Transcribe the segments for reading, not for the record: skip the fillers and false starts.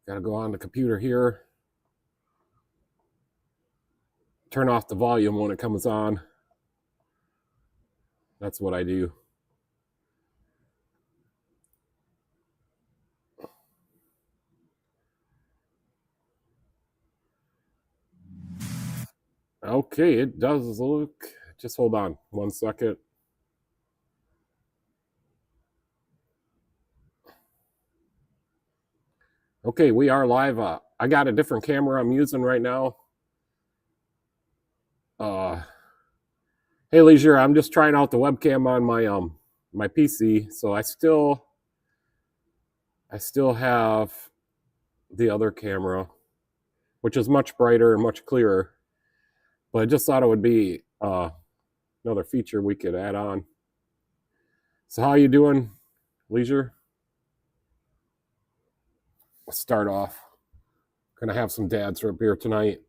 Gotta go on the computer here. Turn off the volume when it comes on. That's what I do. Okay, it does look. Just hold on 1 second. Okay, we are live. I got a different camera I'm using right now. Hey, Leisure, I'm just trying out the webcam on my PC, so I still have the other camera, which is much brighter and much clearer. But I just thought it would be another feature we could add on. So how you doing, Leisure? Let's start off. Gonna have some dads up here tonight.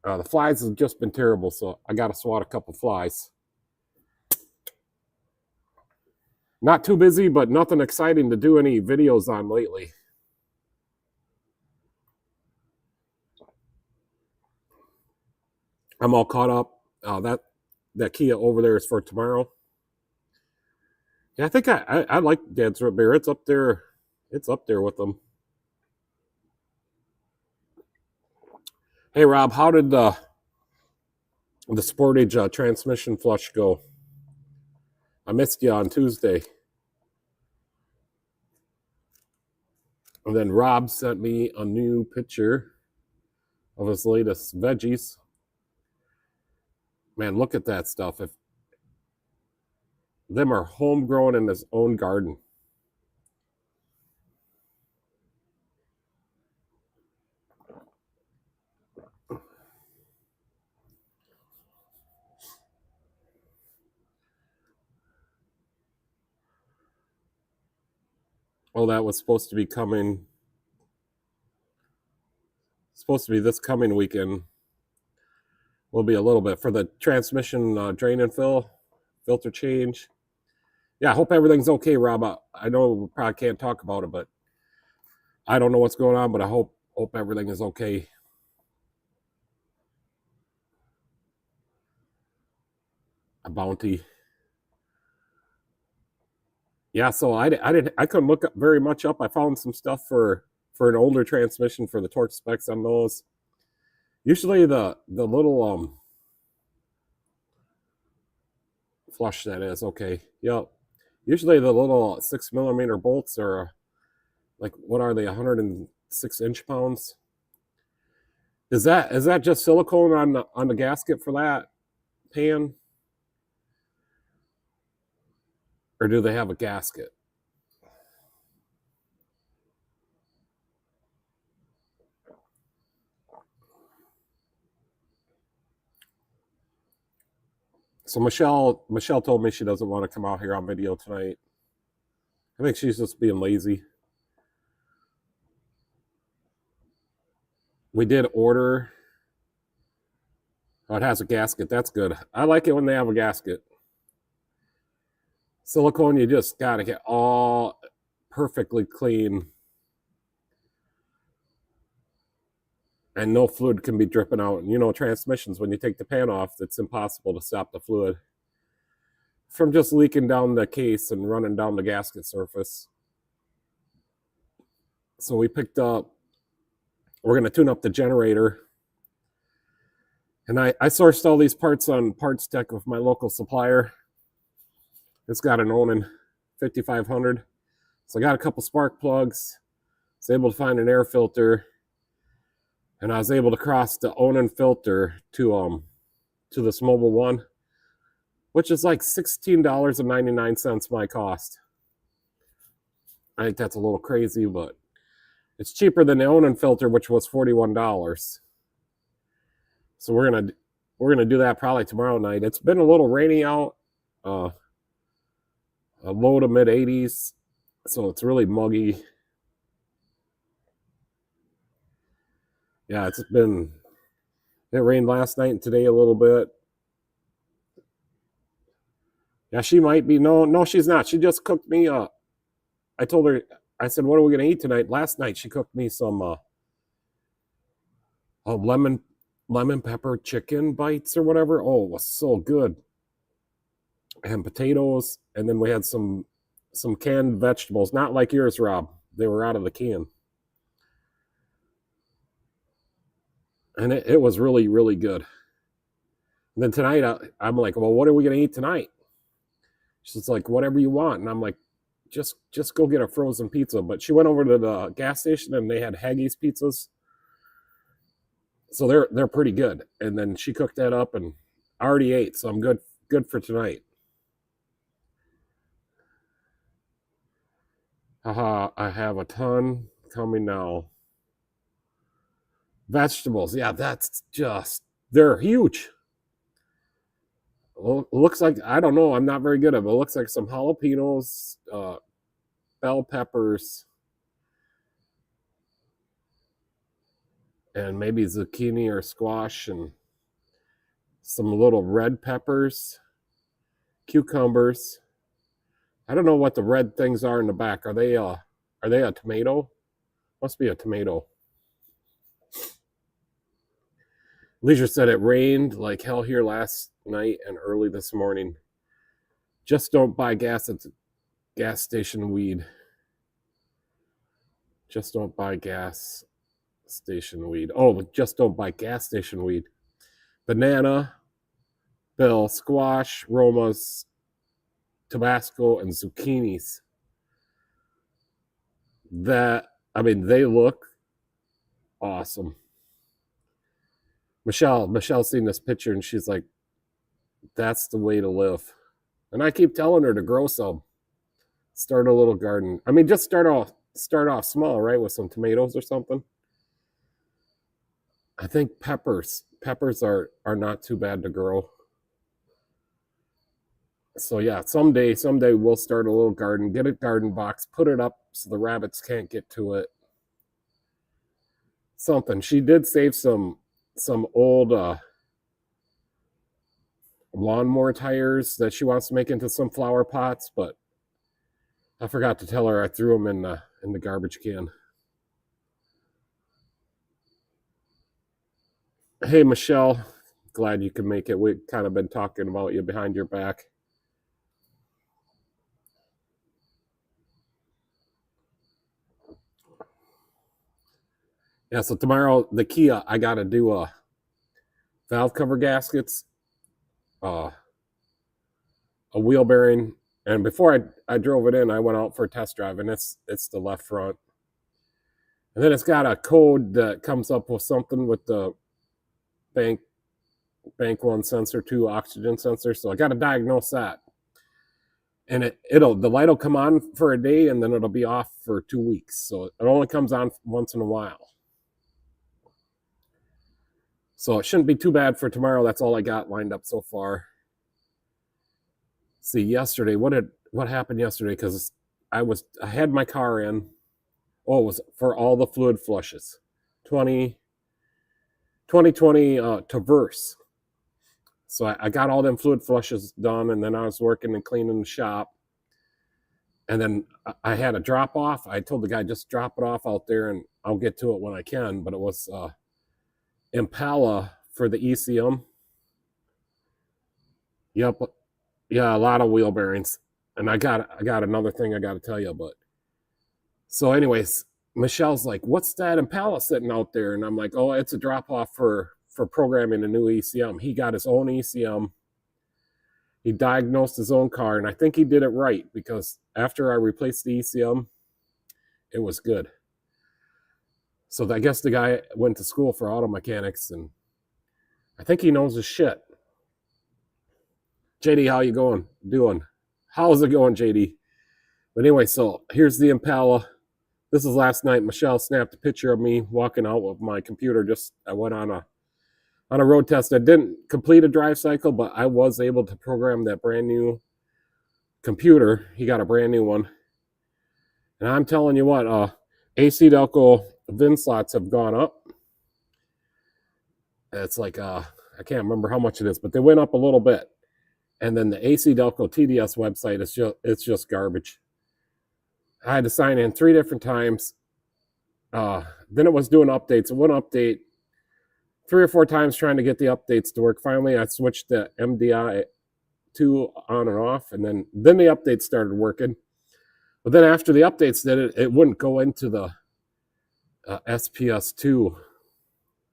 The flies have just been terrible, so I gotta swat a couple flies. Not too busy, but nothing exciting to do any videos on lately. I'm all caught up. That Kia over there is for tomorrow. Yeah, I think I like Dad's Root Beer. It's up there. It's up there with them. Hey Rob, how did the Sportage transmission flush go? I missed you on Tuesday. And then Rob sent me a new picture of his latest veggies. Man, look at that stuff. If them are homegrown in his own garden. Oh, that was supposed to be coming. Supposed to be this coming weekend. Will be a little bit for the transmission drain and filter change. Yeah, I hope everything's okay, Rob. I know we probably can't talk about it, but I don't know what's going on, but I hope everything is okay. A bounty. Yeah, so I couldn't look up very much up. I found some stuff for an older transmission for the torque specs on those. Usually the little flush, that is, okay. Yep. Usually the little 6mm bolts are like, what are they, 106 inch-pounds? Is that just silicone on the gasket for that pan? Or do they have a gasket? So Michelle told me she doesn't want to come out here on video tonight. I think she's just being lazy. We did order. Oh, it has a gasket. That's good. I like it when they have a gasket. Silicone, you just got to get all perfectly clean. And no fluid can be dripping out. And you know, transmissions, when you take the pan off, it's impossible to stop the fluid from just leaking down the case and running down the gasket surface. So we picked up, we're going to tune up the generator. And I sourced all these parts on Parts Tech with my local supplier. It's got an Onan 5500. So I got a couple spark plugs. I was able to find an air filter. And I was able to cross the Onan filter to this Mobile One, which is like $16.99 my cost. I think that's a little crazy, but it's cheaper than the Onan filter, which was $41. So we're gonna do that probably tomorrow night. It's been a little rainy out, a low to mid 80s, so it's really muggy. Yeah, it rained last night and today a little bit. Yeah, she might be. No, she's not. She just cooked me up. I told her I said, what are we going to eat tonight? Last night she cooked me some lemon pepper chicken bites or whatever. Oh, it was so good. And potatoes, and then we had some canned vegetables, not like yours, Rob. They were out of the can. And it was really, really good. And then tonight, I'm like, well, what are we going to eat tonight? She's like, whatever you want. And I'm like, just go get a frozen pizza. But she went over to the gas station and they had Haggis pizzas. So they're pretty good. And then she cooked that up and I already ate, so I'm good for tonight. Haha, I have a ton coming now. Vegetables, yeah, that's just, they're huge. Well, looks like, I don't know, I'm not very good at it. It looks like some jalapenos, bell peppers, and maybe zucchini or squash, and some little red peppers, cucumbers. I don't know what the red things are in the back. Are they a tomato? Must be a tomato. Leisure said it rained like hell here last night and early this morning. Just don't buy gas at the gas station weed. Just don't buy gas station weed. Oh, just don't buy gas station weed. Banana, bell, squash, romas, Tabasco, and zucchinis. They look awesome. Michelle's seen this picture and she's like, that's the way to live. And I keep telling her to grow some. Start a little garden. I mean, just start off small, right? With some tomatoes or something. I think peppers are not too bad to grow. So yeah, someday we'll start a little garden, get a garden box, put it up so the rabbits can't get to it. Something. She did save some old lawnmower tires that she wants to make into some flower pots, but I forgot to tell her I threw them in the garbage can. Hey Michelle, glad you could make it. We've kind of been talking about you behind your back. Yeah, so tomorrow the Kia, I gotta do valve cover gaskets, a wheel bearing, and before I drove it in, I went out for a test drive, and it's the left front, and then it's got a code that comes up with something with the bank 1 sensor 2 oxygen sensor, so I got to diagnose that, and the light will come on for a day and then it'll be off for 2 weeks, so it only comes on once in a while. So it shouldn't be too bad for tomorrow. That's all I got lined up so far. See, yesterday, what happened yesterday? Because I had my car in. Oh, it was for all the fluid flushes. 2020 Traverse. So I got all them fluid flushes done, and then I was working and cleaning the shop. And then I had a drop off. I told the guy, just drop it off out there, and I'll get to it when I can. But it was Impala for the ECM. Yep. Yeah, a lot of wheel bearings. And I got another thing I got to tell you about. So anyways, Michelle's like, what's that Impala sitting out there? And I'm like, oh, it's a drop off for programming a new ECM. He got his own ECM. He diagnosed his own car, and I think he did it right, because after I replaced the ECM, it was good. So I guess the guy went to school for auto mechanics, and I think he knows his shit. JD, how you doing? How's it going, JD? But anyway, so here's the Impala. This is last night. Michelle snapped a picture of me walking out with my computer. I went on a road test. I didn't complete a drive cycle, but I was able to program that brand new computer. He got a brand new one. And I'm telling you what, AC Delco VIN slots have gone up. It's like, I can't remember how much it is, but they went up a little bit. And then the AC Delco TDS website, it's just garbage. I had to sign in 3 different times. Then it was doing updates. One update 3 or 4 times trying to get the updates to work. Finally, I switched the MDI2 on and off, and then the updates started working. But then after the updates did it, it wouldn't go into the SPS2,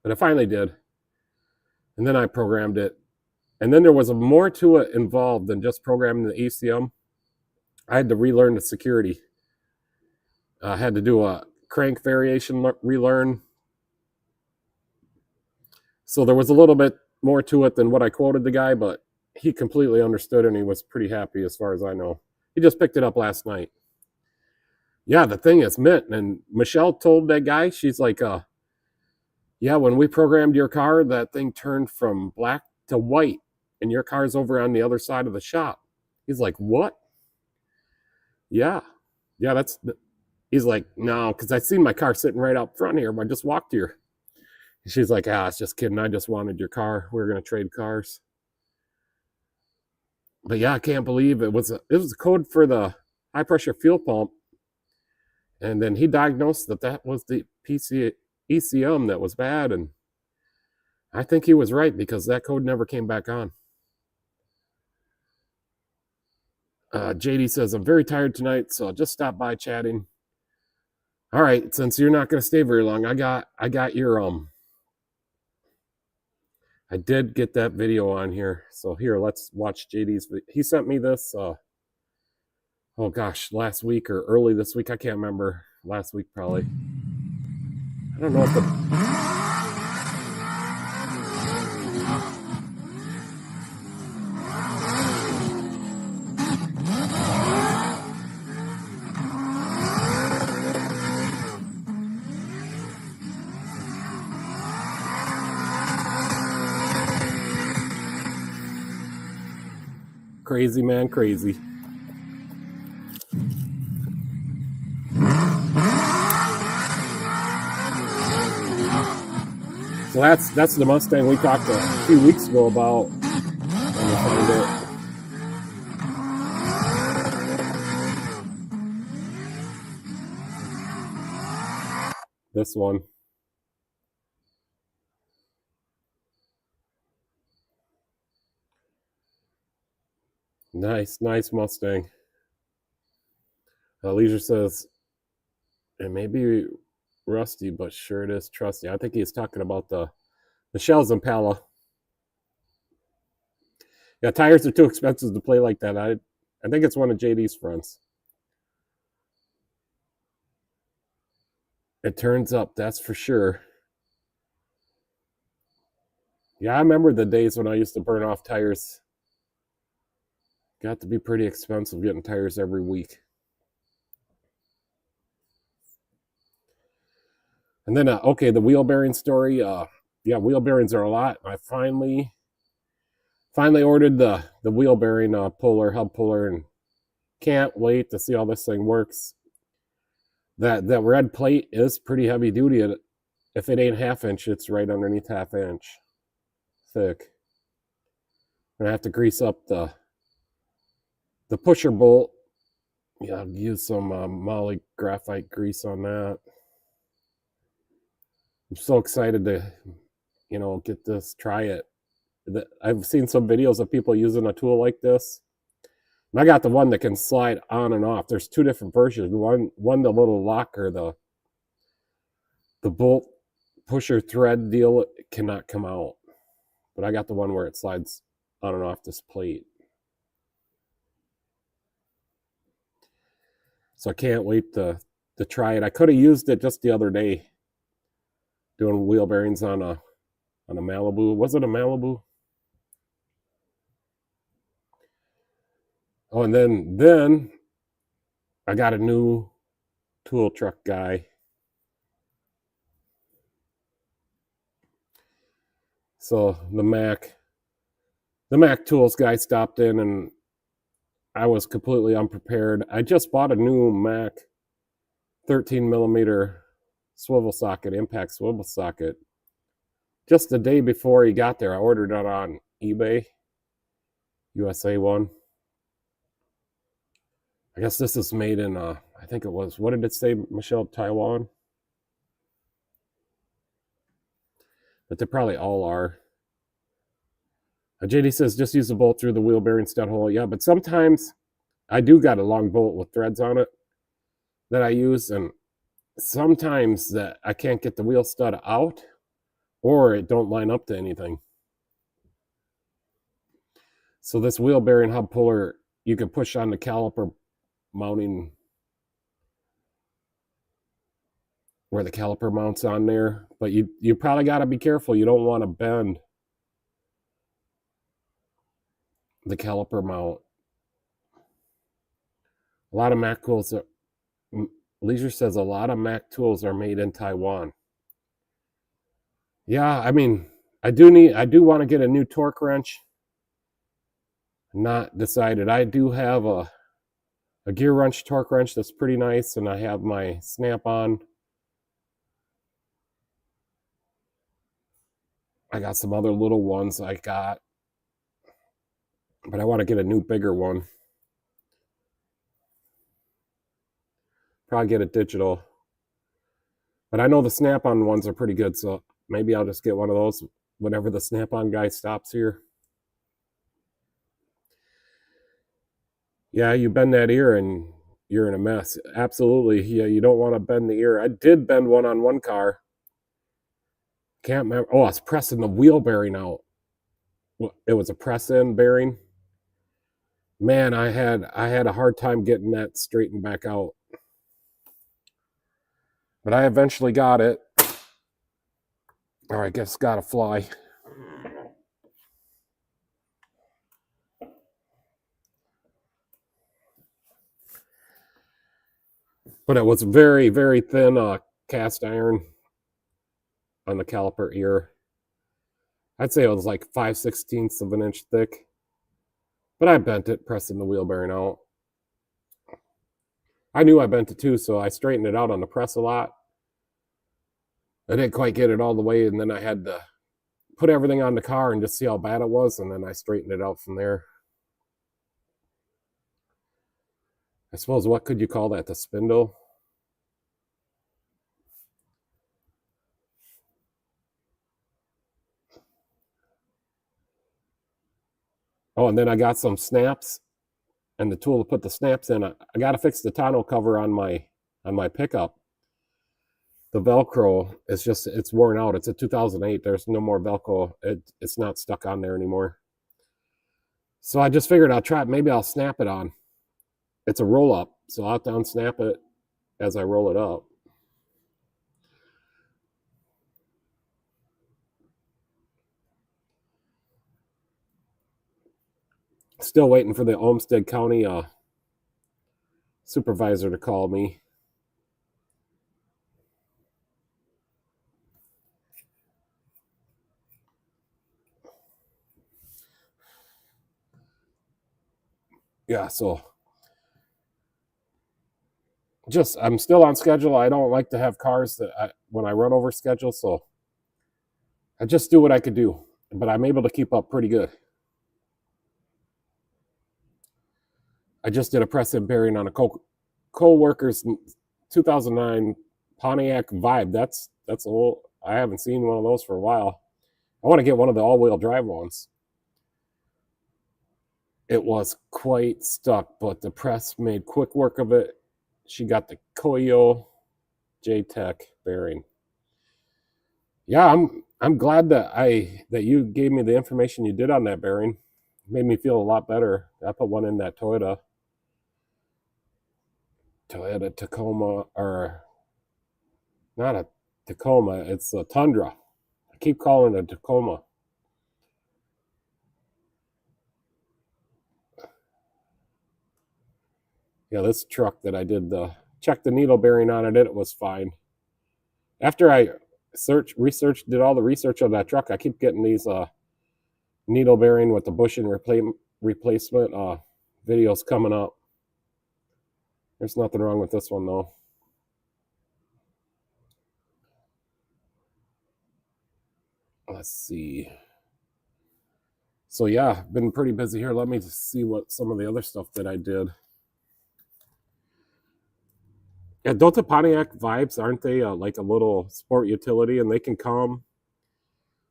but it finally did. And then I programmed it. And then there was more to it involved than just programming the ECM. I had to relearn the security. I had to do a crank variation relearn. So there was a little bit more to it than what I quoted the guy, but he completely understood and he was pretty happy as far as I know. He just picked it up last night. Yeah, the thing is mint. And Michelle told that guy, she's like, yeah, when we programmed your car, that thing turned from black to white, and your car's over on the other side of the shop. He's like, what? Yeah, he's like, no, because I seen my car sitting right out front here. I just walked here. She's like, it's just kidding. I just wanted your car. We were going to trade cars. But yeah, I can't believe it was a code for the high pressure fuel pump. And then he diagnosed that was the ECM that was bad. And I think he was right, because that code never came back on. JD says, I'm very tired tonight, so I'll just stop by chatting. All right, since you're not going to stay very long, I got your I did get that video on here. So here, let's watch JD's. He sent me this, oh gosh, last week or early this week. I can't remember. Last week, probably. I don't know if the... Crazy, man, crazy. So that's the Mustang we talked a few weeks ago about. Let me find it. This one. Nice Mustang. Leisure says, it may be rusty, but sure it is trusty. I think he's talking about the Shell's Impala. Yeah, tires are too expensive to play like that. I think it's one of JD's friends. It turns up, that's for sure. Yeah, I remember the days when I used to burn off tires. Got to be pretty expensive getting tires every week. And then, okay, the wheel bearing story. Yeah, wheel bearings are a lot. I finally ordered the wheel bearing puller, hub puller, and can't wait to see how this thing works. That red plate is pretty heavy duty. If it ain't 1/2 inch, it's right underneath 1/2 inch thick. I'm gonna have to grease up the pusher bolt. Yeah, I'll use some Molly graphite grease on that. I'm so excited to, get this, try it. I've seen some videos of people using a tool like this. And I got the one that can slide on and off. There's 2 different versions. One the little locker, the bolt pusher thread deal cannot come out. But I got the one where it slides on and off this plate. So I can't wait to try it. I could have used it just the other day, doing wheel bearings on a Malibu. Was it a Malibu? Oh, and then I got a new tool truck guy. So the Mac Tools guy stopped in, and I was completely unprepared. I just bought a new Mac 13 millimeter swivel socket, impact swivel socket. Just the day before he got there, I ordered it on eBay, USA one. I guess this is made in, I I think it was, what did it say, Michelle? Taiwan? But they probably all are. JD says just use the bolt through the wheel bearing stud hole. Yeah, but sometimes I do got a long bolt with threads on it that I use, and sometimes that I can't get the wheel stud out, or it don't line up to anything. So this wheel bearing hub puller, you can push on the caliper mounting where the caliper mounts on there, but you probably got to be careful. You don't want to bend the caliper mount. A lot of Mac tools are, Leisure says a lot of Mac tools are made in Taiwan. Yeah, I mean, I do want to get a new torque wrench. Not decided. I do have a gear wrench, torque wrench that's pretty nice, and I have my snap-on. I got some other little ones I got, but I want to get a new bigger one. Probably get it digital. But I know the snap-on ones are pretty good, so maybe I'll just get one of those whenever the snap-on guy stops here. Yeah, you bend that ear and you're in a mess. Absolutely. Yeah, you don't want to bend the ear. I did bend one on one car. Can't remember. Oh, I was pressing the wheel bearing out. It was a press-in bearing. Man, I had a hard time getting that straightened back out. But I eventually got it. Or I guess got to fly. But it was very, very thin cast iron on the caliper ear. I'd say it was like 5/16 of an inch thick. But I bent it pressing the wheel bearing out. I knew I bent it too, so I straightened it out on the press a lot. I didn't quite get it all the way, and then I had to put everything on the car and just see how bad it was, and then I straightened it out from there. I suppose, what could you call that? The spindle? Oh, and then I got some snaps and the tool to put the snaps in. I got to fix the tonneau cover on my pickup. The Velcro is just, it's worn out. It's a 2008. There's no more Velcro. It's not stuck on there anymore. So I just figured I'll try it. Maybe I'll snap it on. It's a roll up, so I'll down snap it as I roll it up. Still waiting for the Olmsted County supervisor to call me. Yeah, so just, I'm still on schedule. I don't like to have cars when I run over schedule, so I just do what I could do, but I'm able to keep up pretty good. I just did a press-in bearing on a co-worker's 2009 Pontiac Vibe. That's old. I haven't seen one of those for a while. I want to get one of the all-wheel drive ones. It was quite stuck, but the press made quick work of it. She got the Koyo J-Tech bearing. Yeah, I'm glad that you gave me the information you did on that bearing. It made me feel a lot better. I put one in that Toyota Tacoma, or not a Tacoma, it's a Tundra. I keep calling it a Tacoma. Yeah, this truck that I did check the needle bearing on it, it was fine. After I did all the research on that truck, I keep getting these needle bearing with the bushing replacement videos coming up. There's nothing wrong with this one though. Let's see. So yeah, been pretty busy here. Let me just see what some of the other stuff that I did. Yeah, don't the Pontiac vibes, aren't they like a little sport utility, and they can come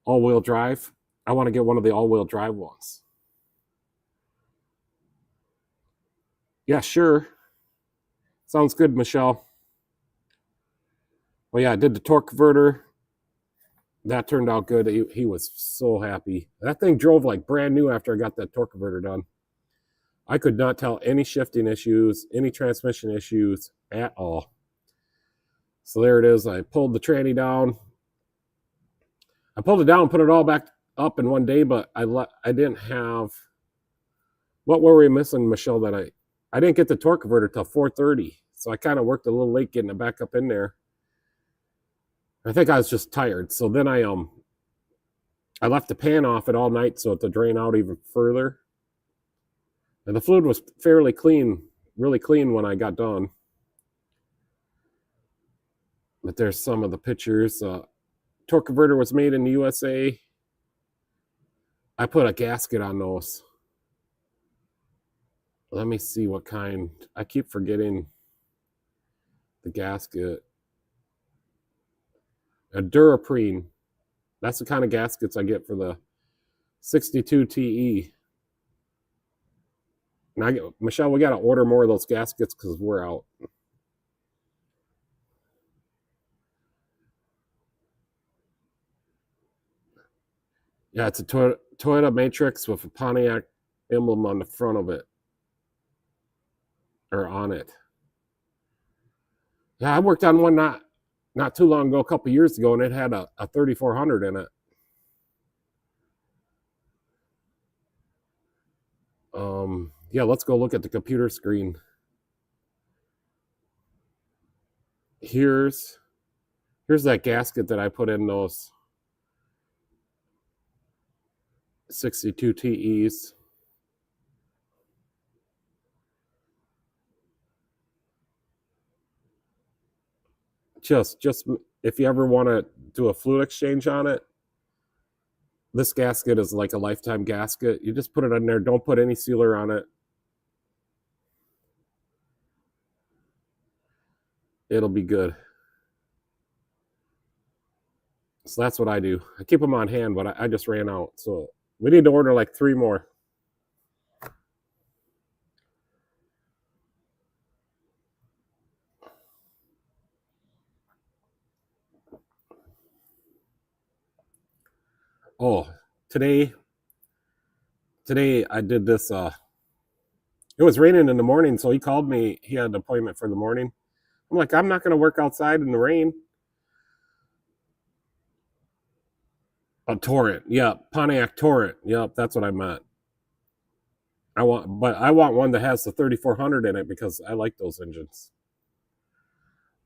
all-wheel drive? I want to get one of the all-wheel drive ones. Yeah, sure. Sounds good, Michelle. Well, yeah, I did the torque converter. That turned out good. He was so happy. That thing drove like brand new after I got that torque converter done. I could not tell any shifting issues, any transmission issues at all. So there it is. I pulled the tranny down. I pulled it down, put it all back up in one day, but I didn't have. What were we missing, Michelle? That I didn't get the torque converter till 4:30, so I kind of worked a little late getting it back up in there. I think I was just tired. So then I left the pan off it all night so it to drain out even further. And the fluid was fairly clean, really clean when I got done. But there's some of the pictures. Torque converter was made in the USA. I put a gasket on those. Let me see what kind. I keep forgetting the gasket. A Duraprene. That's the kind of gaskets I get for the 62 TE. Now, Michelle, we got to order more of those gaskets because we're out. Yeah, it's a Toyota Matrix with a Pontiac emblem on the front of it. Or on it. Yeah, I worked on one not too long ago, a couple years ago, and it had a 3400 in it. Yeah, let's go look at the computer screen. Here's that gasket that I put in those 62 TEs. Just if you ever want to do a fluid exchange on it, this gasket is like a lifetime gasket. You just put it in there. Don't put any sealer on it. It'll be good. So that's what I do. I keep them on hand, but I just ran out. So we need to order like 3 more. Oh, today I did this. It was raining in the morning, so he called me. He had an appointment for the morning. I'm like, I'm not going to work outside in the rain. A Torrent, yeah, Pontiac Torrent, yep, that's what I meant. I want one that has the 3400 in it because I like those engines.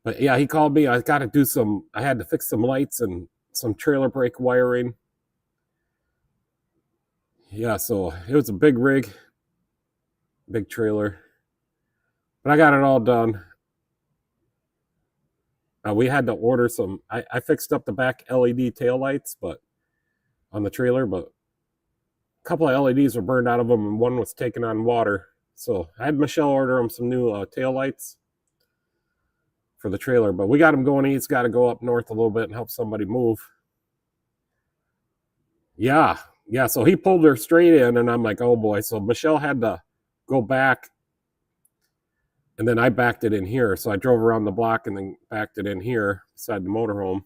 But yeah, he called me. I got to do some. I had to fix some lights and some trailer brake wiring. Yeah, so it was a big rig, big trailer, but I got it all done. We had to order some. I fixed up the back LED tail lights, but on the trailer, but a couple of LEDs were burned out of them, and one was taken on water. So I had Michelle order him some new tail lights for the trailer, but we got him going. He's got to go up north a little bit and help somebody move. Yeah, yeah. So he pulled her straight in, and I'm like, oh boy. So Michelle had to go back, and then I backed it in here. So I drove around the block and then backed it in here beside the motorhome.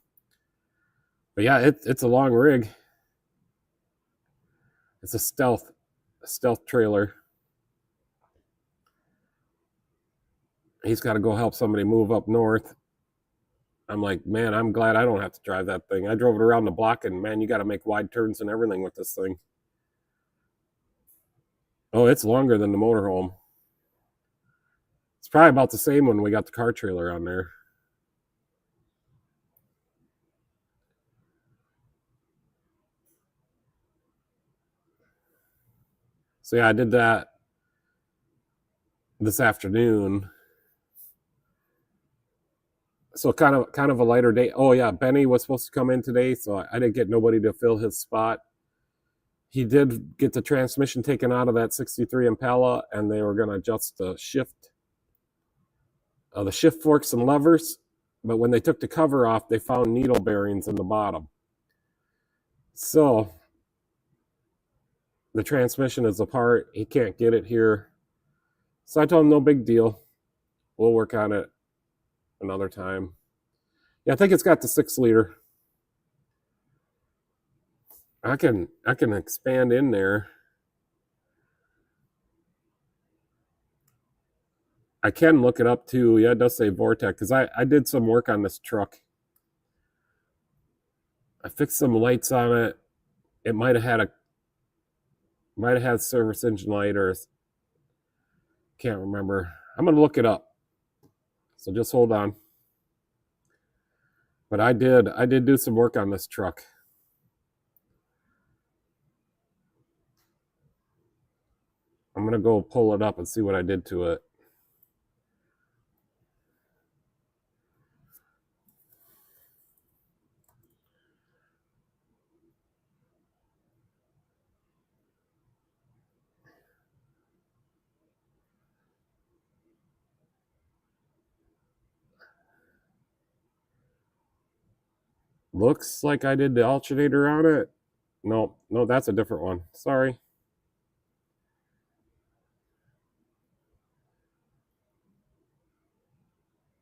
But yeah, it's a long rig. It's a stealth trailer. He's got to go help somebody move up north. I'm like, man, I'm glad I don't have to drive that thing. I drove it around the block, and man, you got to make wide turns and everything with this thing. Oh, it's longer than the motorhome. It's probably about the same when we got the car trailer on there. So yeah, I did that this afternoon. So kind of a lighter day. Oh yeah, Benny was supposed to come in today, so I didn't get nobody to fill his spot. He did get the transmission taken out of that 63 Impala, and they were going to adjust the shift. the shift forks and levers, but when they took the cover off, they found needle bearings in the bottom. So the transmission is apart. He can't get it here. So I told him no big deal. We'll work on it another time. Yeah, I think it's got the 6-liter. I can expand in there. I can look it up too. Yeah, it does say Vortec because I did some work on this truck. I fixed some lights on it. It might have had service engine light, or can't remember. I'm gonna look it up. So just hold on. But I did do some work on this truck. I'm gonna go pull it up and see what I did to it. Looks like I did the alternator on it. No, that's a different one. Sorry.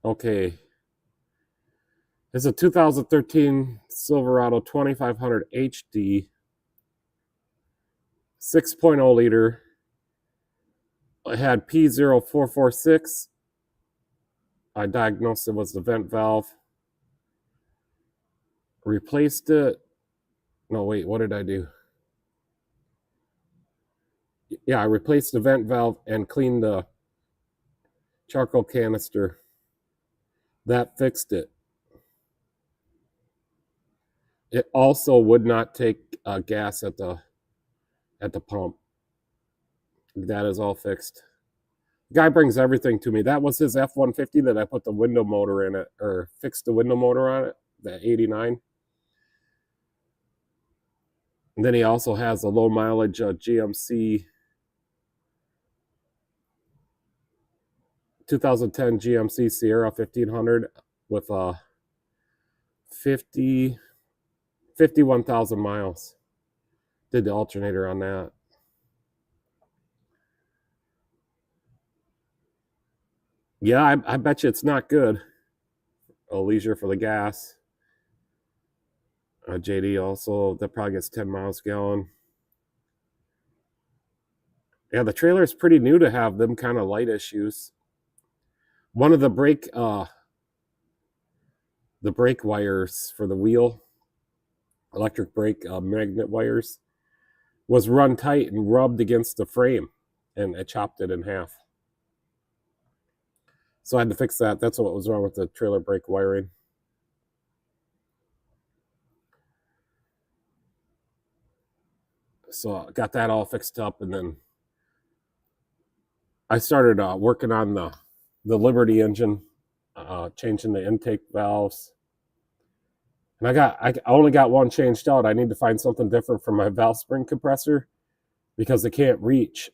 Okay. It's a 2013 Silverado 2500 HD, 6.0 liter. It had P0446. I diagnosed it was the vent valve. Replaced it. No, wait, what did I do? Yeah, I replaced the vent valve and cleaned the charcoal canister. That fixed it. It also would not take gas at the pump. That is all fixed. The guy brings everything to me. That was his F-150 that I put the window motor in it, or fixed the window motor on it, the 89. And then he also has a low mileage GMC 2010 GMC Sierra 1500 with 51,000 miles. Did the alternator on that. Yeah, I bet you it's not good. A leisure for the gas. JD also, that probably gets 10 miles a gallon. Yeah, the trailer is pretty new to have them kind of light issues. One of the brake wires for the wheel, electric brake magnet wires, was run tight and rubbed against the frame, and it chopped it in half. So I had to fix that. That's what was wrong with the trailer brake wiring. So I got that all fixed up, and then I started working on the Liberty engine, changing the intake valves. And I only got one changed out. I need to find something different for my valve spring compressor because it can't reach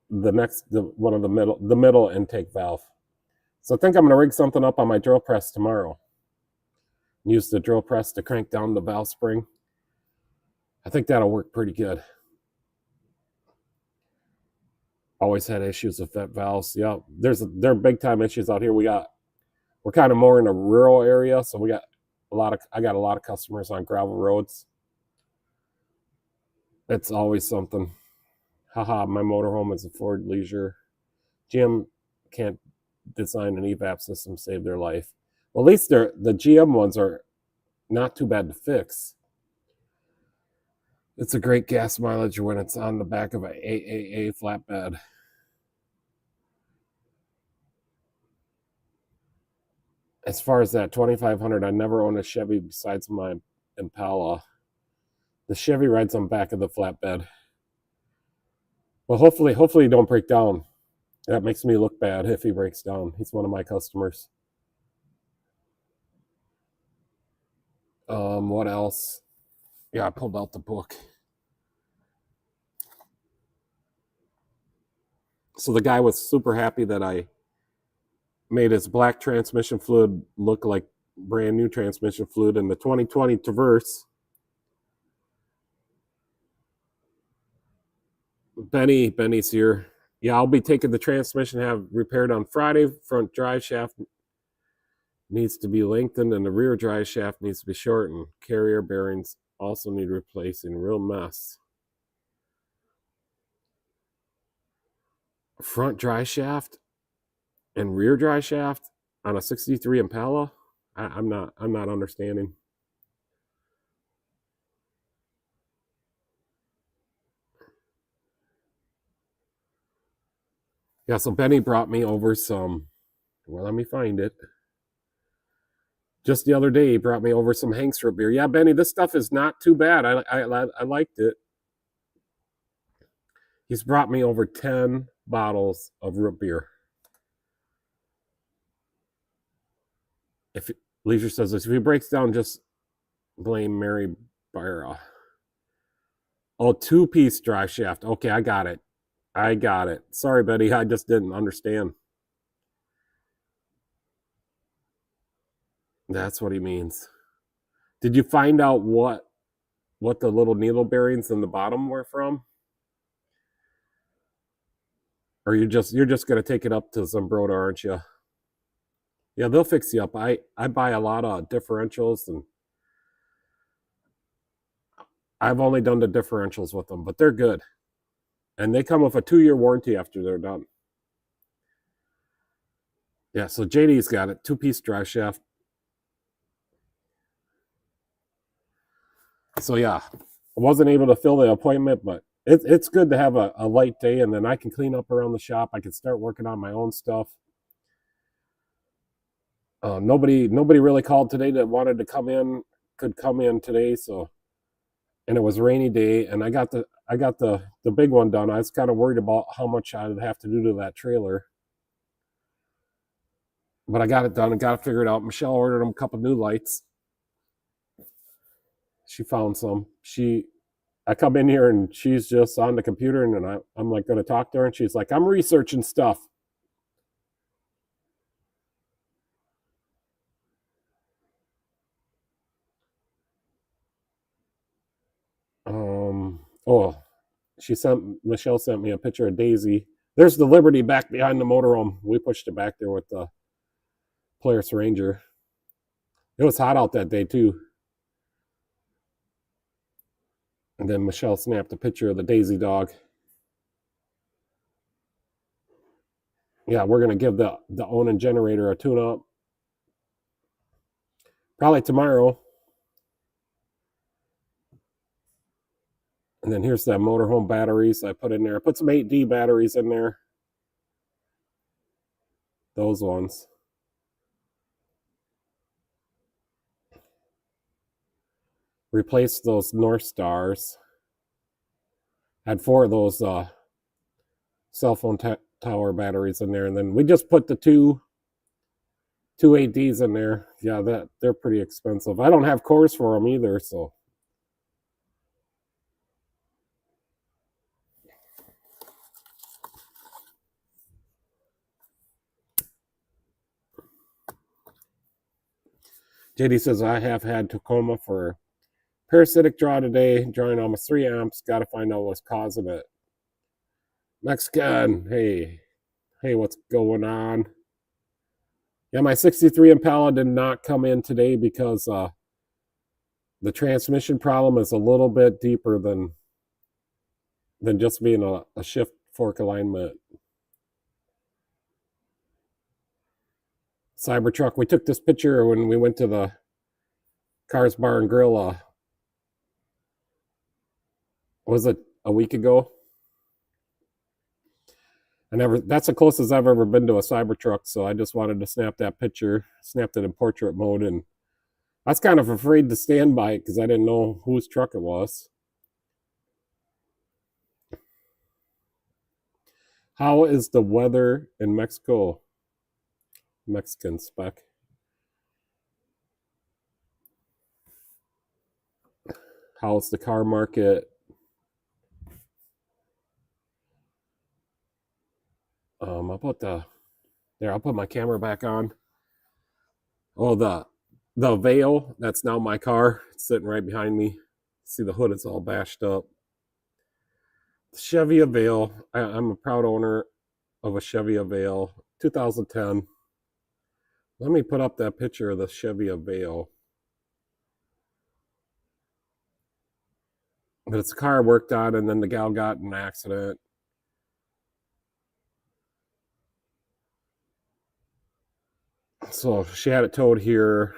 the middle intake valve. So I think I'm going to rig something up on my drill press tomorrow. Use the drill press to crank down the valve spring. I think that'll work pretty good. Always had issues with vent valves. Yeah, there are big time issues out here. We're kind of more in a rural area, so I got a lot of customers on gravel roads. It's always something. Haha, my motorhome is a Ford Leisure. GM can't design an evap system, save their life. Well, at least the GM ones are not too bad to fix. It's a great gas mileage when it's on the back of a AAA flatbed. As far as that 2500, I never owned a Chevy besides my Impala. The Chevy rides on the back of the flatbed. Well, hopefully he don't break down. That makes me look bad if he breaks down. He's one of my customers. What else? Yeah, I pulled out the book. So the guy was super happy that I made its black transmission fluid look like brand new transmission fluid in the 2020 Traverse. Benny's here. Yeah, I'll be taking the transmission, have repaired on Friday. Front drive shaft needs to be lengthened and the rear drive shaft needs to be shortened. Carrier bearings also need replacing. Real mess. Front drive shaft and rear drive shaft on a 63 Impala? I'm not understanding. Yeah, so Benny brought me over some, well, let me find it. Just the other day, he brought me over some Hank's root beer. Yeah, Benny, this stuff is not too bad. I liked it. He's brought me over 10 bottles of root beer. If Leisure says this, if he breaks down, just blame Mary Byra. Oh, 2-piece drive shaft. Okay, I got it. Sorry, Betty, I just didn't understand. That's what he means. Did you find out what the little needle bearings in the bottom were from? Or you're just gonna take it up to Zambroda, aren't you? Yeah, they'll fix you up. I buy a lot of differentials, and I've only done the differentials with them, but they're good. And they come with a 2-year warranty after they're done. Yeah, so JD's got it. 2-piece drive shaft. So yeah, I wasn't able to fill the appointment, but it's good to have a light day, and then I can clean up around the shop. I can start working on my own stuff. Nobody really called today that wanted to come in, could come in today. So, and it was a rainy day, and I got the big one done. I was kind of worried about how much I'd have to do to that trailer, but I got it done and got it figured out. Michelle ordered them a couple new lights. She found some. I come in here and she's just on the computer, and then I'm like going to talk to her, and she's like, I'm researching stuff. Oh, Michelle sent me a picture of Daisy. There's the Liberty back behind the motorhome. We pushed it back there with the Polaris Ranger. It was hot out that day too. And then Michelle snapped a picture of the Daisy dog. Yeah, we're gonna give the Onan generator a tune up. Probably tomorrow. And then here's the motorhome batteries I put in there. I put some 8D batteries in there. Those ones. Replaced those North Stars. Had 4 of those cell phone tower batteries in there, and then we just put the two 8Ds in there. Yeah, they're pretty expensive. I don't have cores for them either, so. JD says, I have had Tacoma for parasitic draw today, drawing almost 3 amps. Got to find out what's causing it. Mexican, hey, what's going on? Yeah, my 63 Impala did not come in today because the transmission problem is a little bit deeper than just being a shift fork alignment. Cybertruck, we took this picture when we went to the Cars Bar and Grill. Was it a week ago? That's the closest I've ever been to a Cybertruck, so I just wanted to snap that picture, snapped it in portrait mode, and I was kind of afraid to stand by it because I didn't know whose truck it was. How is the weather in Mexico? Mexican spec. How's the car market? About the There, I'll put my camera back on. Oh, the Veil, that's now my car. It's sitting right behind me. See the hood, it's all bashed up. Chevy Avail. I'm a proud owner of a Chevy Avail, 2010. Let me put up that picture of the Chevy Avail. But it's a car I worked on, and then the gal got in an accident. So she had it towed here.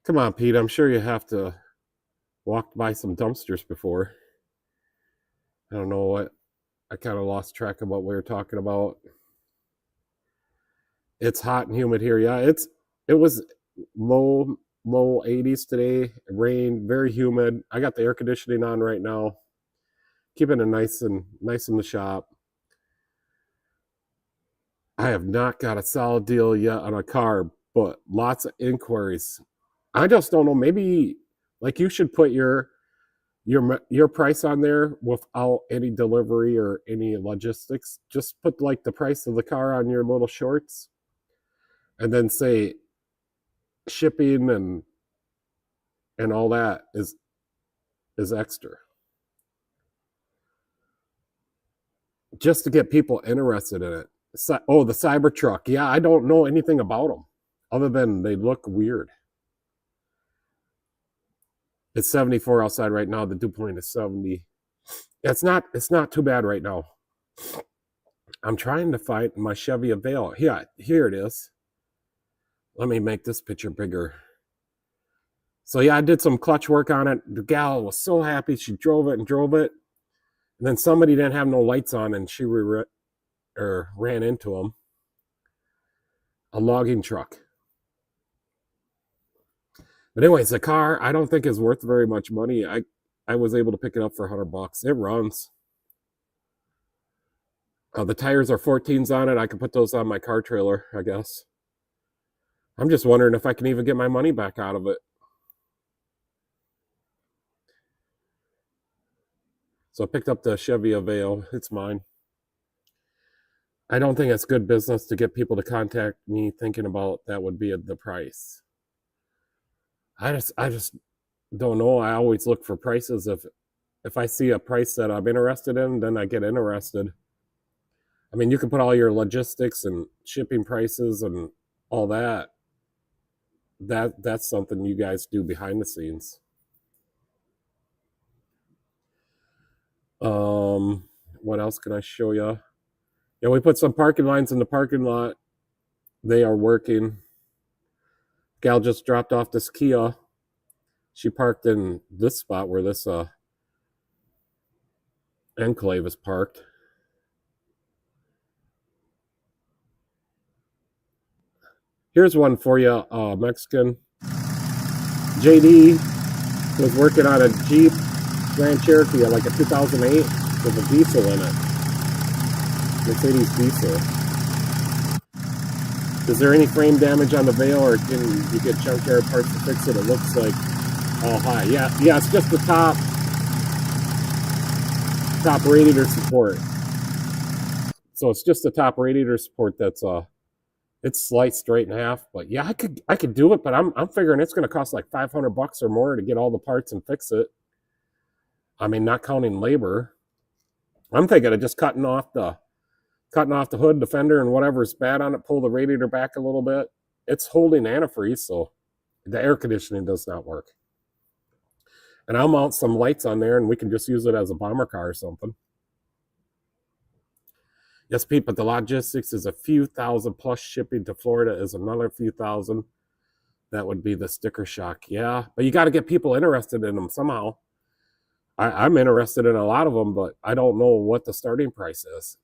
Come on, Pete. I'm sure you have to walk by some dumpsters before. I don't know what. I kind of lost track of what we were talking about. It's hot and humid here. Yeah, it was low 80s today. It rained, very humid. I got the air conditioning on right now, keeping it nice in the shop. I have not got a solid deal yet on a car, but lots of inquiries. I just don't know. Maybe like you should put your price on there without any delivery or any logistics. Just put like the price of the car on your little shorts, and then say shipping and all that is extra, just to get people interested in it. Oh, the Cybertruck. Yeah, I don't know anything about them other than they look weird. It's 74 outside right now. The dew point is 70. It's not too bad right now. I'm trying to find my Chevy Avail. Yeah, here it is. Let me make this picture bigger. So yeah, I did some clutch work on it. The gal was so happy. She drove it. And then somebody didn't have no lights on, and she ran into them. A logging truck. But anyways, the car I don't think is worth very much money. I was able to pick it up for $100. It runs. The tires are 14s on it. I can put those on my car trailer, I guess. I'm just wondering if I can even get my money back out of it. So I picked up the Chevy Avail. It's mine. I don't think it's good business to get people to contact me thinking about that would be the price. I just don't know. I always look for prices. If I see a price that I'm interested in, then I get interested. I mean, you can put all your logistics and shipping prices and all that. That's something you guys do behind the scenes. What else can I show you? Yeah, we put some parking lines in the parking lot. They are working. Gal just dropped off this Kia. She parked in this spot where this Enclave is parked. Here's one for you, Mexican. JD was working on a Jeep Grand Cherokee, like a 2008, with a diesel in it. Mercedes diesel. Is there any frame damage on the Veil, or can you get junkyard parts to fix it? It looks like all high. Yeah, it's just the top radiator support. So it's just the top radiator support that's it's sliced right in half. But yeah, I could do it, but I'm figuring it's going to cost like $500 or more to get all the parts and fix it. I mean, not counting labor. I'm thinking of just cutting off the hood, the fender, and whatever's bad on it. Pull the radiator back a little bit. It's holding antifreeze, so the air conditioning does not work. And I'll mount some lights on there, and we can just use it as a bomber car or something. Yes, Pete, but the logistics is a few thousand, plus shipping to Florida is another few thousand. That would be the sticker shock. Yeah, but you got to get people interested in them somehow. I'm interested in a lot of them, but I don't know what the starting price is.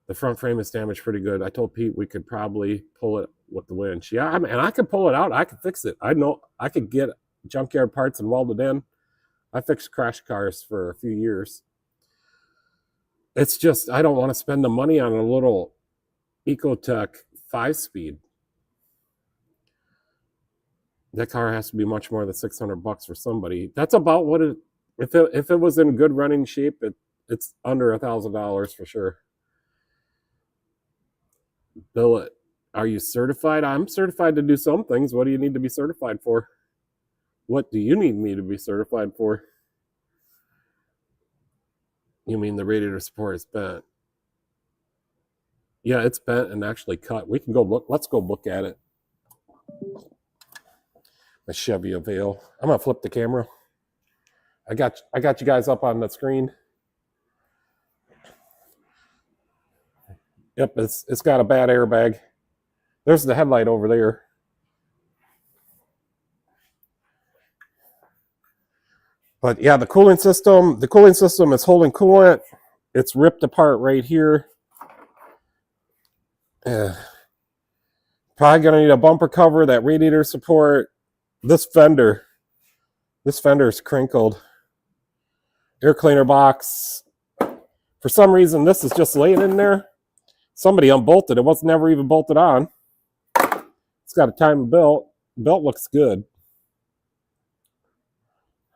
The front frame is damaged pretty good. I told Pete we could probably pull it with the winch. Yeah, and I could pull it out. I could fix it. I know I could get junkyard parts and weld it in. I fixed crash cars for a few years. It's just I don't want to spend the money on a little Ecotec 5-speed. That car has to be much more than $600 for somebody. That's about what it. If it was in good running shape, it's under $1,000 for sure. Billet, are you certified? I'm certified to do some things. What do you need to be certified for? What do you need me to be certified for? You mean the radiator support is bent? Yeah, it's bent and actually cut. We can go look. Let's go look at it. My Chevy Avail. I'm gonna flip the camera. I got you guys up on the screen. Yep, it's got a bad airbag. There's the headlight over there. But yeah, the cooling system is holding coolant. It's ripped apart right here. Probably gonna need a bumper cover, that radiator support. This fender is crinkled. Air cleaner box. For some reason, this is just laying in there. Somebody unbolted. It was never even bolted on. It's got a time belt. Belt looks good.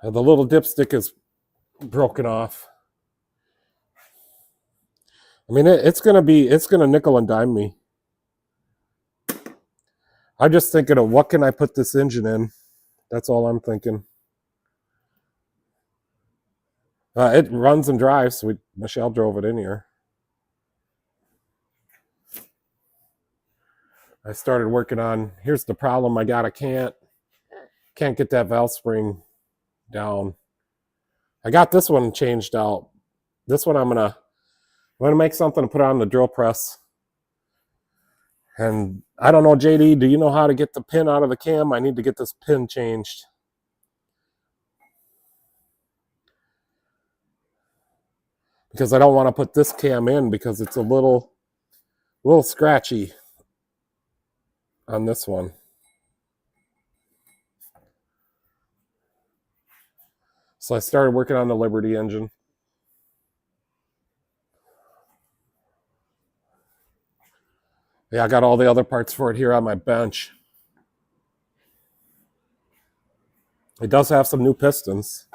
The little dipstick is broken off. I mean, it's gonna nickel and dime me. I'm just thinking of what can I put this engine in. That's all I'm thinking. It runs and drives. Michelle drove it in here. I started working on. Here's the problem. I can't get that valve spring down. I got this one changed out. This one I'm gonna make something to put on the drill press. And I don't know, JD, do you know how to get the pin out of the cam? I need to get this pin changed. Because I don't want to put this cam in because it's a little scratchy on this one. So I started working on the Liberty engine. Yeah, I got all the other parts for it here on my bench. It does have some new pistons.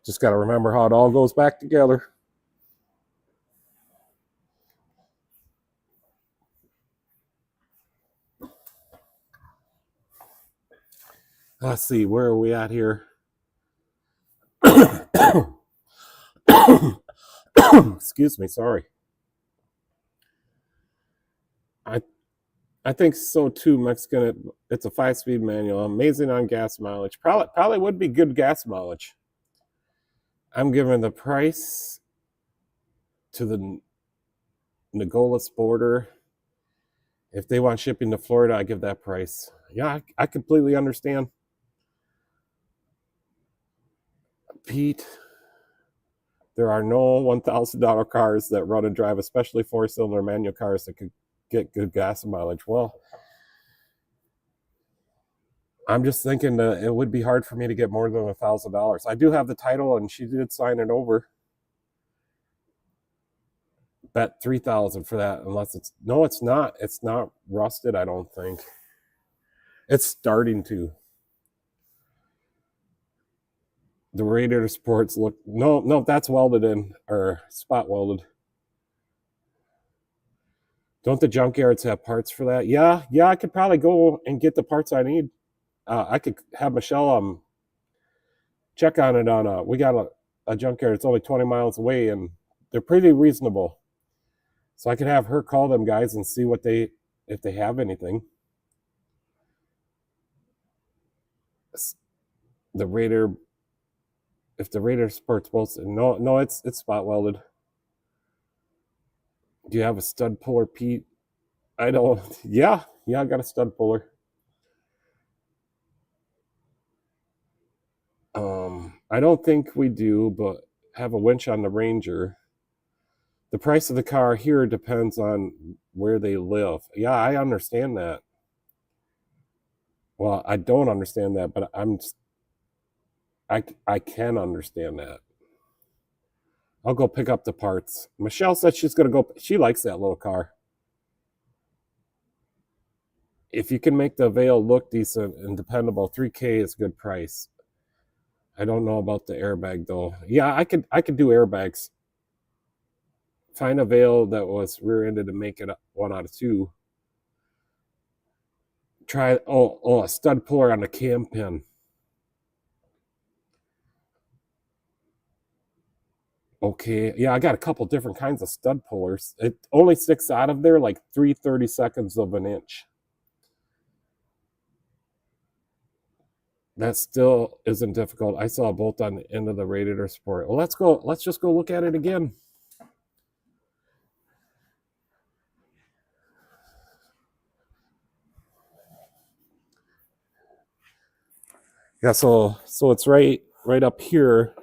Just got to remember how it all goes back together. Let's see, where are we at here? Excuse me, sorry. I think so too. Mexican. It's a 5-speed manual. Amazing on gas mileage. Probably would be good gas mileage. I'm giving the price to the Nogales border. If they want shipping to Florida, I give that price. Yeah, I completely understand. Pete, there are no $1,000 cars that run and drive, especially 4-cylinder manual cars that could get good gas mileage. Well, I'm just thinking that it would be hard for me to get more than $1,000. I do have the title, and she did sign it over. Bet $3,000 for that, unless it's no, it's not. It's not rusted. I don't think it's starting to. The radiator supports look no. That's welded in or spot welded. Don't the junkyards have parts for that? Yeah. I could probably go and get the parts I need. I could have Michelle check on it on we got a junkyard. It's only 20 miles away, and they're pretty reasonable. So I could have her call them guys and see if they have anything. The radiator, if the radiator supports both, no, it's spot welded. Do you have a stud puller, Pete? I don't. Yeah, I got a stud puller. I don't think we do, but have a winch on the Ranger. The price of the car here depends on where they live. Yeah, I understand that. Well, I don't understand that, but I can understand that. I'll go pick up the parts. Michelle said she's gonna go. She likes that little car. If you can make the Avail look decent and dependable, $3,000 is a good price. I don't know about the airbag though. Yeah, I could do airbags. Find a veil that was rear-ended and make it 1 out of 2. Try a stud puller on the cam pin. Okay, yeah, I got a couple different kinds of stud pullers. It only sticks out of there like 3/32 of an inch. That still isn't difficult. I saw a bolt on the end of the radiator support. Well, let's go. Let's just go look at it again. Yeah, so it's right up here.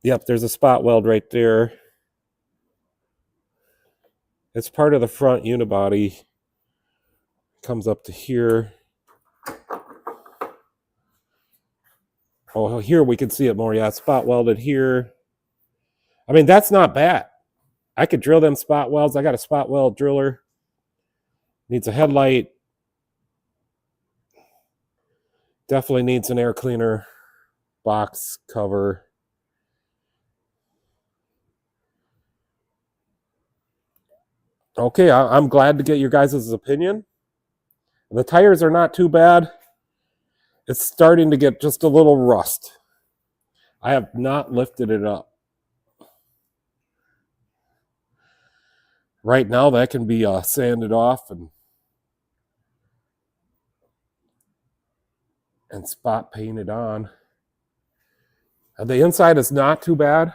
Yep, there's a spot weld right there. It's part of the front unibody. Comes up to here. Oh, here we can see it more. Yeah, spot welded here. I mean, that's not bad. I could drill them spot welds. I got a spot weld driller. Needs a headlight. Definitely needs an air cleaner box cover. Okay, I'm glad to get your guys' opinion. The tires are not too bad. It's starting to get just a little rust. I have not lifted it up. Right now, that can be sanded off and spot painted on. The inside is not too bad.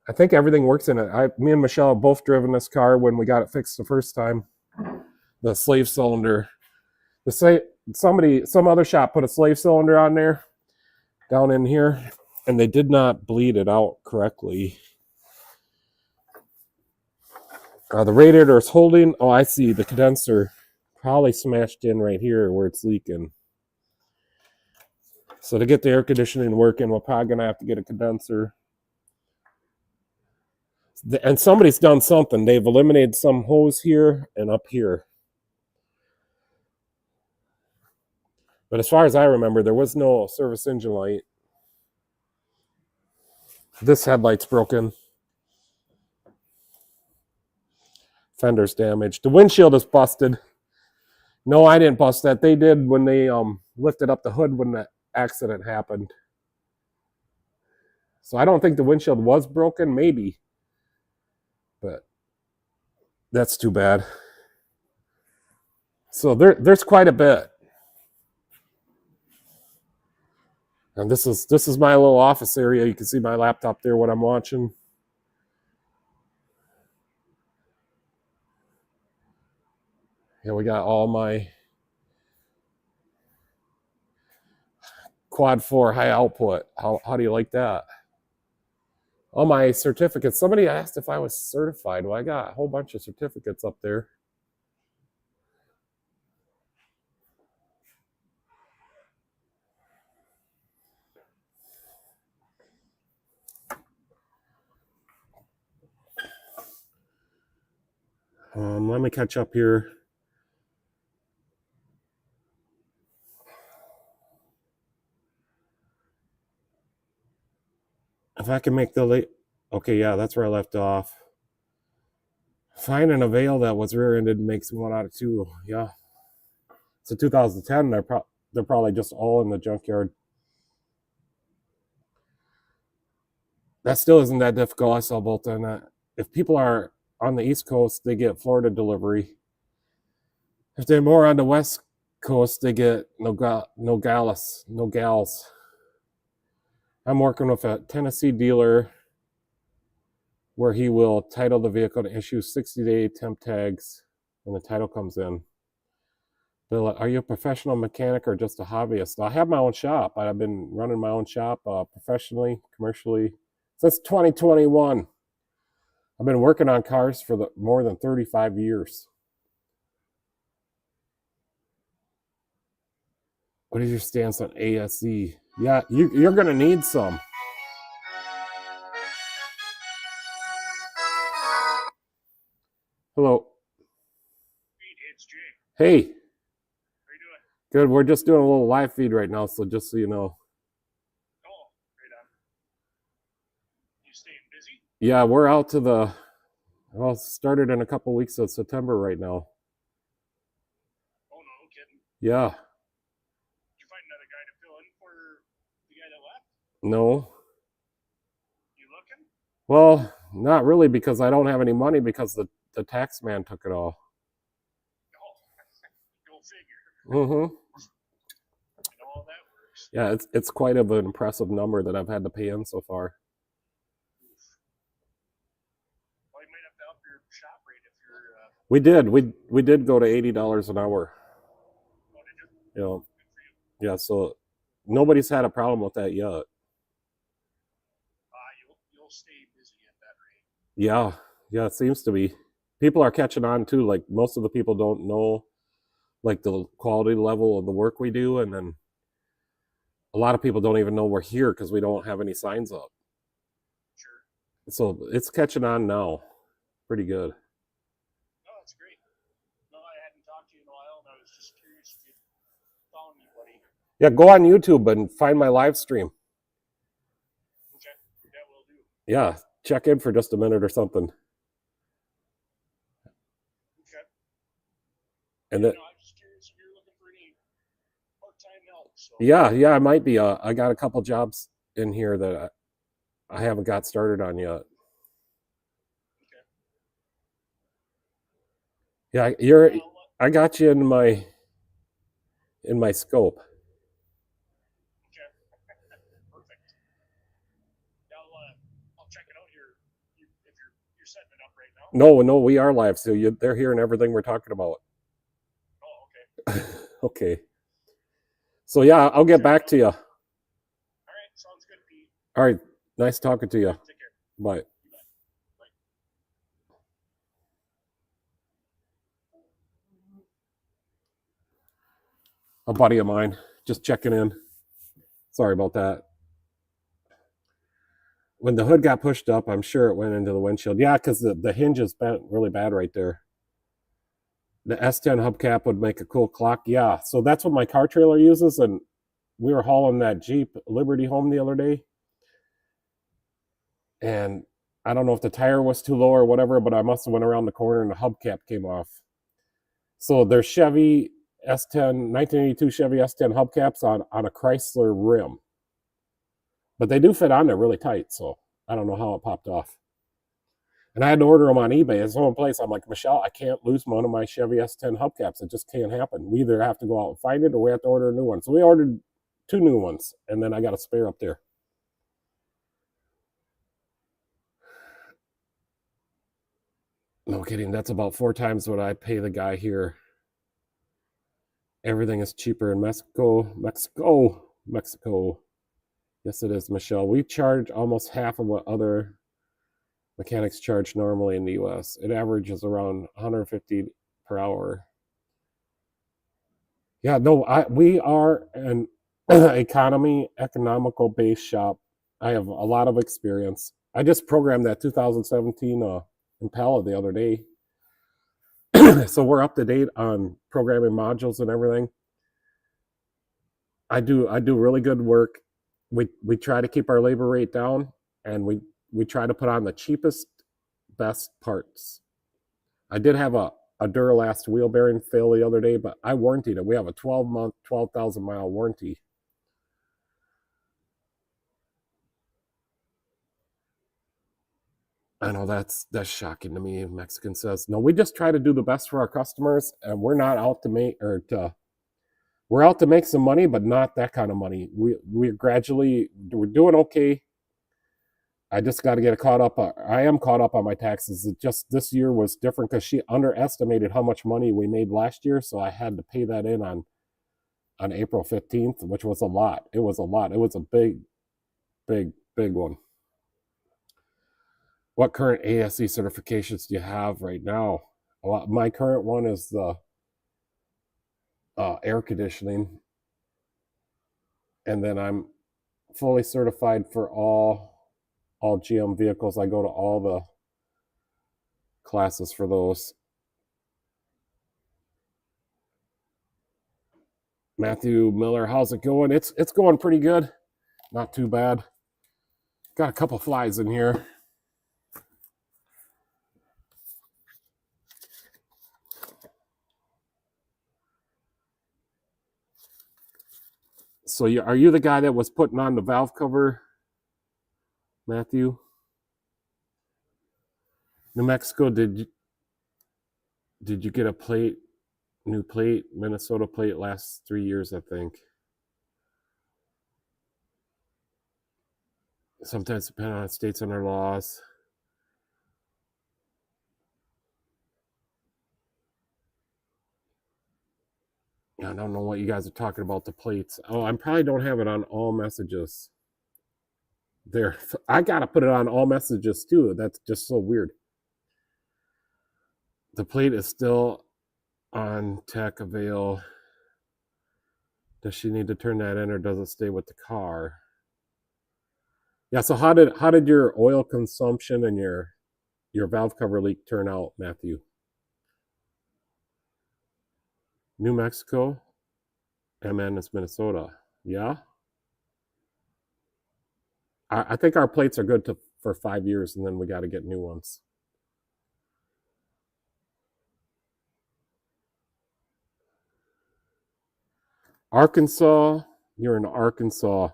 I think everything works in it. Me and Michelle have both driven this car when we got it fixed the first time. The slave cylinder. Some other shop put a slave cylinder on there, down in here, and they did not bleed it out correctly. The radiator is holding. Oh, I see. The condenser probably smashed in right here where it's leaking. So to get the air conditioning working, we're probably going to have to get a condenser. And somebody's done something. They've eliminated some hose here and up here. But as far as I remember, there was no service engine light. This headlight's broken. Fender's damaged. The windshield is busted. No, I didn't bust that. They did when they lifted up the hood when the accident happened. So I don't think the windshield was broken, maybe. But that's too bad. So there's quite a bit. And this is my little office area. You can see my laptop there, what I'm watching. Here we got all my quad 4 high output. How do you like that? All my certificates. Somebody asked if I was certified. Well, I got a whole bunch of certificates up there. Let me catch up here. If I can make the late... Okay, yeah, that's where I left off. Finding a veil that was rear-ended makes 1 out of 2. Yeah. It's a 2010. They're probably just all in the junkyard. That still isn't that difficult. I saw both on that. If people are on the East Coast, they get Florida delivery. If they're more on the West Coast, they get no gals. I'm working with a Tennessee dealer where he will title the vehicle and issue 60-day temp tags when the title comes in. Bill, are you a professional mechanic or just a hobbyist? I have my own shop. I've been running my own shop professionally, commercially, since 2021. I've been working on cars for more than 35 years. What is your stance on ASE? Yeah, you're going to need some. Hello. It's Jake. Hey, How you doing? good. We're just doing a little live feed right now, so just so you know. Oh, right on. You staying busy? Yeah, we're out to the well, started in a couple weeks of September right now. Oh no, no kidding. Yeah, Did you find another guy to fill in for the guy that left? no. You looking? Well, not really because I don't have any money because the tax man took it all. No. Go figure. Mm-hmm. And all that works. Yeah, it's quite of an impressive number that I've had to pay in so far. Oof. Well, you might have to up your shop rate if you're. We did. We did go to $80 an hour. Oh, did you? You know, Good for you. yeah. So nobody's had a problem with that yet. You'll stay busy at that rate. Yeah, yeah. It seems to be. People are catching on too. Like most of the people don't know like the quality level of the work we do, and then a lot of people don't even know we're here because we don't have any signs up. Sure. So it's catching on now, pretty good. No, that's great. No, I hadn't talked to you in a while, and I was just curious if you found anybody. Yeah, go on YouTube and find my live stream. Okay. Yeah, will do. Yeah, check in for just a minute or something. Okay. And Yeah, then no, I was just curious if you're looking for any part-time help. So. yeah, I might be. I got a couple jobs in here that I haven't got started on yet. Okay. Yeah, you're. Yeah, I got you in my scope. okay. Perfect. Yeah, I'll check it out here. If you're setting it up right now. No, no, we are live, so they're hearing everything we're talking about. Oh, okay. Okay. So yeah, I'll get Check it back out. to you. All right, sounds good, Pete. All right. Nice talking to All you. right, take care. Bye. You bet. Bye. A buddy of mine, just checking in. Sorry about that. When the hood got pushed up, I'm sure it went into the windshield. Yeah, because the hinge is bent really bad right there. The S10 hubcap would make a cool clock. Yeah, so that's what my car trailer uses. And we were hauling that Jeep Liberty home the other day. And I don't know if the tire was too low or whatever, but I must have went around the corner and the hubcap came off. So there's Chevy S10, 1982 Chevy S10 hubcaps on a Chrysler rim. But they do fit on there really tight, so I don't know how it popped off. And I had to order them on eBay. It's the only place I'm like, Michelle, I can't lose one of my Chevy S10 hubcaps. It just can't happen. We either have to go out and find it or we have to order a new one. So we ordered two new ones, and then I got a spare up there. No kidding. That's about 4 times what I pay the guy here. Everything is cheaper in Mexico. Mexico. Yes, it is, Michelle. We charge almost half of what other mechanics charge normally in the US. It averages around 150 per hour. Yeah, no, we are an economical based shop. I have a lot of experience. I just programmed that 2017 Impala the other day. So we're up to date on programming modules and everything. I do really good work. We try to keep our labor rate down, and we try to put on the cheapest, best parts. I did have a Duralast wheel bearing fail the other day, but I warranted it. We have a 12-month, 12,000-mile warranty. I know that's shocking to me. Mexican says, no, we just try to do the best for our customers, and we're not out to make or to we're out to make some money, but not that kind of money. We're doing okay. I just got to get caught up. I am caught up on my taxes. It just this year was different because she underestimated how much money we made last year, so I had to pay that in on April 15th, which was a lot. It was a lot. It was a big one. What current ASE certifications do you have right now? Well, my current one is the air conditioning, and then I'm fully certified for all GM vehicles. I go to all the classes for those. Matthew Miller, how's it going? It's going pretty good. Not too bad. Got a couple flies in here. So are you the guy that was putting on the valve cover, Matthew? New Mexico, did you get a new plate, Minnesota plate last 3 years, I think. Sometimes depending on states and their laws. I don't know what you guys are talking about, the plates. Oh, I probably don't have it on all messages. There, I gotta put it on all messages too. That's just so weird. The plate is still on tech avail. Does she need to turn that in, or does it stay with the car? Yeah. So how did your oil consumption and your valve cover leak turn out, Matthew? New Mexico, MN is Minnesota. Yeah. I think our plates are good for 5 years, and then we got to get new ones. Arkansas, you're in Arkansas.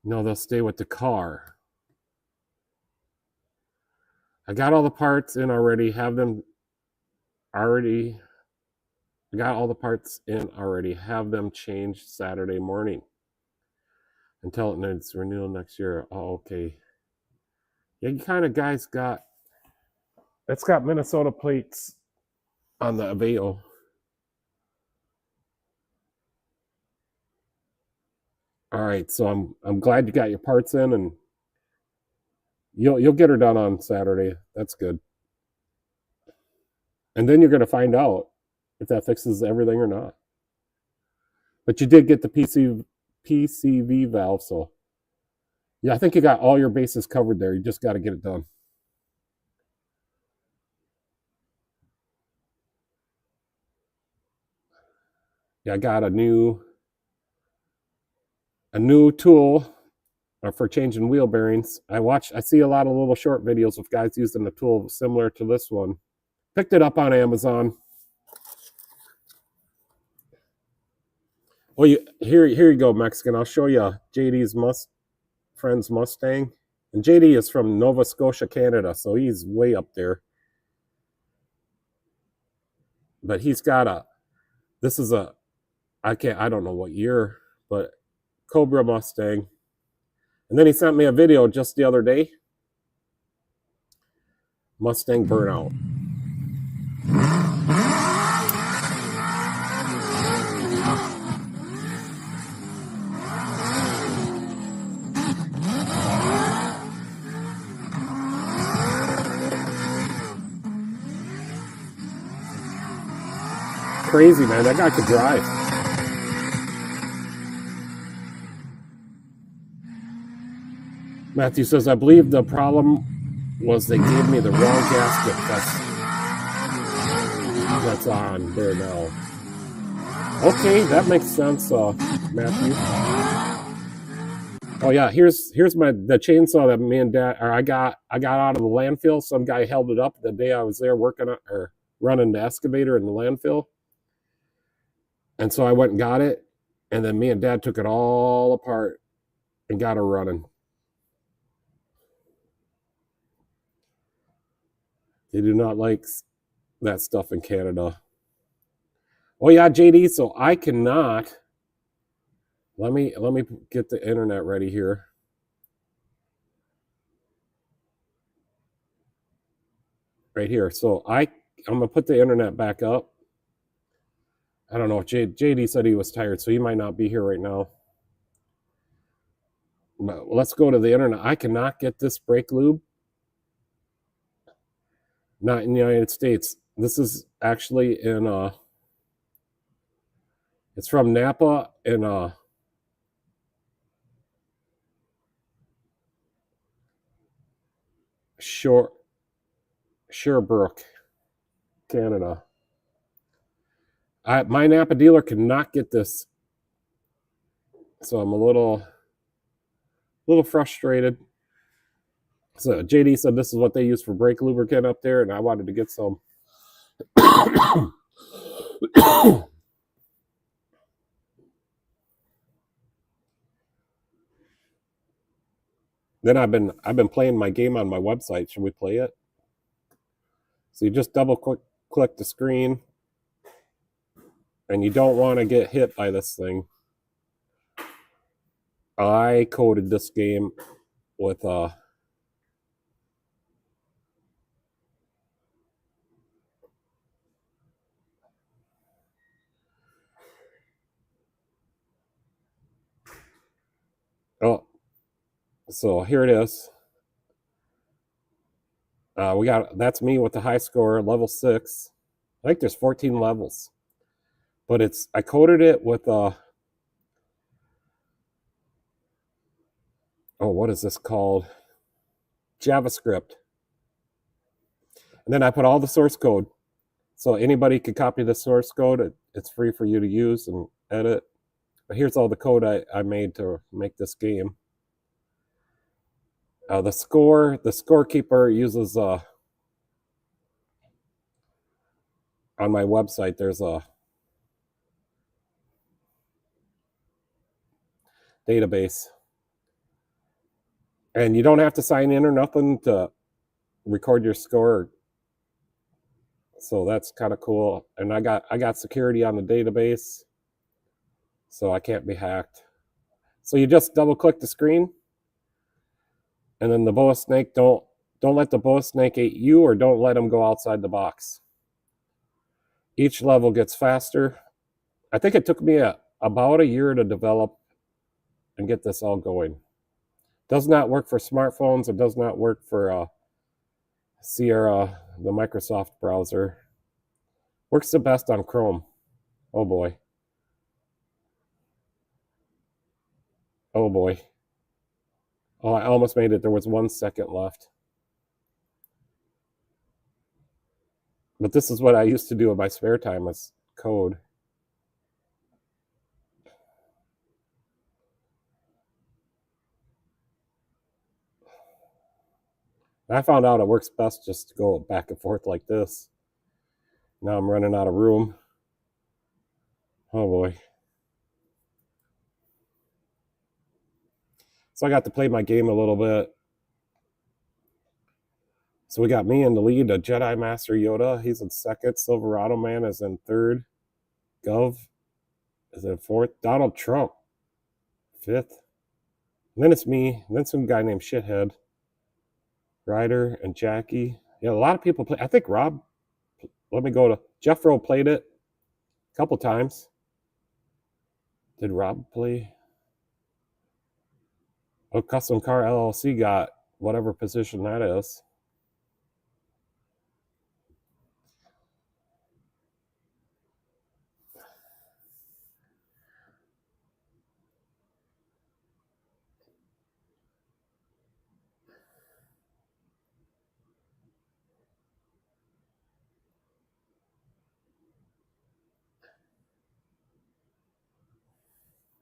No, they'll stay with the car. I got all the parts in already. Have them already. I got all the parts in already. Have them changed Saturday morning. Until it needs renewal next year. Oh, okay. Yeah, you kind of guys got. It's got Minnesota plates on the Aveo. All right, so I'm glad you got your parts in, and you'll get her done on Saturday. That's good. And then you're going to find out if that fixes everything or not. But you did get the PCV valve, so yeah, I think you got all your bases covered there. You just got to get it done. Yeah, I got a new tool for changing wheel bearings. I see a lot of little short videos of guys using a tool similar to this one. Picked it up on Amazon. Oh, here you go, Mexican. I'll show you JD's friend's Mustang. And JD is from Nova Scotia, Canada, so he's way up there. But he's got this is I don't know what year, but Cobra Mustang. And then he sent me a video just the other day. Mustang burnout. Crazy, man. That guy could drive. Matthew says, I believe the problem was they gave me the wrong gasket. That's on there now. Okay, that makes sense, Matthew. Oh yeah, here's the chainsaw that me and Dad, or I got out of the landfill. Some guy held it up the day I was there working on, or running the excavator in the landfill. And so I went and got it, and then me and Dad took it all apart and got her running. They do not like that stuff in Canada. Oh yeah, JD, so I cannot. Let me get the internet ready here. Right here. So I'm gonna put the internet back up. I don't know. JD said he was tired, so he might not be here right now. But let's go to the internet. I cannot get this brake lube. Not in the United States. This is actually in it's from Napa in Sherbrooke, Canada. My Napa dealer cannot get this, so I'm a little frustrated. So JD said this is what they use for brake lubricant up there, and I wanted to get some. Then I've been playing my game on my website. Should we play it? So you just double click the screen, and you don't want to get hit by this thing. I coded this game with oh, so here it is. We got that's me with the high score, level 6. I think there's 14 levels, but I coded it with what is this called? JavaScript. And then I put all the source code, so anybody could copy the source code. It's free for you to use and edit. But here's all the code I made to make this game. The scorekeeper uses on my website. There's a database, and you don't have to sign in or nothing to record your score. So that's kind of cool. And I got security on the database, so I can't be hacked. So you just double click the screen, and then the boa snake, don't let the boa snake eat you, or don't let him go outside the box. Each level gets faster. I think it took me about a year to develop and get this all going. Does not work for smartphones. It does not work for Sierra, the Microsoft browser. Works the best on Chrome. Oh boy. Oh boy. Oh, I almost made it. There was 1 second left. But this is what I used to do in my spare time, is code. I found out it works best just to go back and forth like this. Now I'm running out of room. Oh boy. So I got to play my game a little bit. So we got me in the lead, a Jedi Master Yoda. He's in second. Silverado Man is in third. Gov is in fourth. Donald Trump, fifth. And then it's me. And then some guy named Shithead. Ryder and Jackie. Yeah, a lot of people play. I think Rob, let me go to, Jeffro played it a couple times. Did Rob play? Oh, Custom Car LLC got whatever position that is.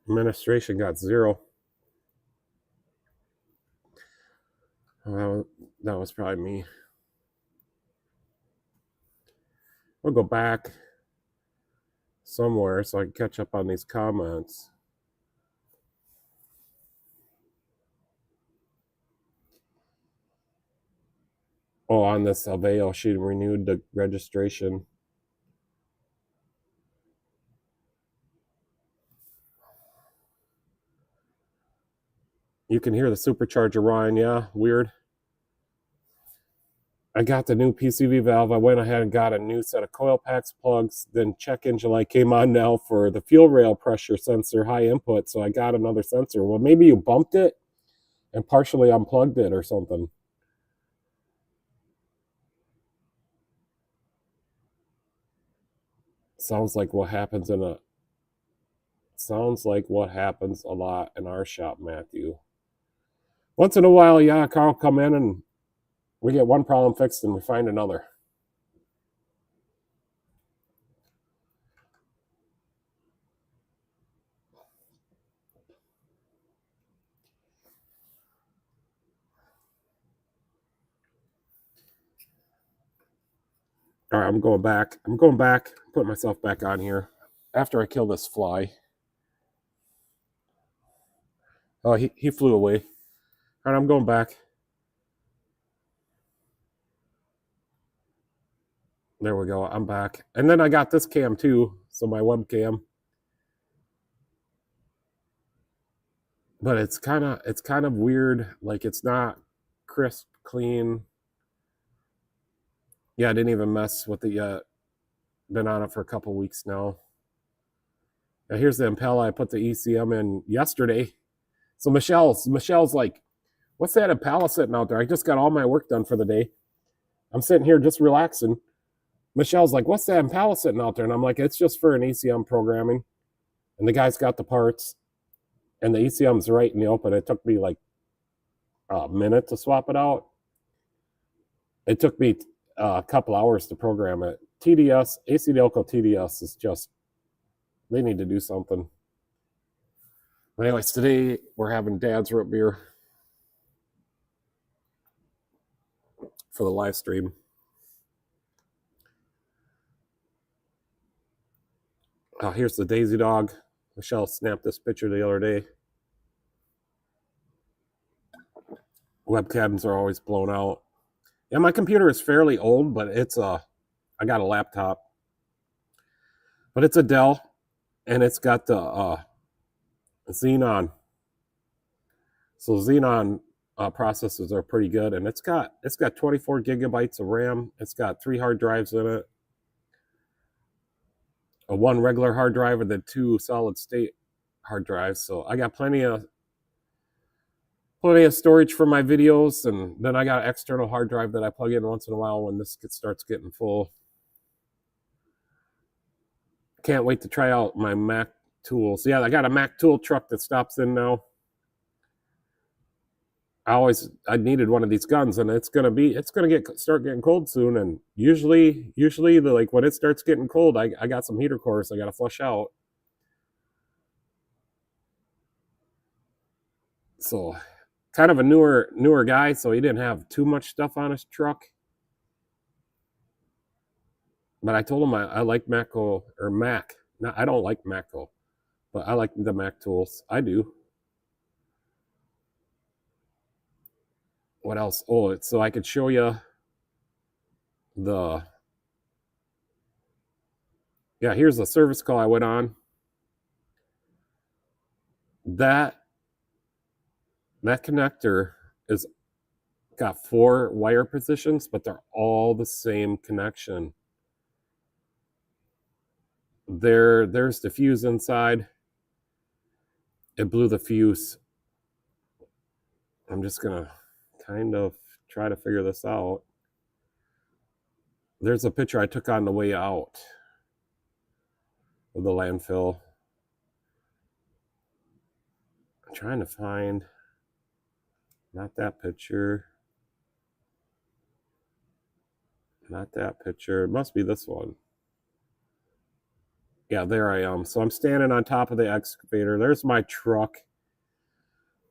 Administration got 0. Well, that was probably me. We'll go back somewhere so I can catch up on these comments. Oh, on this Aveo, she renewed the registration. You can hear the supercharger whine. Yeah, weird. I got the new PCV valve. I went ahead and got a new set of coil packs, plugs. Then check engine light came on now for the fuel rail pressure sensor, high input. So I got another sensor. Well, maybe you bumped it and partially unplugged it or something. Sounds like what happens a lot in our shop, Matthew. Once in a while, yeah, Carl come in and We get one problem fixed and we find another. All right, I'm going back. Put myself back on here after I kill this fly. Oh, he flew away. All right, I'm going back. There we go. I'm back. And then I got this cam too, so my webcam. But it's kind of weird. Like it's not crisp, clean. Yeah, I didn't even mess with it yet. Been on it for a couple weeks now. Now here's the Impala. I put the ECM in yesterday. So Michelle's like, what's that Impala sitting out there? I just got all my work done for the day. I'm sitting here just relaxing. Michelle's like, what's that Impala sitting out there? And I'm like, it's just for an ECM programming. And the guy's got the parts. And the ECM's right in the open. It took me like a minute to swap it out. It took me a couple hours to program it. TDS, AC Delco TDS is just, they need to do something. But anyways, today we're having Dad's root beer for the live stream. Here's the Daisy dog. Michelle snapped this picture the other day. Webcams are always blown out. Yeah, my computer is fairly old, but I got a laptop. But it's a Dell, and it's got the Xenon. So Xenon processors are pretty good, and it's got 24 gigabytes of RAM. It's got 3 hard drives in it, a 1 regular hard drive, and then 2 solid state hard drives. So I got plenty of storage for my videos, and then I got an external hard drive that I plug in once in a while when this starts getting full. Can't wait to try out my Mac tools. Yeah, I got a Mac tool truck that stops in now. I needed one of these guns, and it's gonna start getting cold soon. And usually when it starts getting cold, I got some heater cores I gotta flush out. So kind of a newer guy, so he didn't have too much stuff on his truck. But I told him I like Macco or Mac. No, I don't like Macco, but I like the Mac tools. I do. What else? Oh, so I could show you here's the service call I went on. That connector is got 4 wire positions, but they're all the same connection. There's the fuse inside. It blew the fuse. I'm just gonna kind of try to figure this out. There's a picture I took on the way out of the landfill. I'm trying to find, not that picture. Not that picture. It must be this one. Yeah, there I am. So I'm standing on top of the excavator. There's my truck.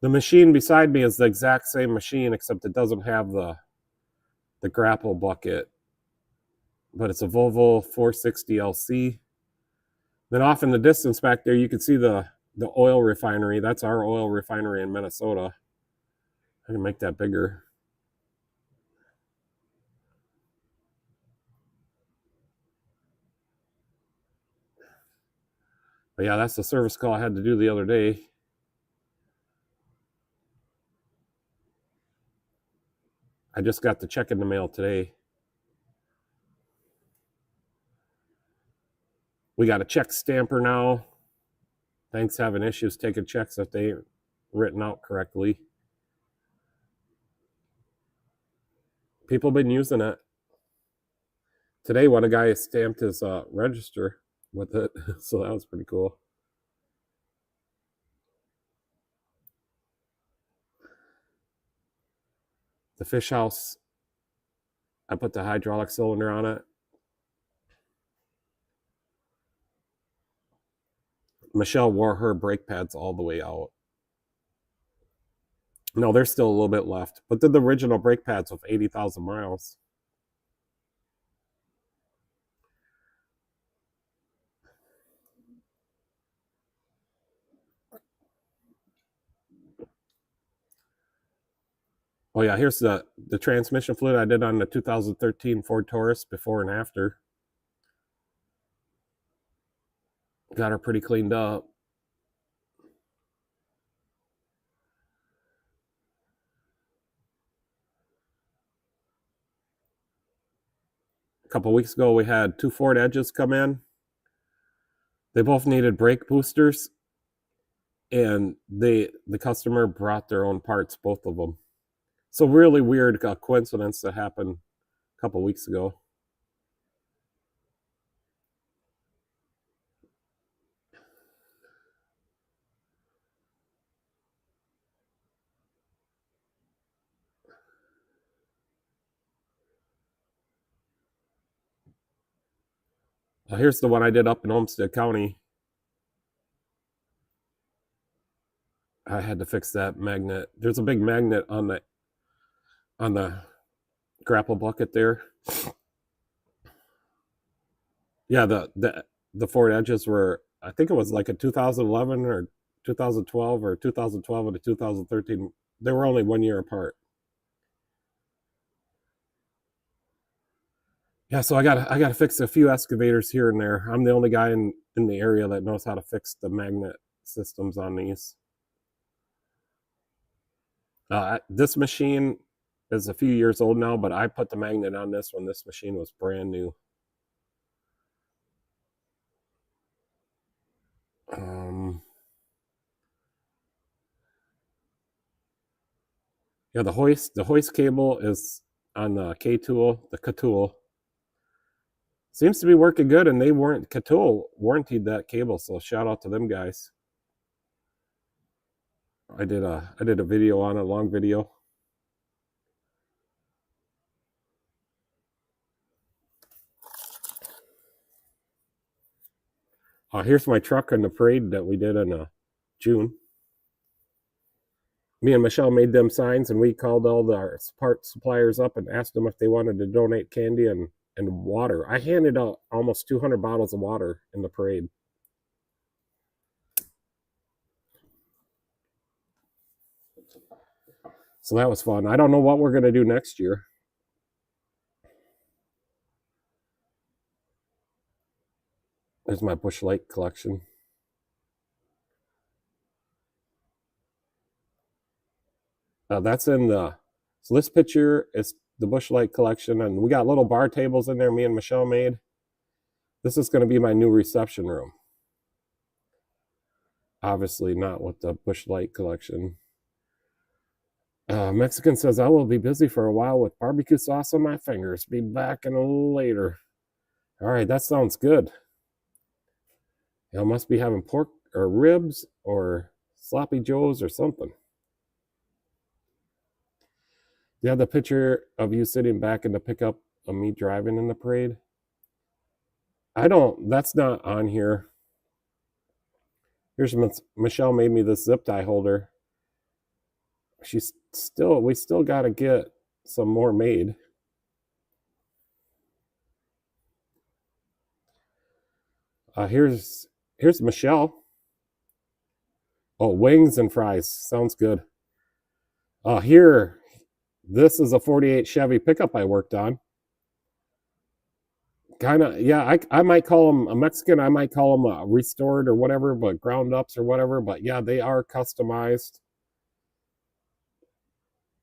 The machine beside me is the exact same machine, except it doesn't have the grapple bucket. But it's a Volvo 460 LC. Then off in the distance back there, you can see the oil refinery. That's our oil refinery in Minnesota. I can make that bigger. But yeah, that's the service call I had to do the other day. I just got the check in the mail today. We got a check stamper now. Banks having issues taking checks if they ain't written out correctly. People been using it. Today, one guy stamped his register with it, so that was pretty cool. The fish house I put the hydraulic cylinder on it. Michelle wore her brake pads all the way out. No, there's still a little bit left, but did the original brake pads with 80,000 miles. Oh yeah, here's the transmission fluid I did on the 2013 Ford Taurus before and after. Got her pretty cleaned up. A couple weeks ago, we had 2 Ford Edges come in. They both needed brake boosters, and the customer brought their own parts, both of them. So really weird coincidence that happened a couple weeks ago. Here's the one I did up in Olmsted County. I had to fix that magnet. There's a big magnet on the grapple bucket there. Yeah, the Ford Edges were, I think it was like a 2011 or 2012 or 2012 and a 2013. They were only 1 year apart. Yeah, so I gotta fix a few excavators here and there. I'm the only guy in the area that knows how to fix the magnet systems on these. This machine is a few years old now, but I put the magnet on this when this machine was brand new. Yeah, the hoist cable is on the K tool, the K-tool. Seems to be working good, and they weren't K-tool warranted that cable, so shout out to them guys. I did a video on it, a long video. Here's my truck on the parade that we did in June. Me and Michelle made them signs, and we called all our part suppliers up and asked them if they wanted to donate candy and water. I handed out almost 200 bottles of water in the parade. So that was fun. I don't know what we're going to do next year. There's my Busch Light collection. That's in the, so this picture is the Busch Light collection, and we got little bar tables in there me and Michelle made. This is going to be my new reception room. Obviously not with the Busch Light collection. Mexican says, I will be busy for a while with barbecue sauce on my fingers. Be back in a little later. All right, that sounds good. You must be having pork or ribs or sloppy joes or something. You have the picture of you sitting back in the pickup of me driving in the parade? I don't, that's not on here. Here's Michelle made me this zip tie holder. We still got to get some more made. Here's Michelle. Oh, wings and fries. Sounds good. Here, this is a 48 Chevy pickup I worked on. Kind of, yeah, I might call them a Mexican. I might call them a restored or whatever, but ground ups or whatever. But yeah, they are customized.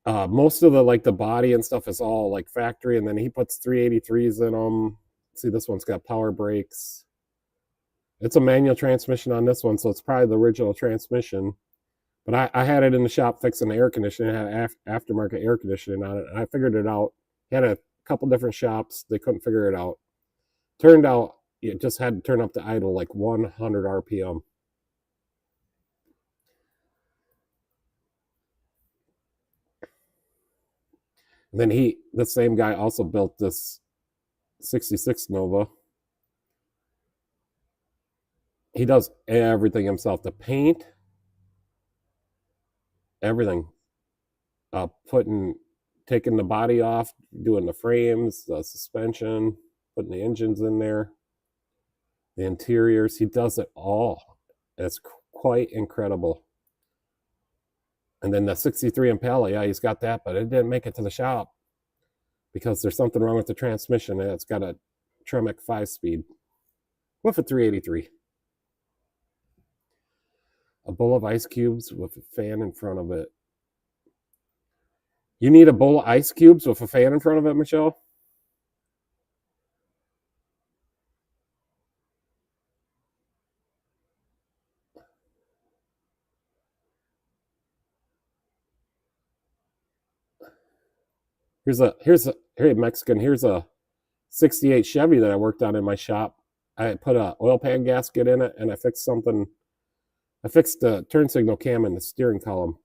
Most of the body and stuff is all like factory, and then he puts 383s in them. See, this one's got power brakes. It's a manual transmission on this one, so it's probably the original transmission. But I had it in the shop fixing the air conditioning. It had aftermarket air conditioning on it, and I figured it out. Had a couple different shops. They couldn't figure it out. Turned out it just had to turn up the idle like 100 RPM. And then the same guy also built this 66 Nova. He does everything himself. The paint, everything. Taking the body off, doing the frames, the suspension, putting the engines in there, the interiors. He does it all. It's quite incredible. And then the 63 Impala, yeah, he's got that, but it didn't make it to the shop because there's something wrong with the transmission, and it's got a Tremec 5-speed with a 383. A bowl of ice cubes with a fan in front of it. You need a bowl of ice cubes with a fan in front of it, Michelle? Hey Mexican, here's a 68 Chevy that I worked on in my shop. I put a oil pan gasket in it, and I fixed the turn signal cam in the steering column.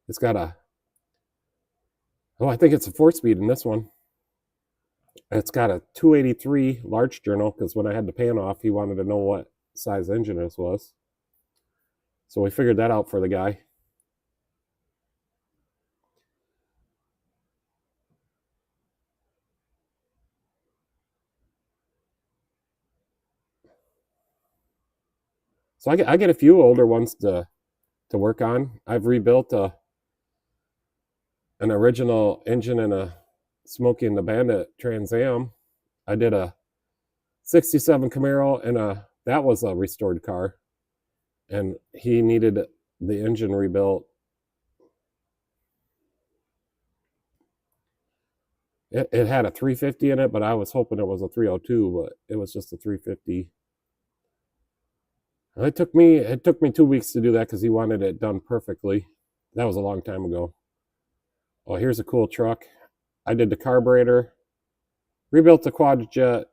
It's got I think it's a 4-speed in this one. It's got a 283 large journal because when I had the pan off, he wanted to know what size engine this was. So we figured that out for the guy. So I get a few older ones to work on. I've rebuilt an original engine in a Smokey and the Bandit Trans Am. I did a 67 Camaro, and that was a restored car, and he needed the engine rebuilt. It had a 350 in it, but I was hoping it was a 302, but it was just a 350. It took me 2 weeks to do that because he wanted it done perfectly. That was a long time ago. Oh, here's a cool truck. I did the carburetor, rebuilt the quad jet,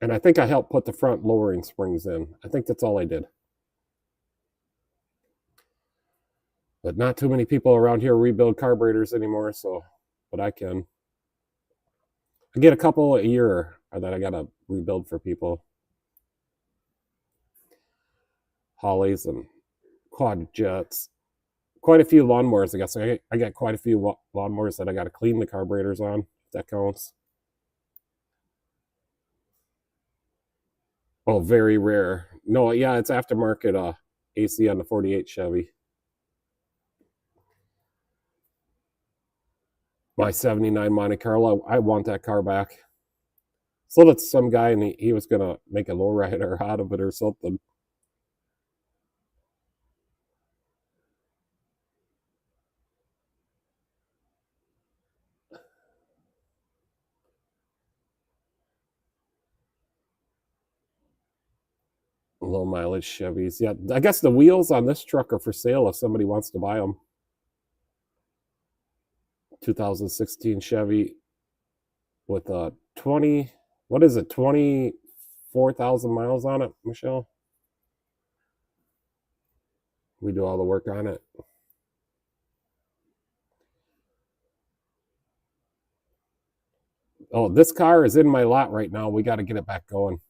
and I think I helped put the front lowering springs in. I think that's all I did. But not too many people around here rebuild carburetors anymore, but I can. I get a couple a year that I gotta rebuild for people. Hollies and quad jets. Quite a few lawnmowers, I guess. I got quite a few lawnmowers that I gotta clean the carburetors on, if that counts. Oh, very rare. No, yeah, it's aftermarket AC on the 48 Chevy. My 79 Monte Carlo, I want that car back. Sold it to some guy, and he was gonna make a lowrider out of it or something. Low mileage Chevys. Yeah, I guess the wheels on this truck are for sale if somebody wants to buy them. 2016 Chevy with a 24,000 miles on it, Michelle. We do all the work on it. Oh, this car is in my lot right now. We got to get it back going.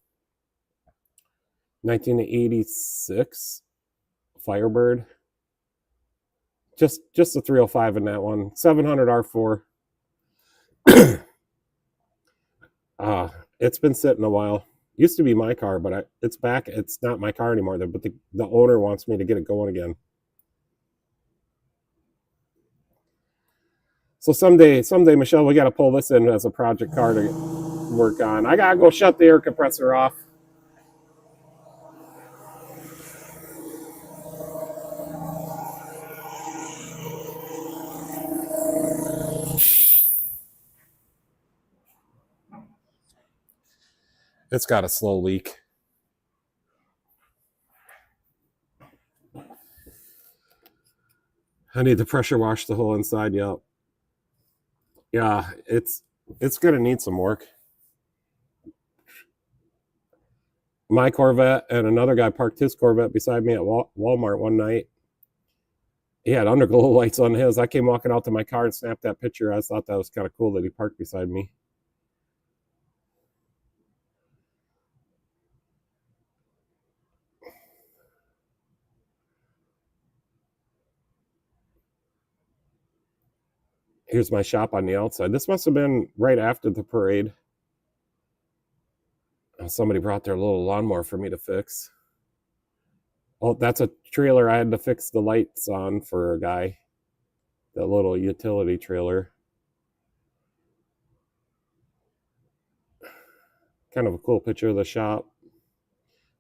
1986 Firebird. Just a 305 in that one. 700 R4. It's been sitting a while. Used to be my car, but it's back. It's not my car anymore. But the owner wants me to get it going again. So someday, Michelle, we got to pull this in as a project car to work on. I gotta go shut the air compressor off. It's got a slow leak. I need to pressure wash the whole inside. Yep. Yeah, it's gonna need some work. My Corvette and another guy parked his Corvette beside me at Walmart one night, He had underglow lights on his. I came walking out to my car and snapped that picture. I thought that was kind of cool that he parked beside me. Here's my shop on the outside. This must have been right after the parade. Somebody brought their little lawnmower for me to fix. Oh, that's a trailer I had to fix the lights on for a guy. That little utility trailer. Kind of a cool picture of the shop.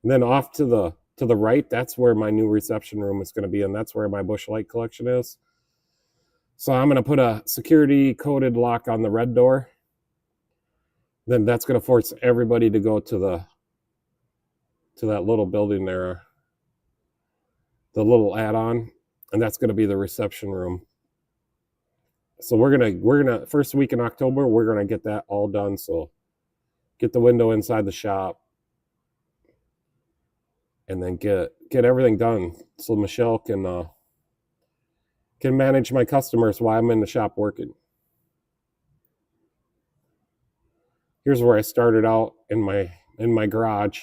And then off to the right, that's where my new reception room is going to be, and that's where my Busch Light collection is. So I'm going to put a security coded lock on the red door. Then that's going to force everybody to go to that little building there, the little add-on, and that's going to be the reception room. So we're gonna first week in October, we're gonna get that all done. So get the window inside the shop, and then get everything done so Michelle can manage my customers while I'm in the shop working. Here's where I started out in my garage.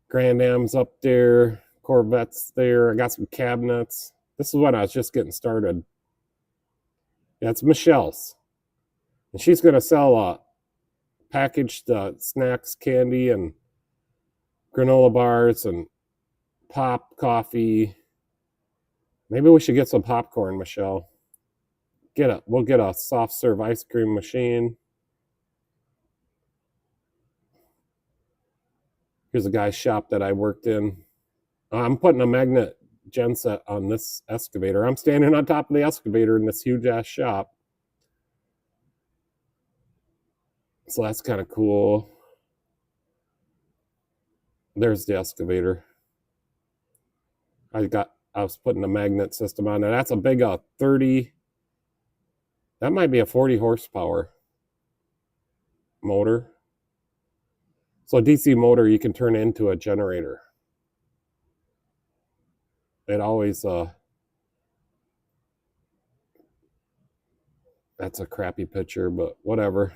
Grand Am's up there, Corvette's there. I got some cabinets. This is when I was just getting started. That's Michelle's, and she's gonna sell packaged snacks, candy, and granola bars, and pop coffee. Maybe we should get some popcorn, Michelle. We'll get a soft serve ice cream machine. Here's a guy's shop that I worked in. I'm putting a magnet genset on this excavator. I'm standing on top of the excavator in this huge ass shop. So that's kind of cool. There's the excavator. I was putting a magnet system on there. That's a big 30. That might be a 40 horsepower motor. So a DC motor you can turn into a generator. It always that's a crappy picture, but whatever.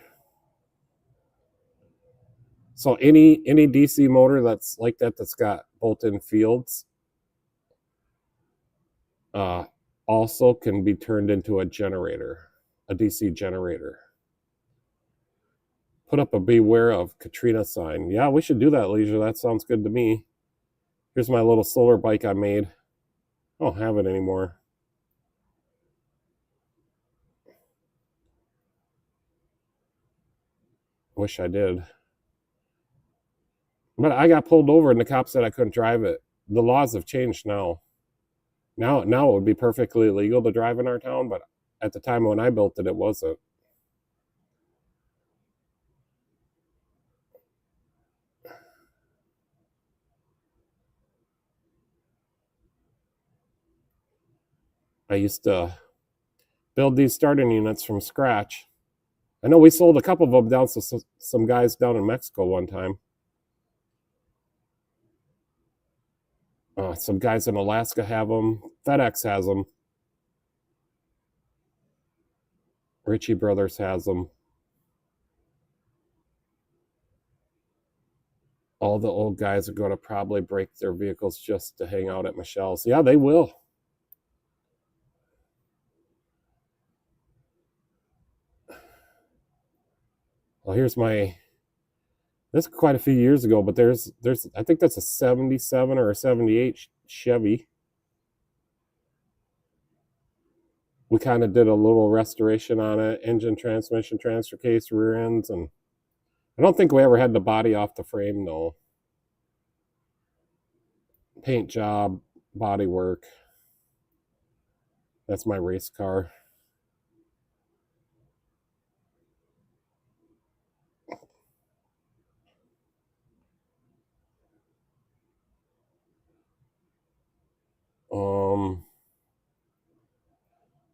So any DC motor that's like that's got bolt-in fields also can be turned into a generator, a DC generator. Put up a beware of Katrina sign. Yeah, we should do that, Leisure. That sounds good to me. Here's my little solar bike I made. I don't have it anymore. Wish I did. But I got pulled over and the cop said I couldn't drive it. The laws have changed now. Now it would be perfectly legal to drive in our town, but at the time when I built it, it wasn't. I used to build these starting units from scratch. I know we sold a couple of them down to some guys down in Mexico one time. Some guys in Alaska have them. FedEx has them. Ritchie Brothers has them. All the old guys are going to probably break their vehicles just to hang out at Michelle's. Yeah, they will. Well, here's my. This is quite a few years ago, but there's I think that's a 77 or a 78 Chevy. We kind of did a little restoration on it, engine, transmission, transfer case, rear ends, and I don't think we ever had the body off the frame though. Paint job, body work. That's my race car.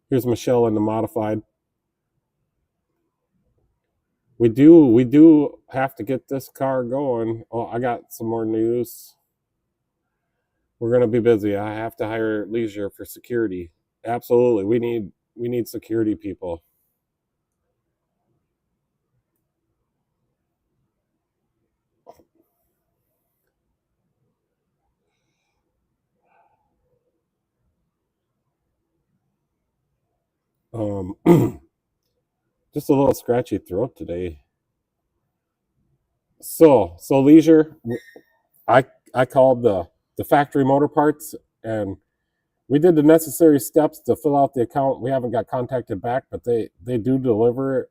Here's Michelle in the modified. We do have to get this car going. Oh, I got some more news. We're gonna be busy. I have to hire leisure for security. Absolutely, we need security people. Um, just a little scratchy throat today. So leisure. I I called the factory motor parts and we did the necessary steps to fill out the account. We haven't got contacted back, but they do deliver.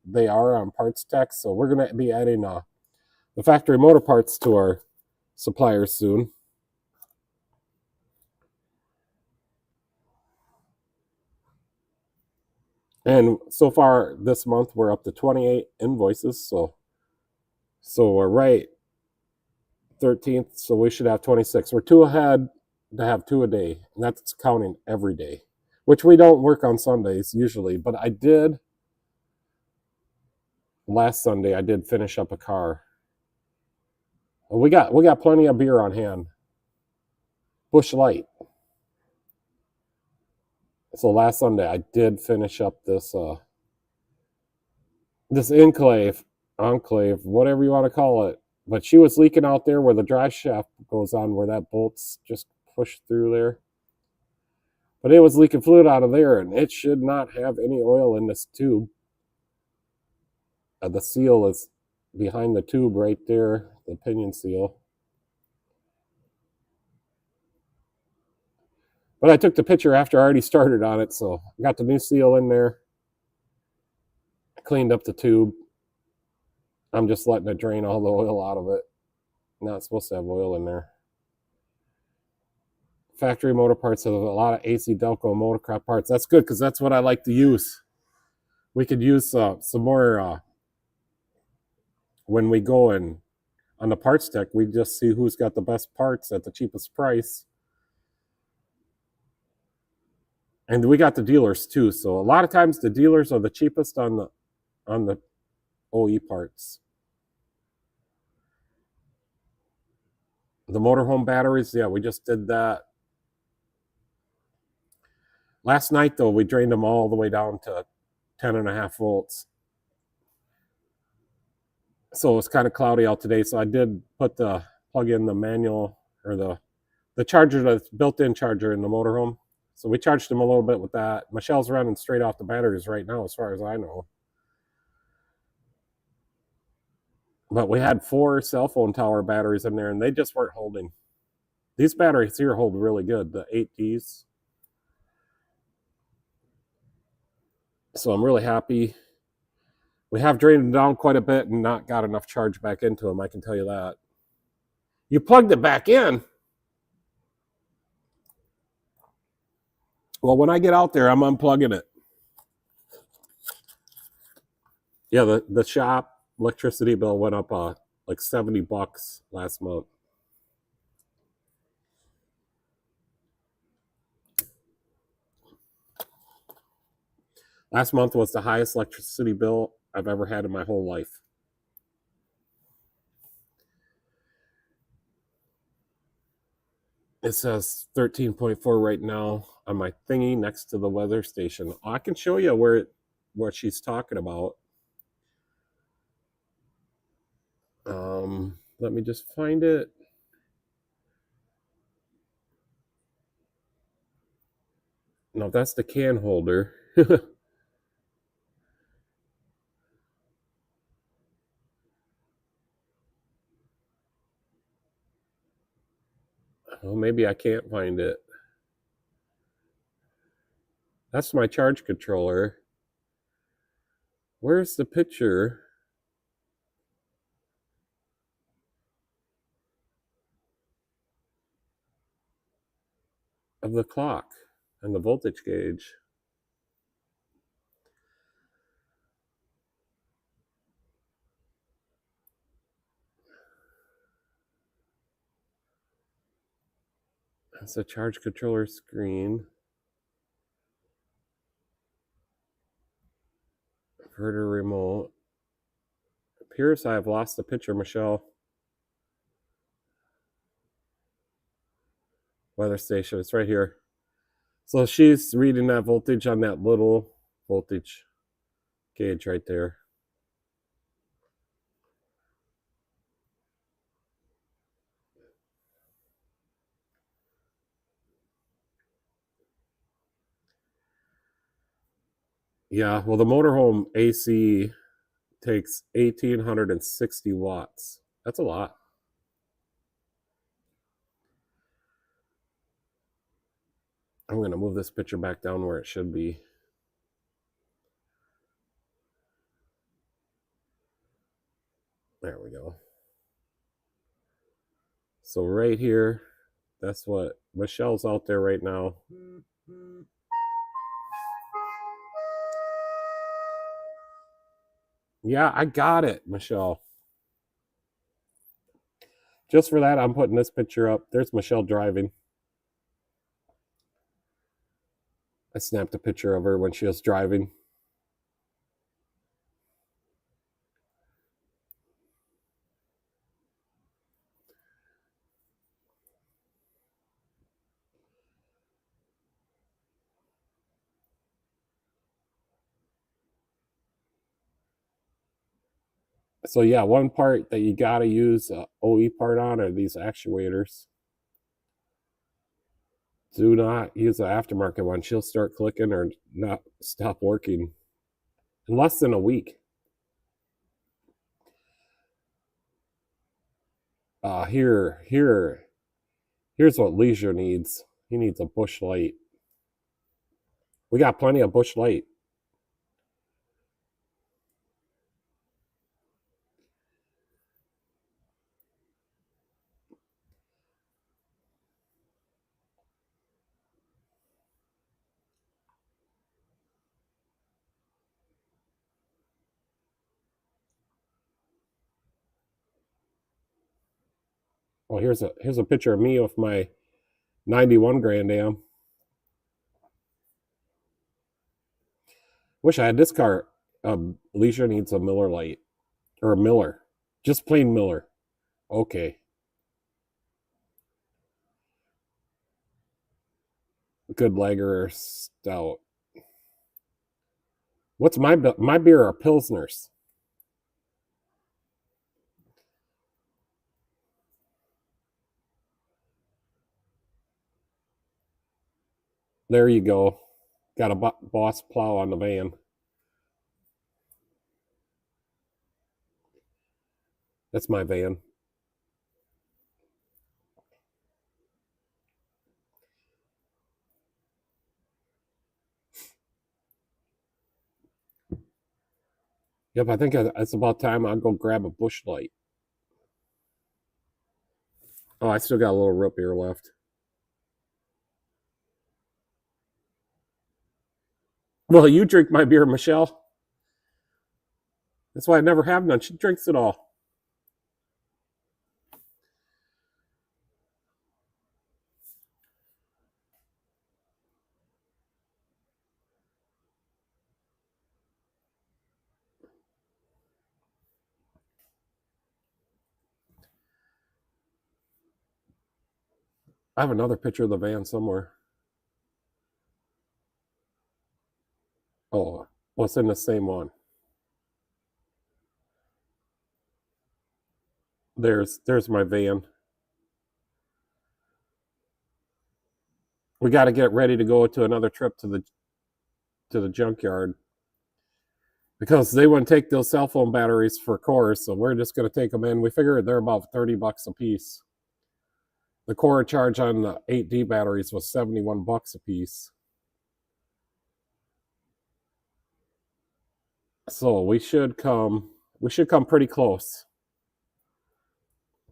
They are on parts tech, so we're gonna be adding the factory motor parts to our suppliers soon. And so far this month we're up to 28 invoices. So we're right 13th, so we should have 26. We're two ahead to have two a day, and that's counting every day, which we don't work on Sundays usually. But I did last Sunday. I did finish up a car. We got plenty of beer on hand. Bush Light. So last Sunday I did finish up this enclave, whatever you want to call it. But she was leaking out there where the drive shaft goes on, where that bolt's just pushed through there. But it was leaking fluid out of there, and it should not have any oil in this tube. The seal is behind the tube right there, the pinion seal. But I took the picture after I already started on it, so I got the new seal in there. I cleaned up the tube. I'm just letting it drain all the oil out of it. Not supposed to have oil in there. Factory motor parts have a lot of AC Delco motorcraft parts. That's good because that's what I like to use. We could use some more when we go and on the parts tech. We just see who's got the best parts at the cheapest price, and we got the dealers too. So a lot of times the dealers are the cheapest on the OE parts. The motorhome batteries, yeah, we just did that. Last night, though, we drained them all the way down to 10.5 volts. So it's kind of cloudy out today. So I did plug in the manual or the charger, the built-in charger in the motorhome. So we charged them a little bit with that. Michelle's running straight off the batteries right now, as far as I know. But we had 4 cell phone tower batteries in there, and they just weren't holding. These batteries here hold really good, the 8Ds. So I'm really happy. We have drained them down quite a bit and not got enough charge back into them, I can tell you that. You plugged it back in. Well, when I get out there, I'm unplugging it. Yeah, the shop electricity bill went up like $70 last month. Last month was the highest electricity bill I've ever had in my whole life. It says 13.4 right now on my thingy next to the weather station. I can show you what she's talking about. Let me just find it. No, that's the can holder. Oh, maybe I can't find it. That's my charge controller. Where's the picture of the clock and the voltage gauge? That's the charge controller screen. Inverter remote. It appears I have lost the picture, Michelle. weather station. It's right here. So she's reading that voltage on that little voltage gauge right there. Yeah, well, the motorhome AC takes 1,860 watts. That's a lot. I'm going to move this picture back down where it should be. There we go. So right here, that's what Michelle's out there right now. Yeah, I got it, Michelle. Just for that, I'm putting this picture up. There's Michelle driving. I snapped a picture of her when she was driving. So yeah, one part that you gotta use a OE part on are these actuators. Do not use the aftermarket one. She'll start clicking or not stop working in less than a week. Here's what Leisure needs. He needs a bush light. We got plenty of bush light. Oh, here's a picture of me with my 91 Grand Am. Wish I had this car. Leisure needs a Miller light or a Miller, just plain Miller. Okay. Good lager or stout. What's my beer are pilsners. There you go. Got a Boss plow on the van. That's my van. Yep, I think it's about time I'll go grab a bush light. Oh, I still got a little root beer left. Well, you drink my beer, Michelle. That's why I never have none. She drinks it all. I have another picture of the van somewhere. Oh, it's in the same one. There's my van. We got to get ready to go to another trip to the junkyard because they wouldn't take those cell phone batteries for cores, so we're just going to take them in. We figure they're about $30 a piece. The core charge on the 8D batteries was $71 a piece. So we should come pretty close.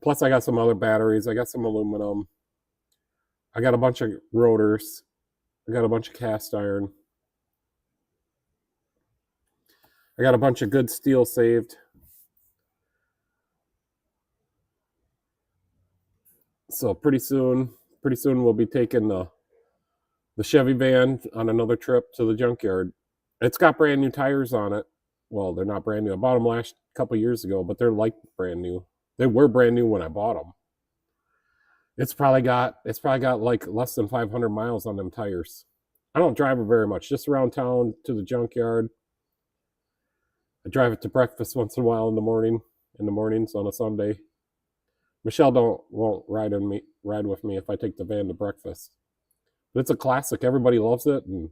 Plus I got some other batteries. I got some aluminum. I got a bunch of rotors. I got a bunch of cast iron. I got a bunch of good steel saved. So pretty soon we'll be taking the Chevy van on another trip to the junkyard. It's got brand new tires on it. Well, they're not brand new. I bought them last couple years ago, but they're like brand new. They were brand new when I bought them. It's probably got like less than 500 miles on them tires. I don't drive it very much, just around town to the junkyard. I drive it to breakfast once in a while in the mornings on a Sunday. Michelle won't ride with me if I take the van to breakfast. But it's a classic. Everybody loves it, and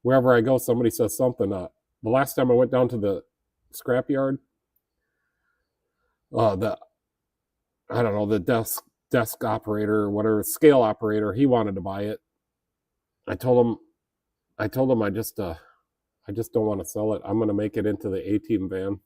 wherever I go, somebody says something. The last time I went down to the scrapyard, the I don't know, the desk operator or whatever, scale operator, he wanted to buy it. I told him I just don't want to sell it. I'm going to make it into the A-Team van.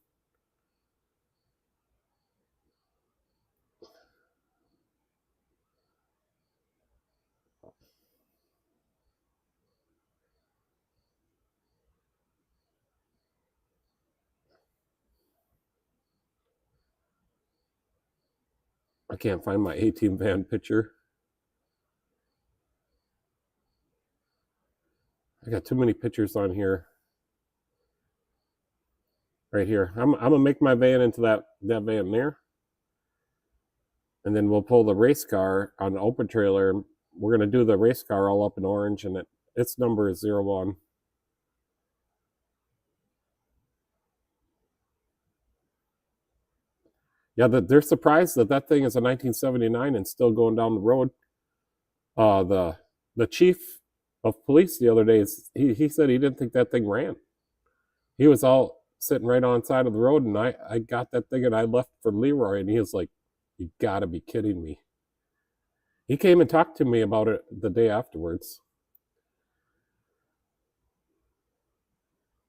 I can't find my A-Team van picture. I got too many pictures on here. Right here. I'm gonna make my van into that van there. And then we'll pull the race car on the open trailer. We're gonna do the race car all up in orange, and its number is 01. Yeah, they're surprised that thing is a 1979 and still going down the road. The chief of police the other day, he said he didn't think that thing ran. He was all sitting right on the side of the road, and I got that thing and I left for Leroy, and he was like, "You gotta be kidding me." He came and talked to me about it the day afterwards.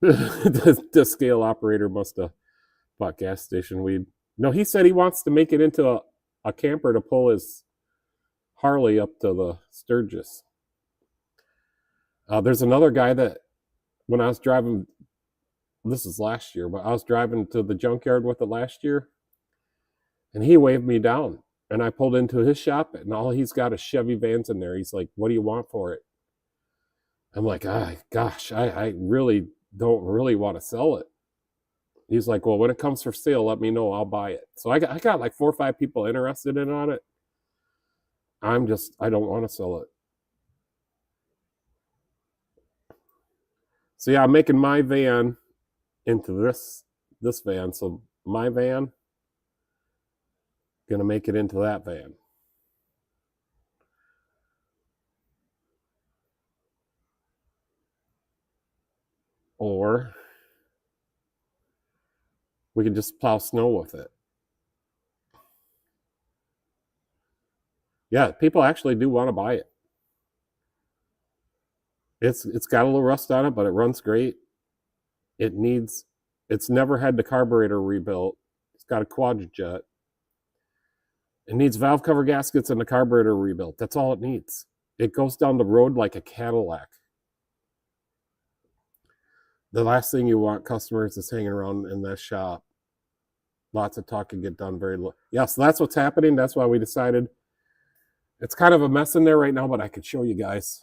The scale operator must have bought gas station weed. No, he said he wants to make it into a camper to pull his Harley up to the Sturgis. There's another guy that when I was driving, this is last year, but I was driving to the junkyard with it last year, and he waved me down. And I pulled into his shop, and all he's got is Chevy vans in there. He's like, "What do you want for it?" I'm like, gosh, I really don't really want to sell it. He's like, "Well, when it comes for sale, let me know. I'll buy it." So I got like 4 or 5 people interested in on it. I don't want to sell it. So yeah, I'm making my van into this van. So my van, gonna make it into that van. Or we can just plow snow with it. Yeah, people actually do want to buy it. It's got a little rust on it, but it runs great. It's never had the carburetor rebuilt. It's got a quadjet. It needs valve cover gaskets and the carburetor rebuilt. That's all it needs. It goes down the road like a Cadillac. The last thing you want, customers, is hanging around in that shop. Lots of talk can get done very low. Yeah, so that's what's happening. That's why we decided. It's kind of a mess in there right now, but I could show you guys.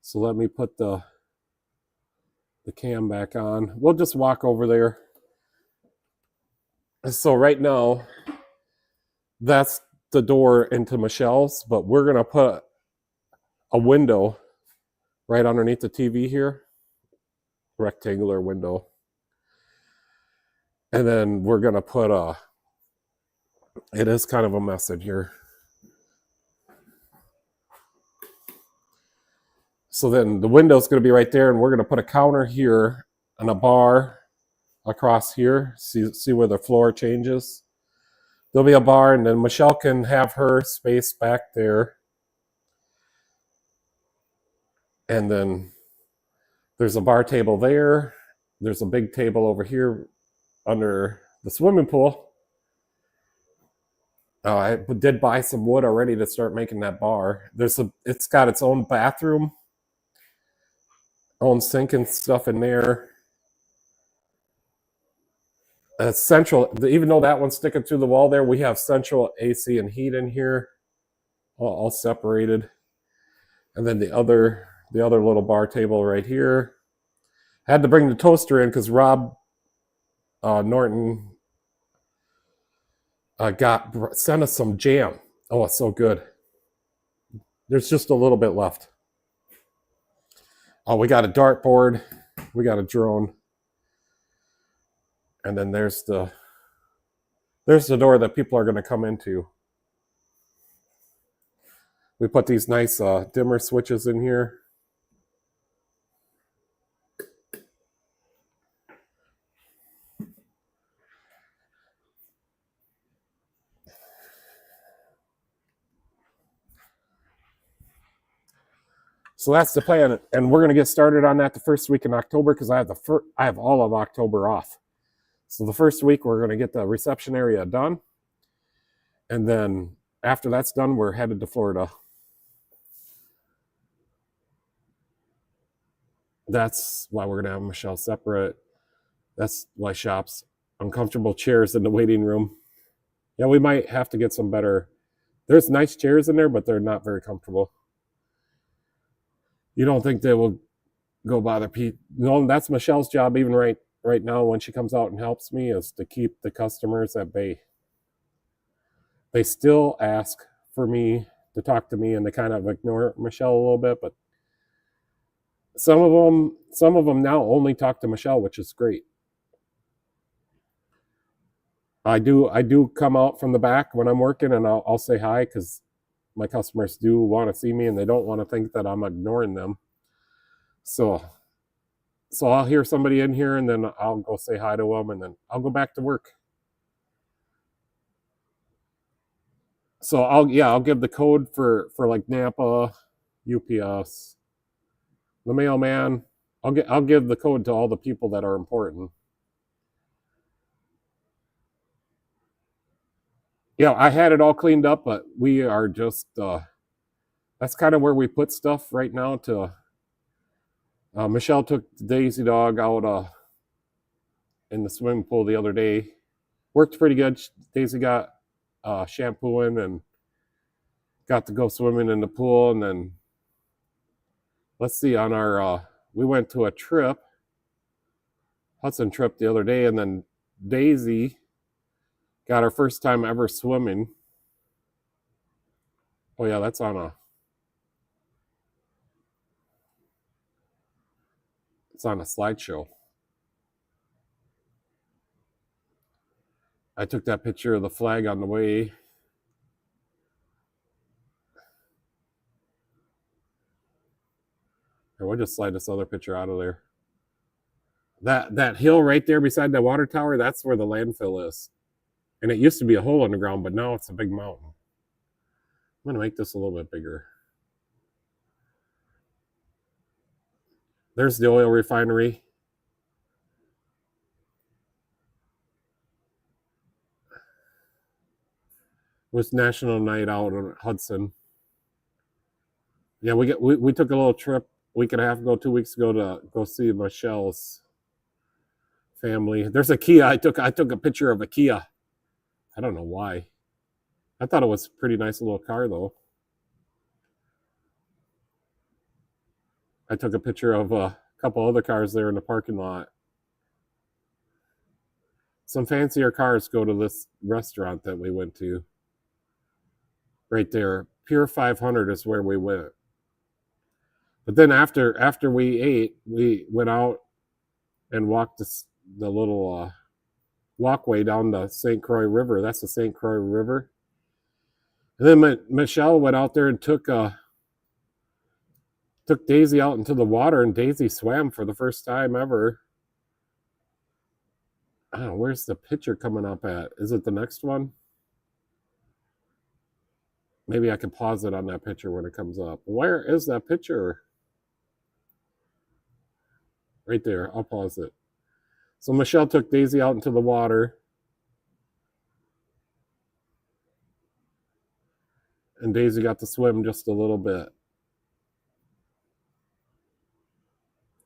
So let me put the cam back on. We'll just walk over there. So right now, that's the door into Michelle's, but we're gonna put a window right underneath the TV here, rectangular window. And then we're gonna put it is kind of a mess in here. So then the window's gonna be right there, and we're gonna put a counter here and a bar across here. See where the floor changes? There'll be a bar, and then Michelle can have her space back there. And then there's a bar table there. There's a big table over here under the swimming pool. I did buy some wood already to start making that bar. It's got its own bathroom, own sink and stuff in there. Central, even though that one's sticking through the wall there, we have central AC and heat in here, all separated. And then the other little bar table right here. Had to bring the toaster in because Rob Norton sent us some jam. Oh, it's so good. There's just a little bit left. Oh, we got a dartboard. We got a drone. And then there's the door that people are going to come into. We put these nice dimmer switches in here. So that's the plan, and we're going to get started on that the first week in October because I have all of October off. So the first week we're going to get the reception area done, and then after that's done, we're headed to Florida. That's why we're going to have Michelle separate. That's why shop's uncomfortable chairs in the waiting room. Yeah, we might have to get some better. There's nice chairs in there, but they're not very comfortable. You don't think they will go bother Pete? No, that's Michelle's job. Even right now, when she comes out and helps me, is to keep the customers at bay. They still ask for me to talk to me, and they kind of ignore Michelle a little bit. But some of them now only talk to Michelle, which is great. I do come out from the back when I'm working, and I'll say hi because my customers do want to see me, and they don't want to think that I'm ignoring them. So I'll hear somebody in here, and then I'll go say hi to them, and then I'll go back to work. So I'll give the code for like Napa, UPS, the mailman. I'll give the code to all the people that are important. Yeah, I had it all cleaned up, but we are just that's kind of where we put stuff right now. To Michelle took the Daisy dog out in the swimming pool the other day. Worked pretty good. Daisy got shampooing and got to go swimming in the pool. And then let's see, on our we went to a Hudson trip the other day, and then Daisy got her first time ever swimming. Oh yeah, that's on a slideshow. I took that picture of the flag on the way. Here, we'll just slide this other picture out of there. That hill right there beside that water tower, that's where the landfill is. And it used to be a hole in the ground, but now it's a big mountain. I'm going to make this a little bit bigger. There's the oil refinery. It was National Night Out on Hudson. Yeah, we took a little trip a week and a half ago, 2 weeks ago, to go see Michelle's family. There's a Kia. I took a picture of a Kia. I don't know why. I thought it was a pretty nice little car though. I took a picture of a couple other cars there in the parking lot. Some fancier cars go to this restaurant that we went to. Right there, Pier 500 is where we went. But then after we ate, we went out and walked the little walkway down the St. Croix River. That's the St. Croix River. And then Michelle went out there and took Daisy out into the water, and Daisy swam for the first time ever. I don't know, where's the picture coming up at? Is it the next one? Maybe I can pause it on that picture when it comes up. Where is that picture? Right there. I'll pause it. So Michelle took Daisy out into the water. And Daisy got to swim just a little bit.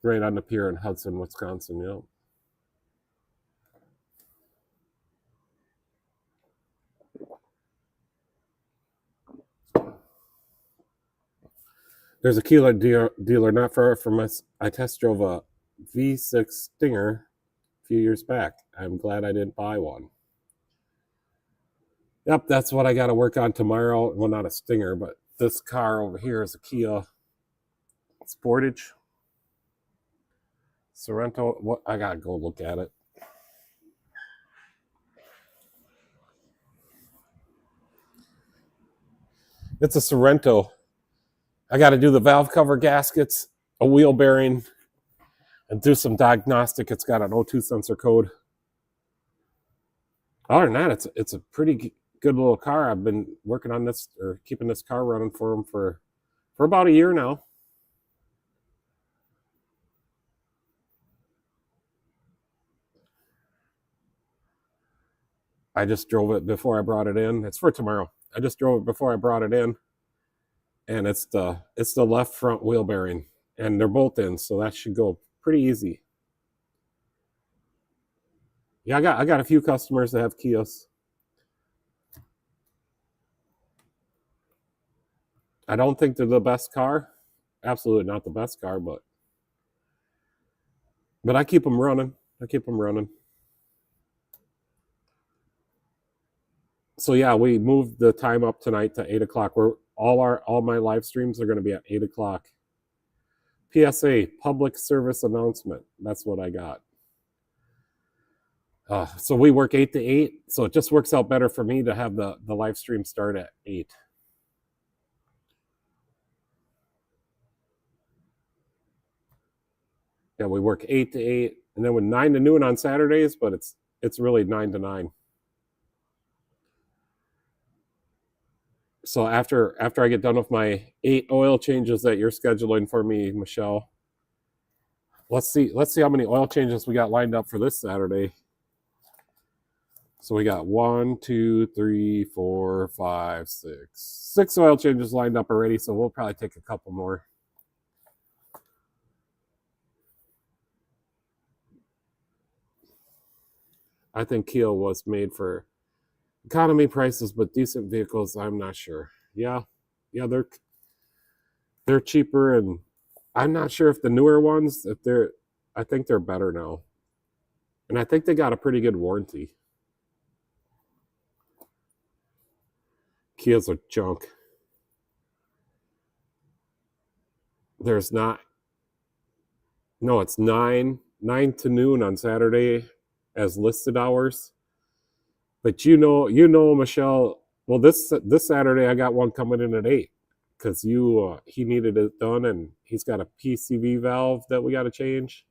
Right on the pier in Hudson, Wisconsin, yep. There's a Kia dealer not far from us. I test drove a V6 Stinger a few years back. I'm glad I didn't buy one. Yep, that's what I got to work on tomorrow. Well, not a Stinger, but this car over here is a Kia Sportage. Sorento. What? I gotta go look at it. It's a Sorento. I got to do the valve cover gaskets, a wheel bearing, and do some diagnostic. It's got an O2 sensor code. Other than that, it's a pretty good little car. I've been working on this or keeping this car running for them for about a year now. I just drove it before I brought it in. It's for tomorrow. I just drove it before I brought it in, and it's the left front wheel bearing, and they're both in, so that should go pretty easy. Yeah, I got a few customers that have Kias. I don't think they're the best car. Absolutely not the best car, but I keep them running. I keep them running. So yeah, we moved the time up tonight to 8 o'clock. We're all my live streams are going to be at 8 o'clock. PSA, public service announcement. That's what I got. So we work 8 to 8. So it just works out better for me to have the live stream start at 8. Yeah, we work 8 to 8, and then with 9 to noon on Saturdays, but it's really 9 to 9. So after I get done with my 8 oil changes that you're scheduling for me, Michelle, let's see how many oil changes we got lined up for this Saturday. So we got 1, 2, 3, 4, 5, 6 oil changes lined up already. So we'll probably take a couple more. I think Kia was made for economy prices, but decent vehicles. I'm not sure. Yeah, they're cheaper, and I'm not sure if the newer ones, I think they're better now, and I think they got a pretty good warranty. Kias are junk. There's not. No, it's 9 to noon on Saturday as listed hours. But Michelle. Well, this Saturday I got one coming in at 8 because he needed it done, and he's got a PCV valve that we got to change.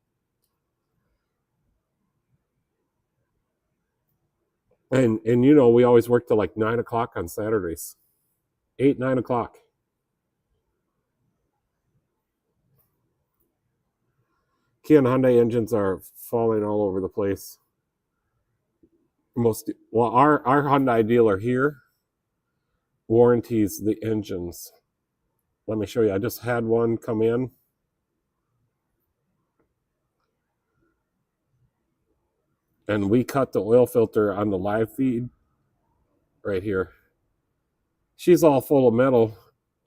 And we always work till like 9 o'clock on Saturdays, 8, 9 o'clock. Kia and Hyundai engines are falling all over the place. Our Hyundai dealer here warranties the engines. Let me show you. I just had one come in. And we cut the oil filter on the live feed right here. She's all full of metal,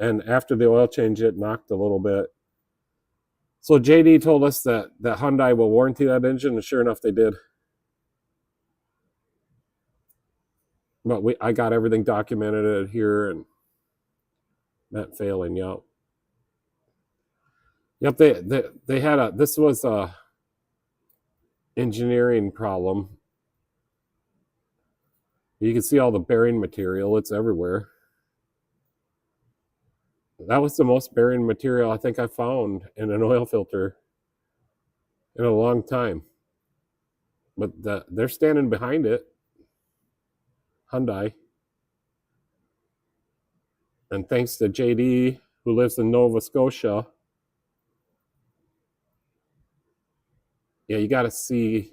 and after the oil change, it knocked a little bit. So JD told us that Hyundai will warranty that engine, and sure enough, they did. But I got everything documented here, and that failing. Yep. They had this was a engineering problem. You can see all the bearing material. It's everywhere. That was the most bearing material I think I found in an oil filter in a long time. But they're standing behind it, Hyundai. And thanks to JD, who lives in Nova Scotia. Yeah, you got to see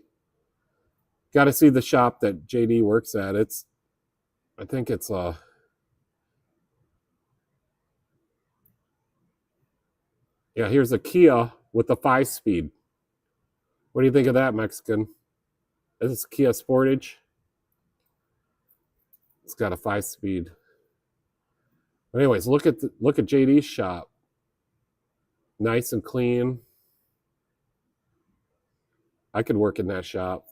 the shop that JD works at. I think it's yeah, here's a Kia with a 5-speed. What do you think of that, Mexican? This is Kia Sportage. It's got a 5-speed. Anyways, look at JD's shop. Nice and clean. I could work in that shop.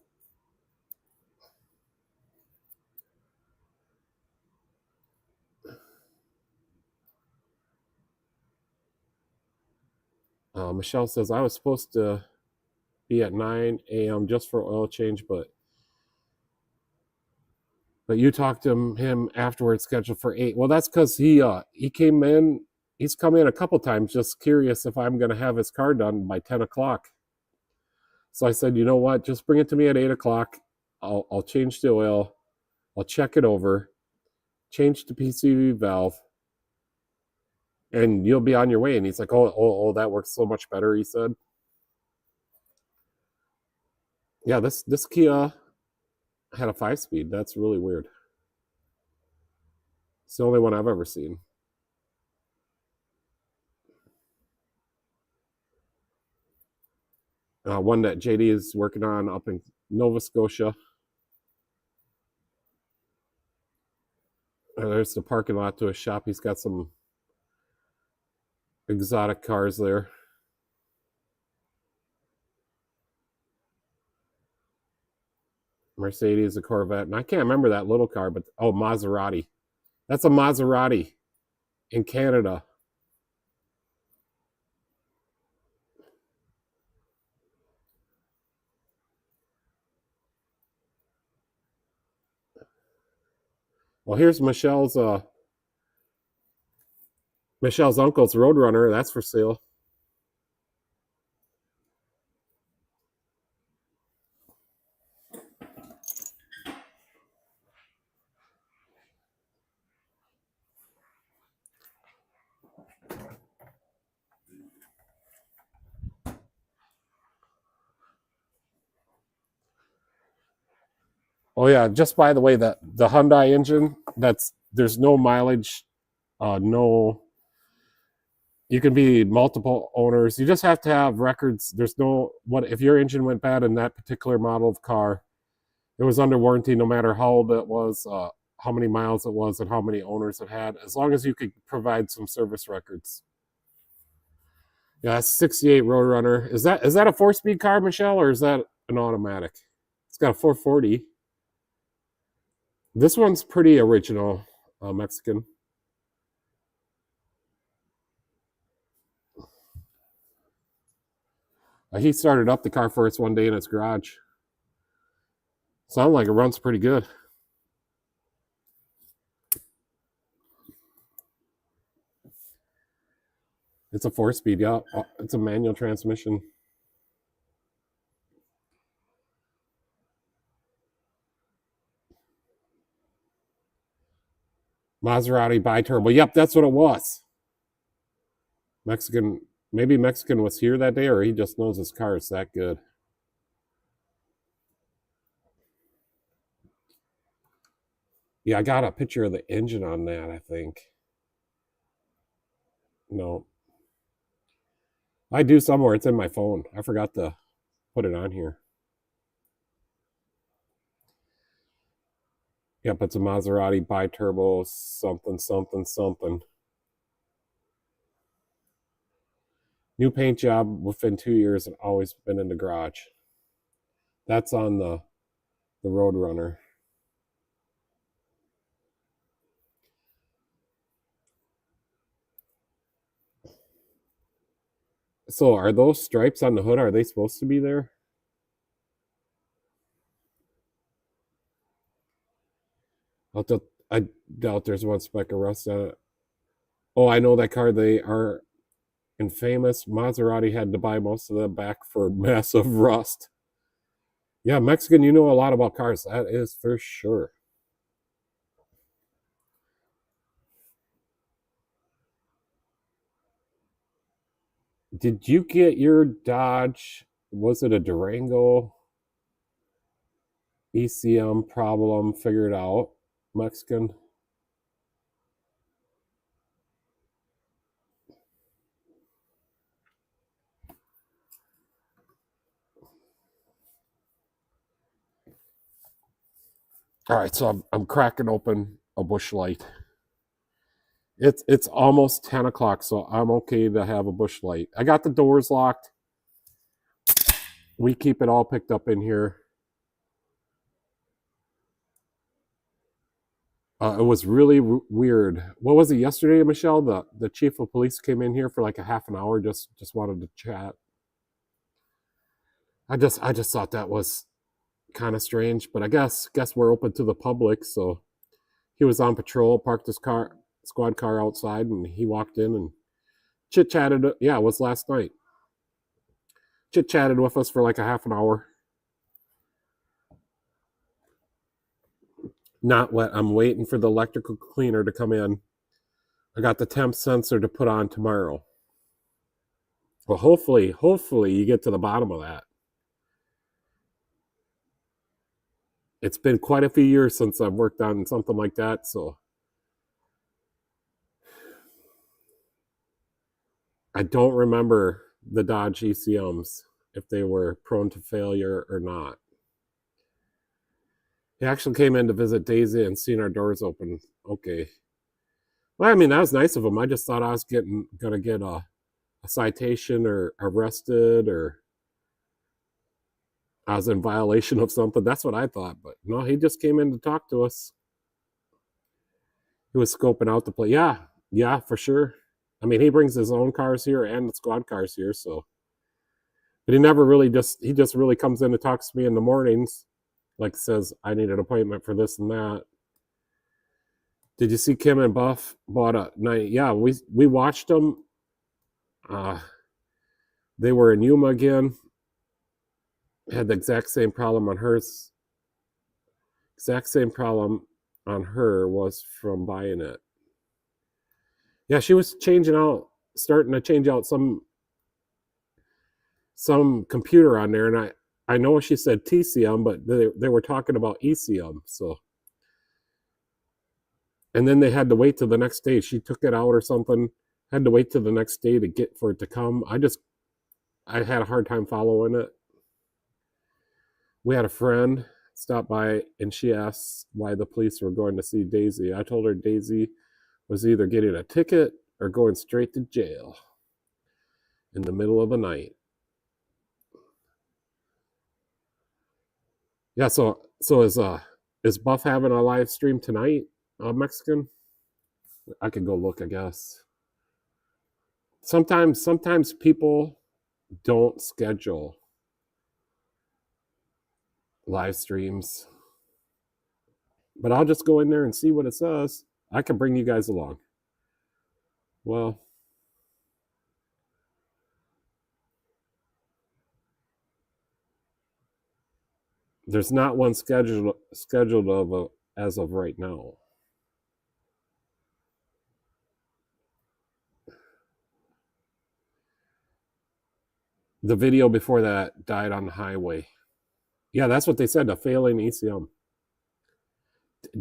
Michelle says, I was supposed to be at 9 a.m. just for oil change, but you talked to him afterwards, scheduled for 8. Well, that's because he came in. He's come in a couple times, just curious if I'm going to have his car done by 10 o'clock. So I said, you know what? Just bring it to me at 8 o'clock. I'll change the oil. I'll check it over, change the PCV valve, and you'll be on your way. And he's like, oh, that works so much better, he said. Yeah, this Kia had a 5-speed. That's really weird. It's the only one I've ever seen. One that JD is working on up in Nova Scotia. There's the parking lot to his shop. He's got some exotic cars there. Mercedes, a Corvette, and I can't remember that little car, but Maserati. That's a Maserati in Canada. Well, here's Michelle's uncle's Roadrunner. That's for sale. Oh yeah, just by the way, that the Hyundai engine, there's no mileage, no. You can be multiple owners. You just have to have records. There's no what if your engine went bad in that particular model of car, it was under warranty no matter how old it was, how many miles it was, and how many owners it had, as long as you could provide some service records. Yeah, 68 Roadrunner. Is that a 4-speed car, Michelle, or is that an automatic? It's got a 440. This one's pretty original, Mexican. He started up the car for us one day in his garage. Sounds like it runs pretty good. It's a 4-speed, yeah. It's a manual transmission. Maserati bi-turbo. Yep, that's what it was. Mexican, maybe Mexican was here that day, or he just knows his car is that good. Yeah, I got a picture of the engine on that, I think. No. I do somewhere. It's in my phone. I forgot to put it on here. Yep, it's a Maserati bi-turbo something, something, something. New paint job within 2 years and always been in the garage. That's on the Roadrunner. So are those stripes on the hood, are they supposed to be there? I doubt there's one speck of rust on it. Oh, I know that car. They are infamous. Maserati had to buy most of them back for massive rust. Yeah, Mexican, you know a lot about cars. That is for sure. Did you get your Dodge? Was it a Durango ECM problem figured out, Mexican? All right, so I'm cracking open a bush light. It's almost 10 o'clock, so I'm okay to have a bush light. I got the doors locked. We keep it all picked up in here. It was really weird. What was it yesterday, Michelle? The chief of police came in here for like a half an hour, just wanted to chat. I just thought that was kind of strange, but I guess we're open to the public, so he was on patrol, parked his squad car outside, and he walked in and chit chatted. Yeah, it was last night. Chit chatted with us for like a half an hour. Not wet. I'm waiting for the electrical cleaner to come in. I got the temp sensor to put on tomorrow. Well, hopefully you get to the bottom of that. It's been quite a few years since I've worked on something like that, so I don't remember the Dodge ECMs, if they were prone to failure or not. He actually came in to visit Daisy and seen our doors open. Okay. Well, I mean, that was nice of him. I just thought I was gonna get a citation or arrested, or I was in violation of something. That's what I thought. But no, he just came in to talk to us. He was scoping out the place. Yeah, for sure. I mean, he brings his own cars here and the squad cars here, so. But he never really he just really comes in and talks to me in the mornings, like says, I need an appointment for this and that. Did you see Kim and Buff bought a night? Yeah, we watched them. They were in Yuma again. Had the exact same problem on hers. Exact same problem on her was from buying it. Yeah, she was starting to change out some computer on there, and I know she said TCM, but they were talking about ECM. So, and then they had to wait till the next day. She took it out or something. Had to wait till the next day for it to come. I had a hard time following it. We had a friend stop by and she asked why the police were going to see Daisy. I told her Daisy was either getting a ticket or going straight to jail in the middle of the night. Yeah, so is Buff having a live stream tonight? Mexican? I could go look, I guess. Sometimes people don't schedule live streams. But I'll just go in there and see what it says. I can bring you guys along. Well, there's not one scheduled as of right now. The video before that died on the highway. Yeah, that's what they said, a failing ECM.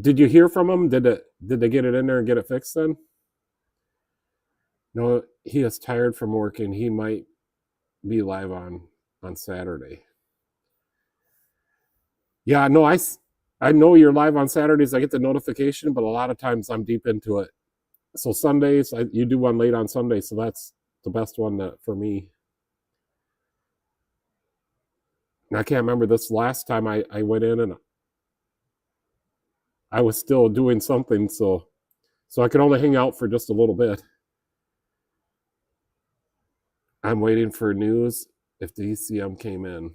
Did you hear from them? Did they get it in there and get it fixed then? No, he is tired from working. He might be live on Saturday. Yeah, no, I know you're live on Saturdays. I get the notification, but a lot of times I'm deep into it. So Sundays, you do one late on Sunday, so that's the best one for me. And I can't remember this last time I went in and I was still doing something, so I could only hang out for just a little bit. I'm waiting for news if the ECM came in.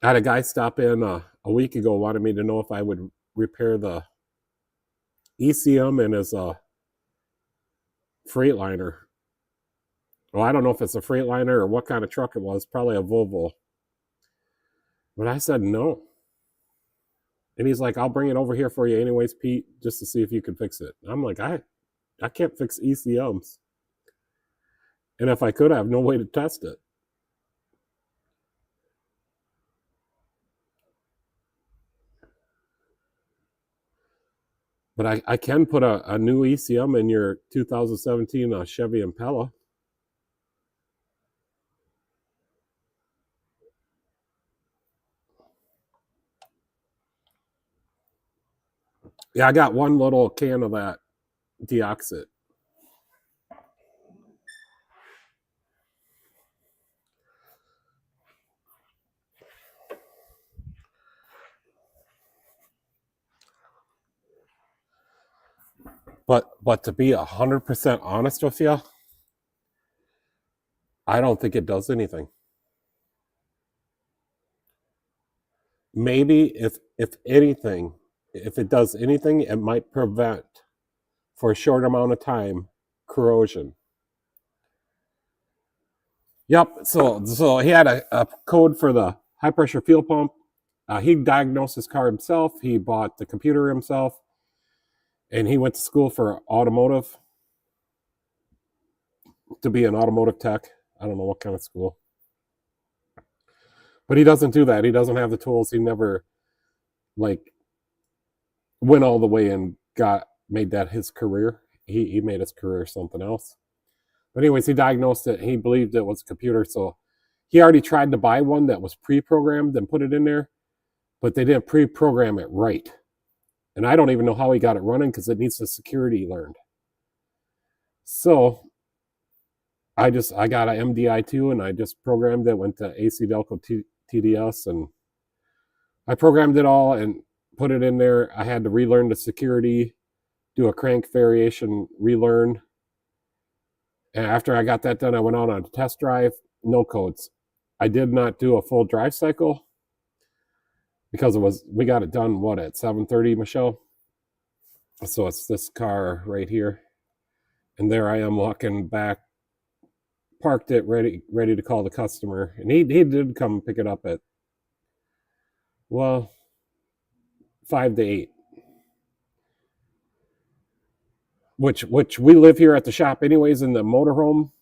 I had a guy stop in a week ago, wanted me to know if I would repair the ECM in his Freightliner. Well, I don't know if it's a Freightliner or what kind of truck it was, probably a Volvo. But I said no. And he's like, I'll bring it over here for you anyways, Pete, just to see if you can fix it. I'm like, I can't fix ECMs. And if I could, I have no way to test it. But I can put a new ECM in your 2017 Chevy Impala. Yeah, I got one little can of that deoxit. But to be 100% honest with you, I don't think it does anything. Maybe if anything, if it does anything, it might prevent, for a short amount of time, corrosion. Yep. So he had a code for the high pressure fuel pump. He diagnosed his car himself. He bought the computer himself, and he went to school for automotive to be an automotive tech. I don't know what kind of school, but he doesn't do that. He doesn't have the tools. He never like went all the way and made that his career. He made his career something else. But anyways, he diagnosed it. He believed it was a computer, so he already tried to buy one that was pre-programmed and put it in there, but they didn't pre-program it right. And I don't even know how he got it running because it needs the security learned. So I got an MDI2 and I just programmed it, went to AC Delco TDS, and I programmed it all and put it in there. I had to relearn the security, do a crank variation relearn. And after I got that done, I went on a test drive, no codes. I did not do a full drive cycle because we got it done, at 7:30, Michelle? So it's this car right here. And there I am walking back, parked it, ready to call the customer. And he did come pick it up at, 5 to 8. Which we live here at the shop anyways in the motorhome.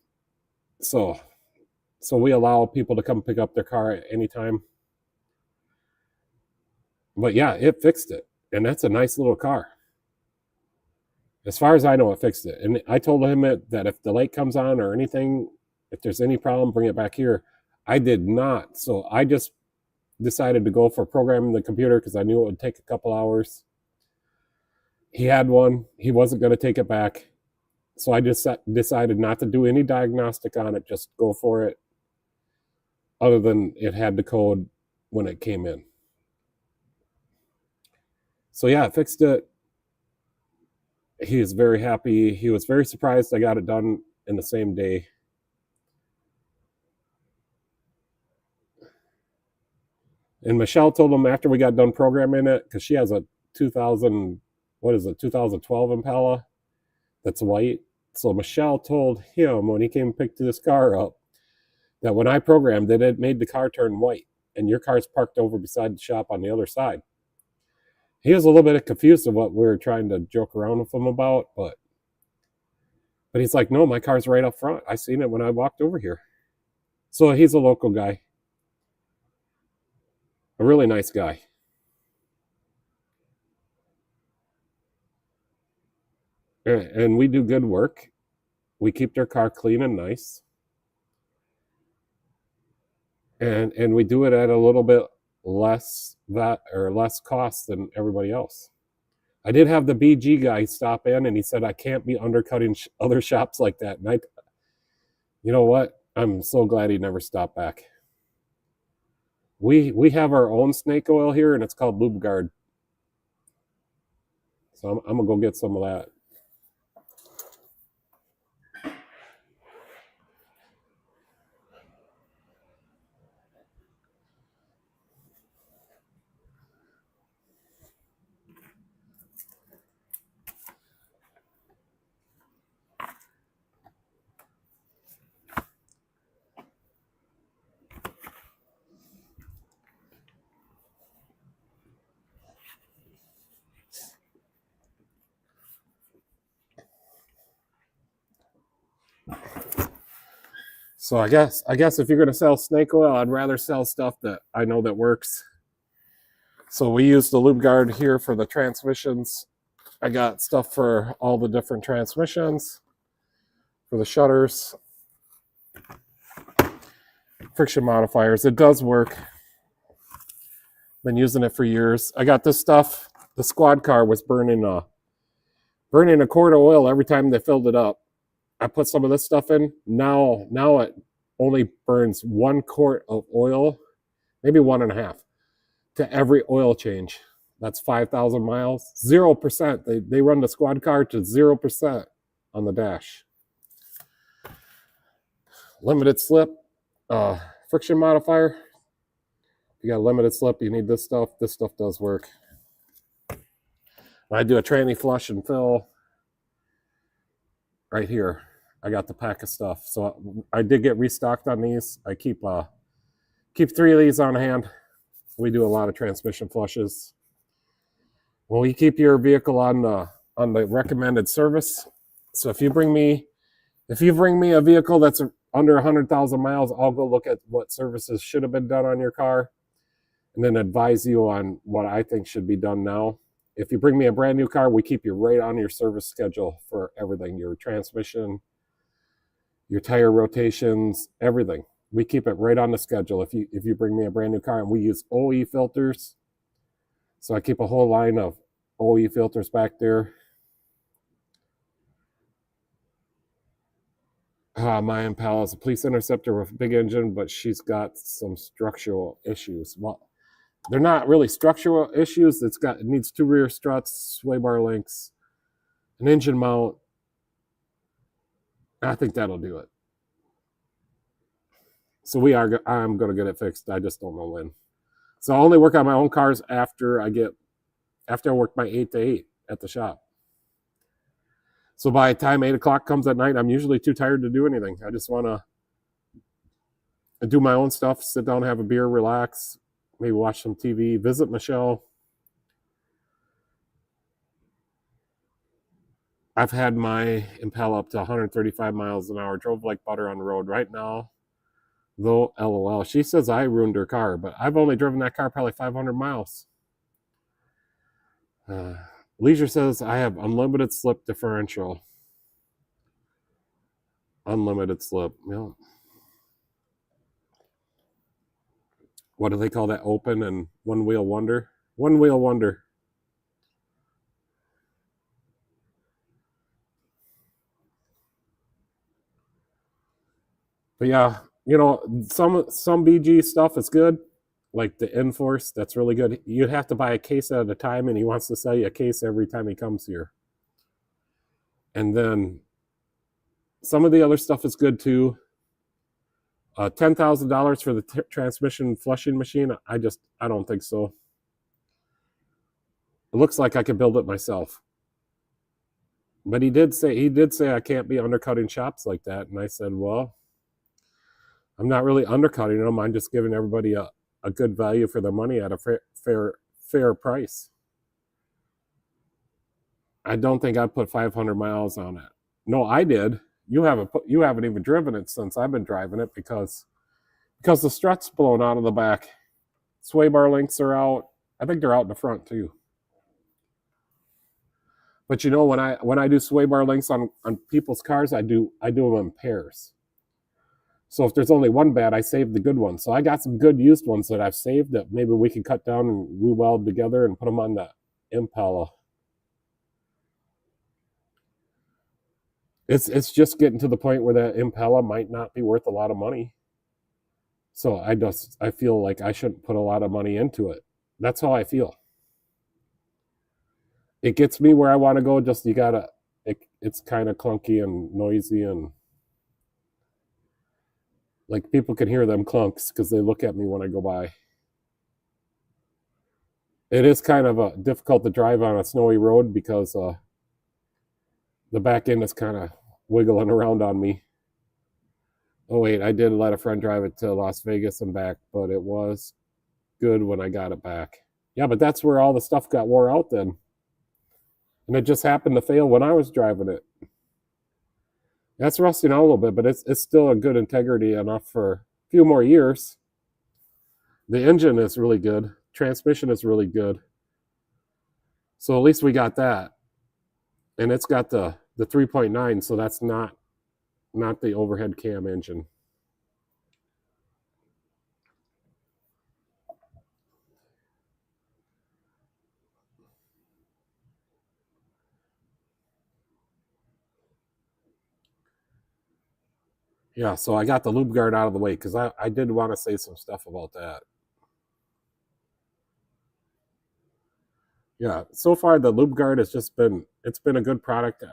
So we allow people to come pick up their car at any time. But yeah, it fixed it. And that's a nice little car. As far as I know, it fixed it. And I told him that if the light comes on or anything, if there's any problem, bring it back here. I did not. So I just decided to go for programming the computer because I knew it would take a couple hours. He had one. He wasn't going to take it back. So I just decided not to do any diagnostic on it, just go for it. Other than it had the code when it came in. So yeah, it fixed it. He is very happy. He was very surprised I got it done in the same day. And Michelle told him after we got done programming it, because she has a 2012 Impala that's white. So Michelle told him when he came and picked this car up that when I programmed it, it made the car turn white. And your car's parked over beside the shop on the other side. He was a little bit confused of what we were trying to joke around with him about, but he's like, no, my car's right up front. I seen it when I walked over here. So he's a local guy. A really nice guy. And we do good work. We keep their car clean and nice. And we do it at a little bit less cost than everybody else. I did have the BG guy stop in and he said, I can't be undercutting other shops like that. And you know what? I'm so glad he never stopped back. We have our own snake oil here and it's called Lube Guard. So I'm gonna go get some of that. So I guess if you're gonna sell snake oil, I'd rather sell stuff that I know that works. So we use the Lube Guard here for the transmissions. I got stuff for all the different transmissions, for the shutters, friction modifiers. It does work. Been using it for years. I got this stuff. The squad car was burning a quart of oil every time they filled it up. I put some of this stuff in. Now it only burns 1 quart of oil, maybe 1.5, to every oil change. That's 5,000 miles. 0%. They run the squad car to 0% on the dash. Limited slip, friction modifier. If you got a limited slip, you need this stuff. This stuff does work. I do a tranny flush and fill right here. I got the pack of stuff. So I did get restocked on these. I keep 3 of these on hand. We do a lot of transmission flushes. Well, you keep your vehicle on the recommended service. So if you bring me a vehicle that's under 100,000 miles, I'll go look at what services should have been done on your car and then advise you on what I think should be done now. If you bring me a brand new car, we keep you right on your service schedule for everything, your transmission, your tire rotations, everything. We keep it right on the schedule if you bring me a brand new car, and we use OE filters. So I keep a whole line of OE filters back there. My Impala is a police interceptor with a big engine, but she's got some structural issues. Well, they're not really structural issues. It needs 2 rear struts, sway bar links, an engine mount. I think that'll do it. So I'm going to get it fixed. I just don't know when. So I only work on my own cars after I work my 8 to 8 at the shop. So by the time 8 o'clock comes at night, I'm usually too tired to do anything. I just want to do my own stuff, sit down, have a beer, relax, maybe watch some TV, visit Michelle. I've had my Impala up to 135 miles an hour, drove like butter on the road. Right now, though, LOL, she says I ruined her car, but I've only driven that car probably 500 miles. Leisure says I have unlimited slip differential. Unlimited slip, yeah. What do they call that? Open and one wheel wonder? One wheel wonder. But yeah, some BG stuff is good, like the Enforce. That's really good. You have to buy a case at a time, and he wants to sell you a case every time he comes here. And then some of the other stuff is good too. $10,000 for the transmission flushing machine. I don't think so. It looks like I could build it myself. But he did say I can't be undercutting shops like that, and I said, well, I'm not really undercutting them. I'm just giving everybody a good value for their money at a fair price. I don't think I put 500 miles on it. No, I did. You haven't even driven it since I've been driving it because the strut's blown out of the back. Sway bar links are out. I think they're out in the front too. But when I do sway bar links on people's cars, I do them in pairs. So if there's only one bad, I save the good one. So I got some good used ones that I've saved that maybe we can cut down and re-weld together and put them on the Impala. It's just getting to the point where that Impala might not be worth a lot of money. So I feel like I shouldn't put a lot of money into it. That's how I feel. It gets me where I want to go. Just it's kind of clunky and noisy, and like people can hear them clunks because they look at me when I go by. It is kind of difficult to drive on a snowy road because the back end is kind of wiggling around on me. Oh wait, I did let a friend drive it to Las Vegas and back, but it was good when I got it back. Yeah, but that's where all the stuff got wore out then. And it just happened to fail when I was driving it. That's rusting out a little bit, but it's still a good integrity enough for a few more years. The engine is really good. Transmission is really good. So at least we got that. And it's got the 3.9, so that's not the overhead cam engine. Yeah, so I got the lube guard out of the way because I did want to say some stuff about that. Yeah, so far the lube guard has just been, it's been a good product.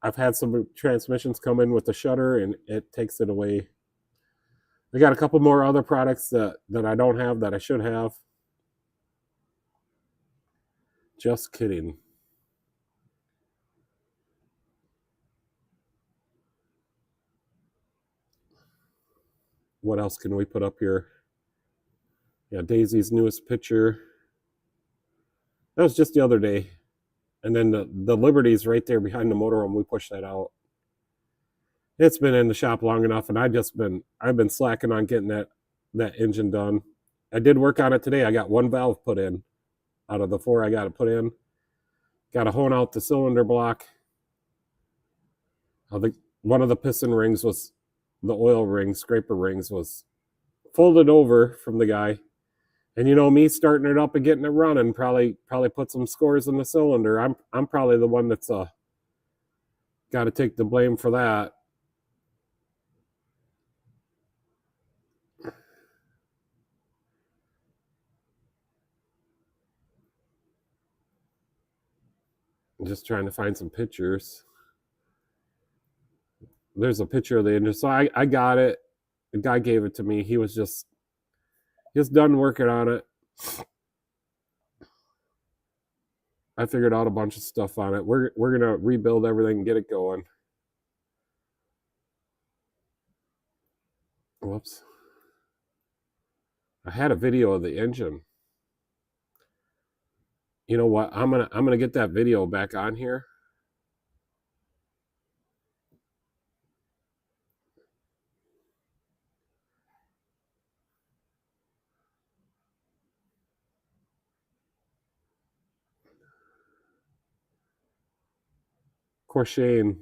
I've had some transmissions come in with the shutter and it takes it away. I got a couple more other products that I don't have that I should have. Just kidding. What else can we put up here? Yeah, Daisy's newest picture. That was just the other day. And then the Liberty's right there behind the motorhome. We pushed that out. It's been in the shop long enough, and I've been slacking on getting that engine done. I did work on it today. I got one valve put in out of the 4 I got to put in. Got to hone out the cylinder block. One of the piston rings was, the oil ring, scraper rings was folded over from the guy. And you know me starting it up and getting it running probably put some scores in the cylinder. I'm probably the one that's got to take the blame for that. I'm just trying to find some pictures. There's a picture of the engine. So I got it. The guy gave it to me. He was just done working on it. I figured out a bunch of stuff on it. We're gonna rebuild everything and get it going. Whoops. I had a video of the engine. You know what? I'm gonna get that video back on here. Of course, Shane.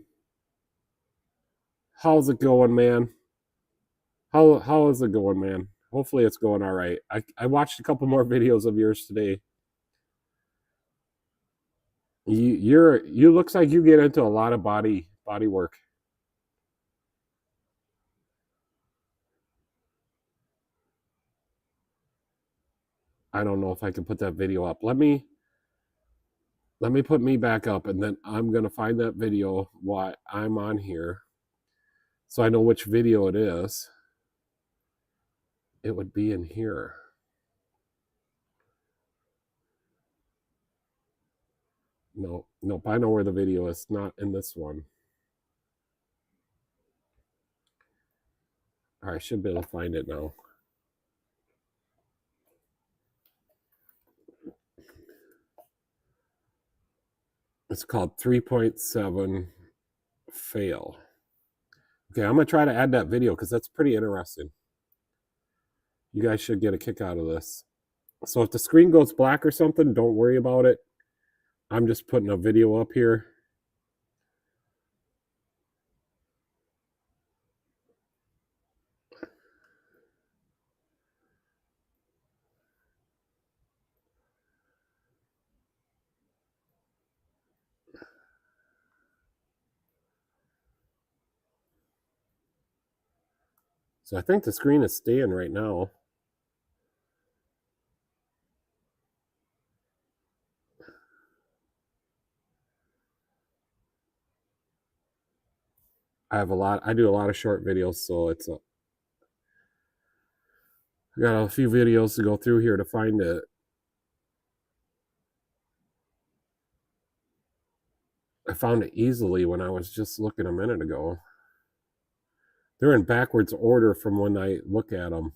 How's it going, man? How is it going, man? Hopefully it's going all right. I watched a couple more videos of yours today. You looks like you get into a lot of body work. I don't know if I can put that video up. Let me put me back up, and then I'm gonna find that video while I'm on here, so I know which video it is. It would be in here. No, nope. I know where the video is. Not in this one. All right, I should be able to find it now. It's called 3.7 fail. Okay, I'm gonna try to add that video because that's pretty interesting. You guys should get a kick out of this. So if the screen goes black or something, don't worry about it. I'm just putting a video up here. So I think the screen is staying right now. I do a lot of short videos, so I got a few videos to go through here to find it. I found it easily when I was just looking a minute ago. They're in backwards order from when I look at them.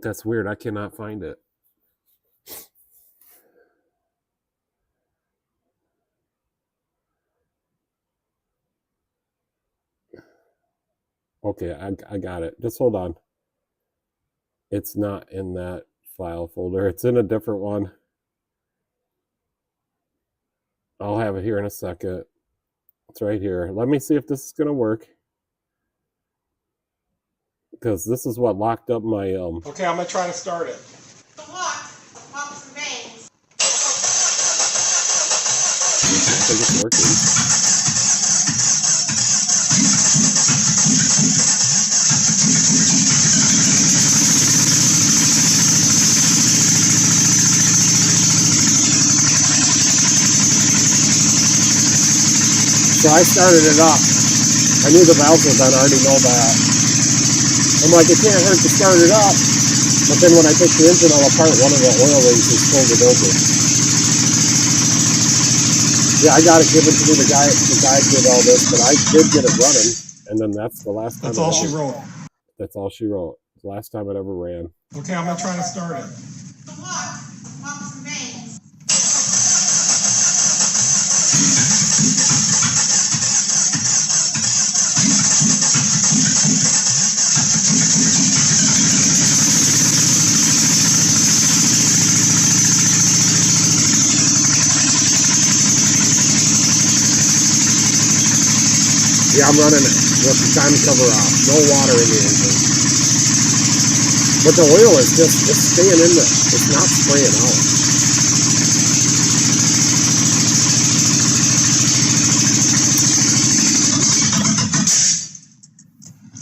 That's weird. I cannot find it. Okay, I got it. Just hold on. It's not in that file folder. It's in a different one. I'll have it here in a second. It's right here. Let me see if this is going to work. Because this is what locked up my... Okay, I'm going to try to start it. I think it's working. So I started it up. I knew the valves were done. I already know that. I'm like, it can't hurt to start it up. But then when I take the engine all apart, one of the oil rings is folded over. Yeah, I got it given to me. The guy did all this, but I did get it running. And then that's the last time. That's all she wrote. That's all she wrote. The last time it ever ran. Okay, I'm gonna try to start it. Yeah, I'm running it with the time cover off. No water in the engine. But the oil is just, it's staying in there. It's not spraying out.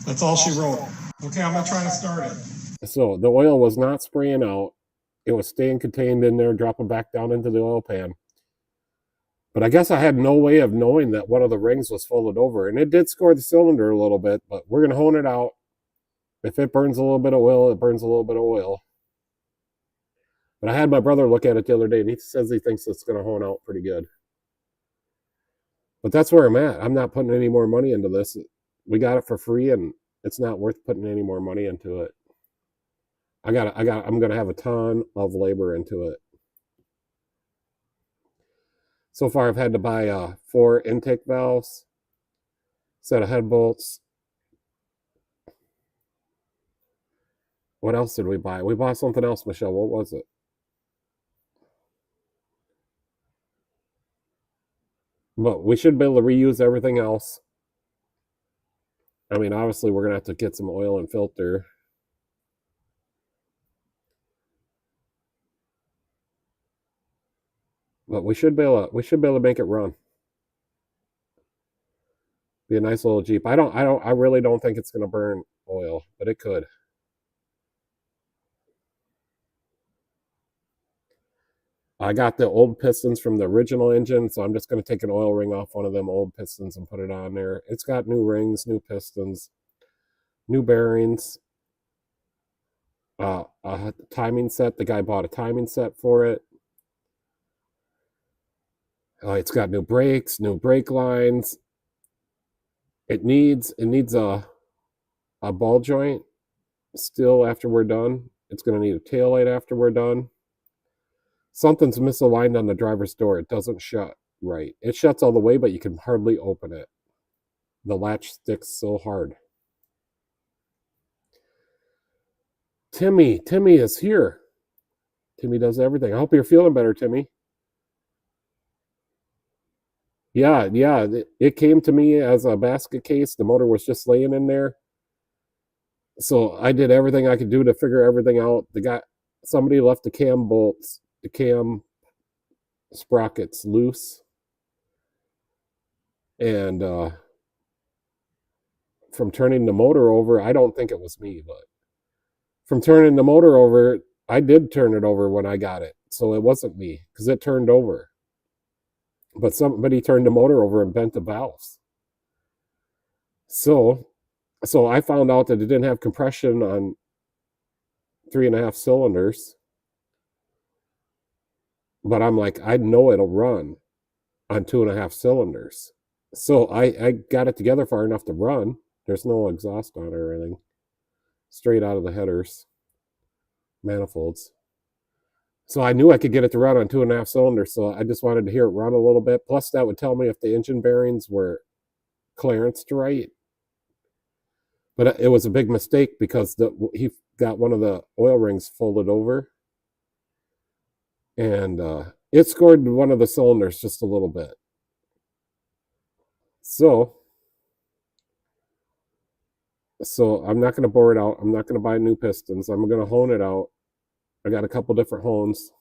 That's all she wrote. Okay, I'm gonna try to start it. So the oil was not spraying out. It was staying contained in there, dropping back down into the oil pan. But I guess I had no way of knowing that one of the rings was folded over. And it did score the cylinder a little bit, but we're going to hone it out. If it burns a little bit of oil, it burns a little bit of oil. But I had my brother look at it the other day, and he says he thinks it's going to hone out pretty good. But that's where I'm at. I'm not putting any more money into this. We got it for free, and it's not worth putting any more money into it. I'm going to have a ton of labor into it. So far, I've had to buy 4 intake valves, set of head bolts. What else did we buy? We bought something else, Michelle. What was it? But we should be able to reuse everything else. I mean, obviously, we're going to have to get some oil and filter. But we should be able to make it run. Be a nice little Jeep. I really don't think it's going to burn oil, but it could. I got the old pistons from the original engine, so I'm just going to take an oil ring off one of them old pistons and put it on there. It's got new rings, new pistons, new bearings, a timing set. The guy bought a timing set for it. It's got new brakes, new brake lines. It needs a ball joint still after we're done. It's going to need a tail light after we're done. Something's misaligned on the driver's door. It doesn't shut right. It shuts all the way, but you can hardly open it. The latch sticks so hard. Timmy is here. Timmy does everything. I hope you're feeling better, Timmy. Yeah, it came to me as a basket case. The motor was just laying in there. So I did everything I could do to figure everything out. Somebody left the cam bolts, the cam sprockets loose. And from turning the motor over, I don't think it was me, but from turning the motor over, I did turn it over when I got it. So it wasn't me, because it turned over. But somebody turned the motor over and bent the valves. So I found out that it didn't have compression on 3.5 cylinders. But I'm like, I know it'll run on 2.5 cylinders. So I got it together far enough to run. There's no exhaust on it or anything. Straight out of the headers, manifolds. So I knew I could get it to run on 2.5 cylinders. So I just wanted to hear it run a little bit. Plus that would tell me if the engine bearings were clearanced right. But it was a big mistake because he got one of the oil rings folded over. And it scored one of the cylinders just a little bit. So I'm not going to bore it out. I'm not going to buy new pistons. I'm going to hone it out. I got a couple different hones.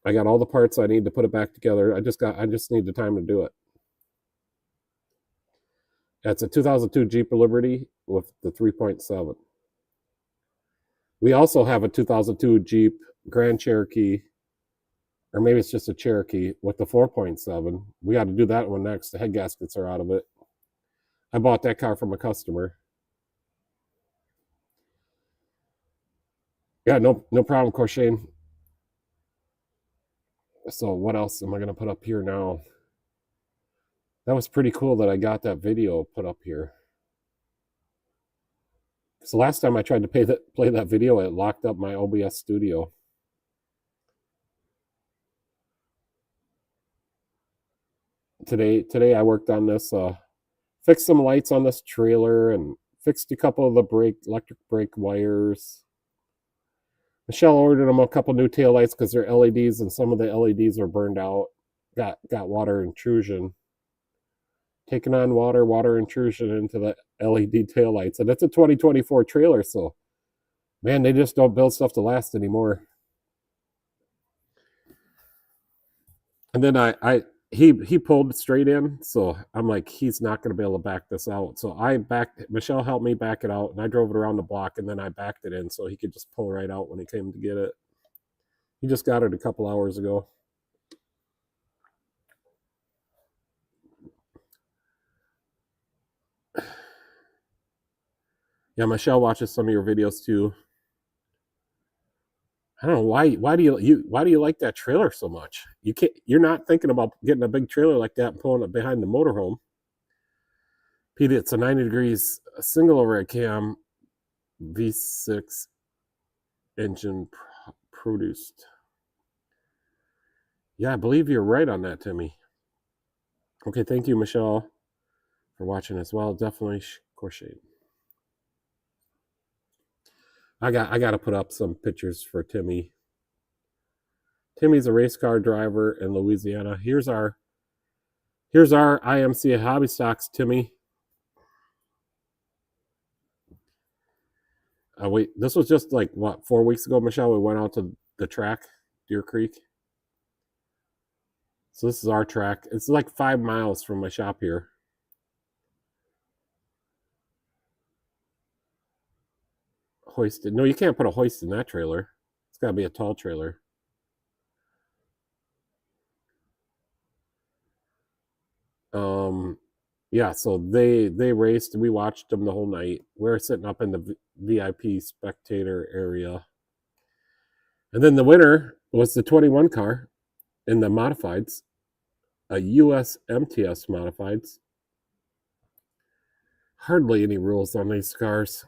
I got all the parts I need to put it back together. I just need the time to do it. That's a 2002 Jeep Liberty with the 3.7. We also have a 2002 Jeep Grand Cherokee or maybe it's just a Cherokee with the 4.7. We got to do that one next. The head gaskets are out of it. I bought that car from a customer. Yeah, no problem, Corshane. So what else am I going to put up here now? That was pretty cool that I got that video put up here. So last time I tried to play that video, it locked up my OBS studio. Today I worked on this, fixed some lights on this trailer and fixed a couple of the electric brake wires. Michelle ordered them a couple new taillights because they're LEDs and some of the LEDs are burned out. Got water intrusion. Taking on water intrusion into the LED taillights. And it's a 2024 trailer, so man, they just don't build stuff to last anymore. And then he pulled straight in, so I'm like, he's not going to be able to back this out. So Michelle helped me back it out, and I drove it around the block, and then I backed it in so he could just pull right out when he came to get it. He just got it a couple hours ago. Yeah, Michelle watches some of your videos too. I don't know why do you like that trailer so much? You're not thinking about getting a big trailer like that and pulling it behind the motorhome. Pete, it's a 90 degrees single overhead cam V6 engine produced. Yeah, I believe you're right on that, Timmy. Okay, thank you, Michelle, for watching as well. Definitely crochet. I got to put up some pictures for Timmy. Timmy's a race car driver in Louisiana. Here's our IMC Hobby Stocks, Timmy. Wait, this was just like, what, 4 weeks ago, Michelle? We went out to the track, Deer Creek. So this is our track. It's like 5 miles from my shop here. Hoisted. No, you can't put a hoist in that trailer. It's got to be a tall trailer. Yeah, so they raced. We watched them the whole night. We're sitting up in the VIP spectator area. And then the winner was the 21 car in the modifieds, a US MTS modifieds. Hardly any rules on these cars.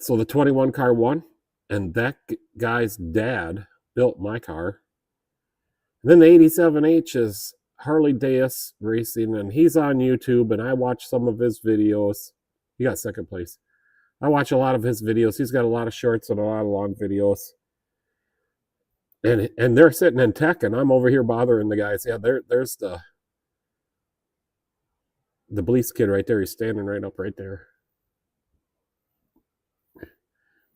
So the 21 car won, and that guy's dad built my car. And then the 87H is Harley Deus Racing, and he's on YouTube, and I watch some of his videos. He got second place. I watch a lot of his videos. He's got a lot of shorts and a lot of long videos. And they're sitting in tech, and I'm over here bothering the guys. Yeah, there's the Bleece kid right there. He's standing right up right there.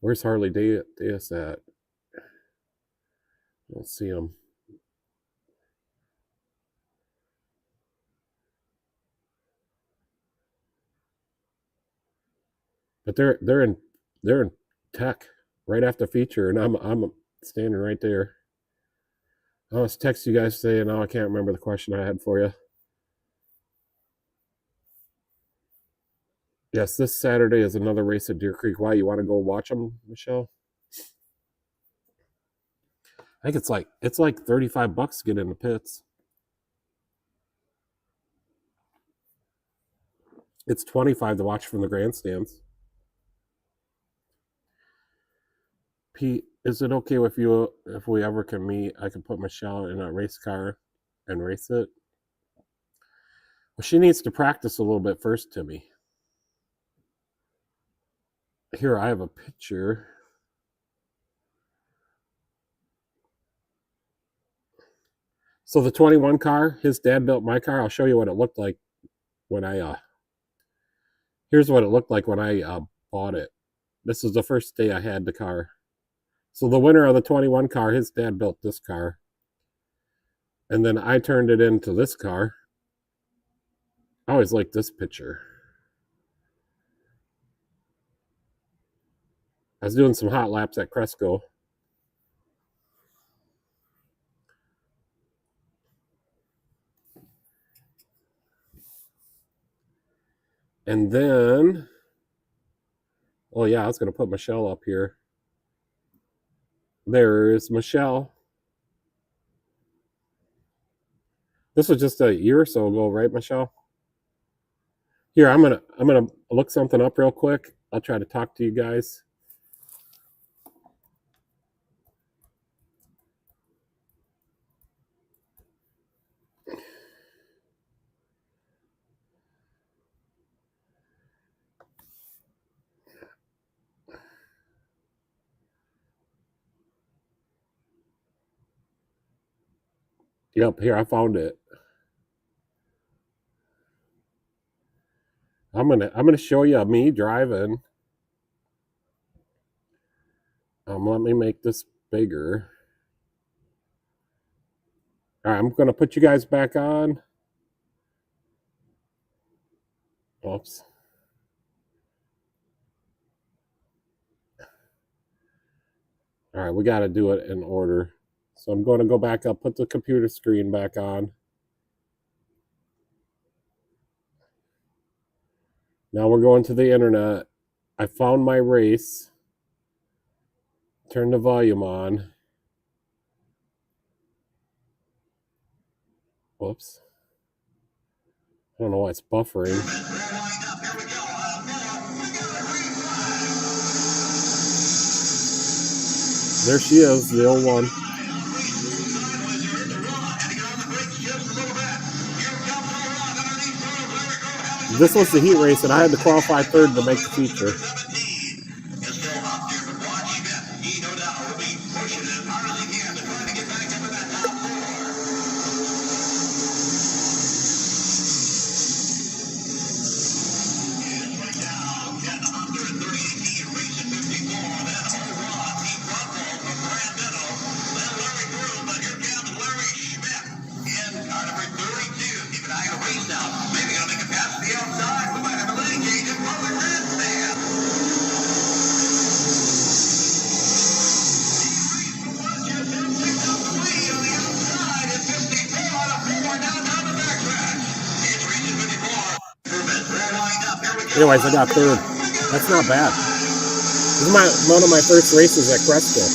Where's Harley Deus at? I don't see him. But they're in tech right after feature, and I'm standing right there. I was text you guys saying, "Oh, I can't remember the question I had for you." Yes, this Saturday is another race at Deer Creek. Why, you want to go watch them, Michelle? I think it's like $35 to get in the pits. It's $25 to watch from the grandstands. Pete, is it okay with you if we ever can meet? I can put Michelle in a race car and race it. Well, she needs to practice a little bit first, Timmy. Here, I have a picture. So the 21 car, his dad built my car. I'll show you what it looked like when here's what it looked like when I bought it. This is the first day I had the car. So the winner of the 21 car, his dad built this car. And then I turned it into this car. I always liked this picture. I was doing some hot laps at Cresco. And then, oh yeah, I was going to put Michelle up here. There's Michelle. This was just a year or so ago, right, Michelle? Here, I'm gonna look something up real quick. I'll try to talk to you guys. Yep, here I found it. I'm gonna show you me driving. Let me make this bigger. All right, I'm gonna put you guys back on. Oops. All right, we got to do it in order. So I'm going to go back up, put the computer screen back on. Now we're going to the internet. I found my race. Turn the volume on. Whoops. I don't know why it's buffering. There she is, the old one. This was the heat race, and I had to qualify third to make the feature. Anyways, I got third. That's not bad. This is one of my first races at Cresco.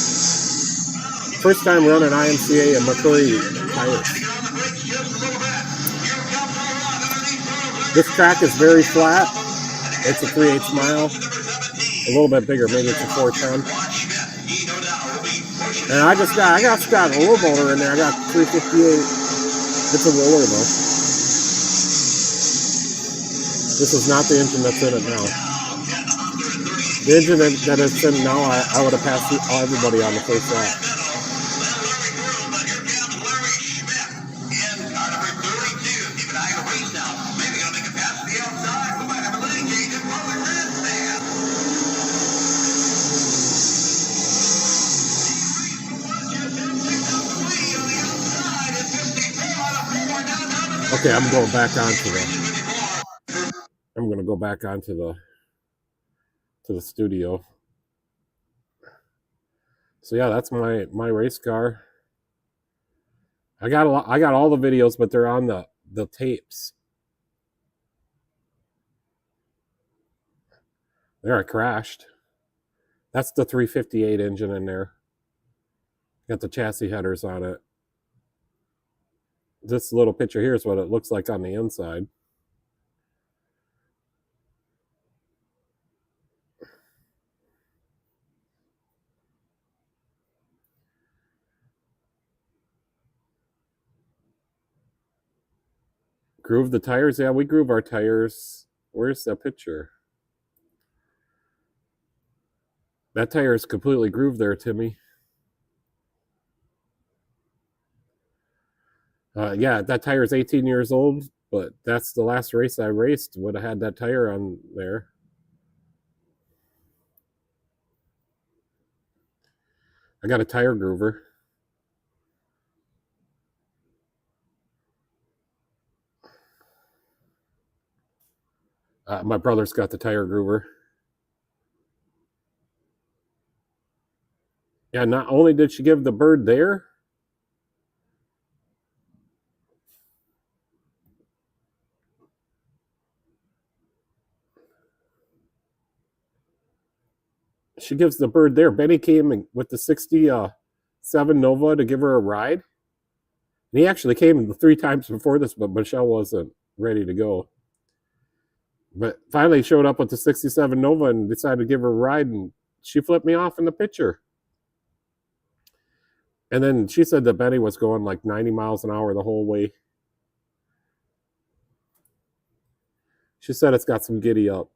First time running IMCA and McCurry tires. This track is very flat. It's a 3/8 mile. A little bit bigger, maybe it's a 410. And I just got a little motor in there. I got 358. It's a roller though. This is not the engine that's in it now. The engine that is in now, I would have passed everybody on the first lap. Okay, I'm going back onto the. I'm going to go back onto the studio. So yeah, that's my race car. I got all the videos, but they're on the tapes. There, I crashed. That's the 358 engine in there. Got the chassis headers on it. This little picture here is what it looks like on the inside. Groove the tires? Yeah, we groove our tires. Where's that picture? That tire is completely grooved there, Timmy. Yeah, that tire is 18 years old, but that's the last race I raced. Would have had that tire on there. I got a tire groover. My brother's got the tire groover. Yeah, not only did she give the bird there, she gives the bird there. Benny came with the 67 Nova to give her a ride. And he actually came 3 times before this, but Michelle wasn't ready to go. But finally showed up with the 67 Nova and decided to give her a ride, and she flipped me off in the picture. And then she said that Benny was going like 90 miles an hour the whole way. She said it's got some giddy up.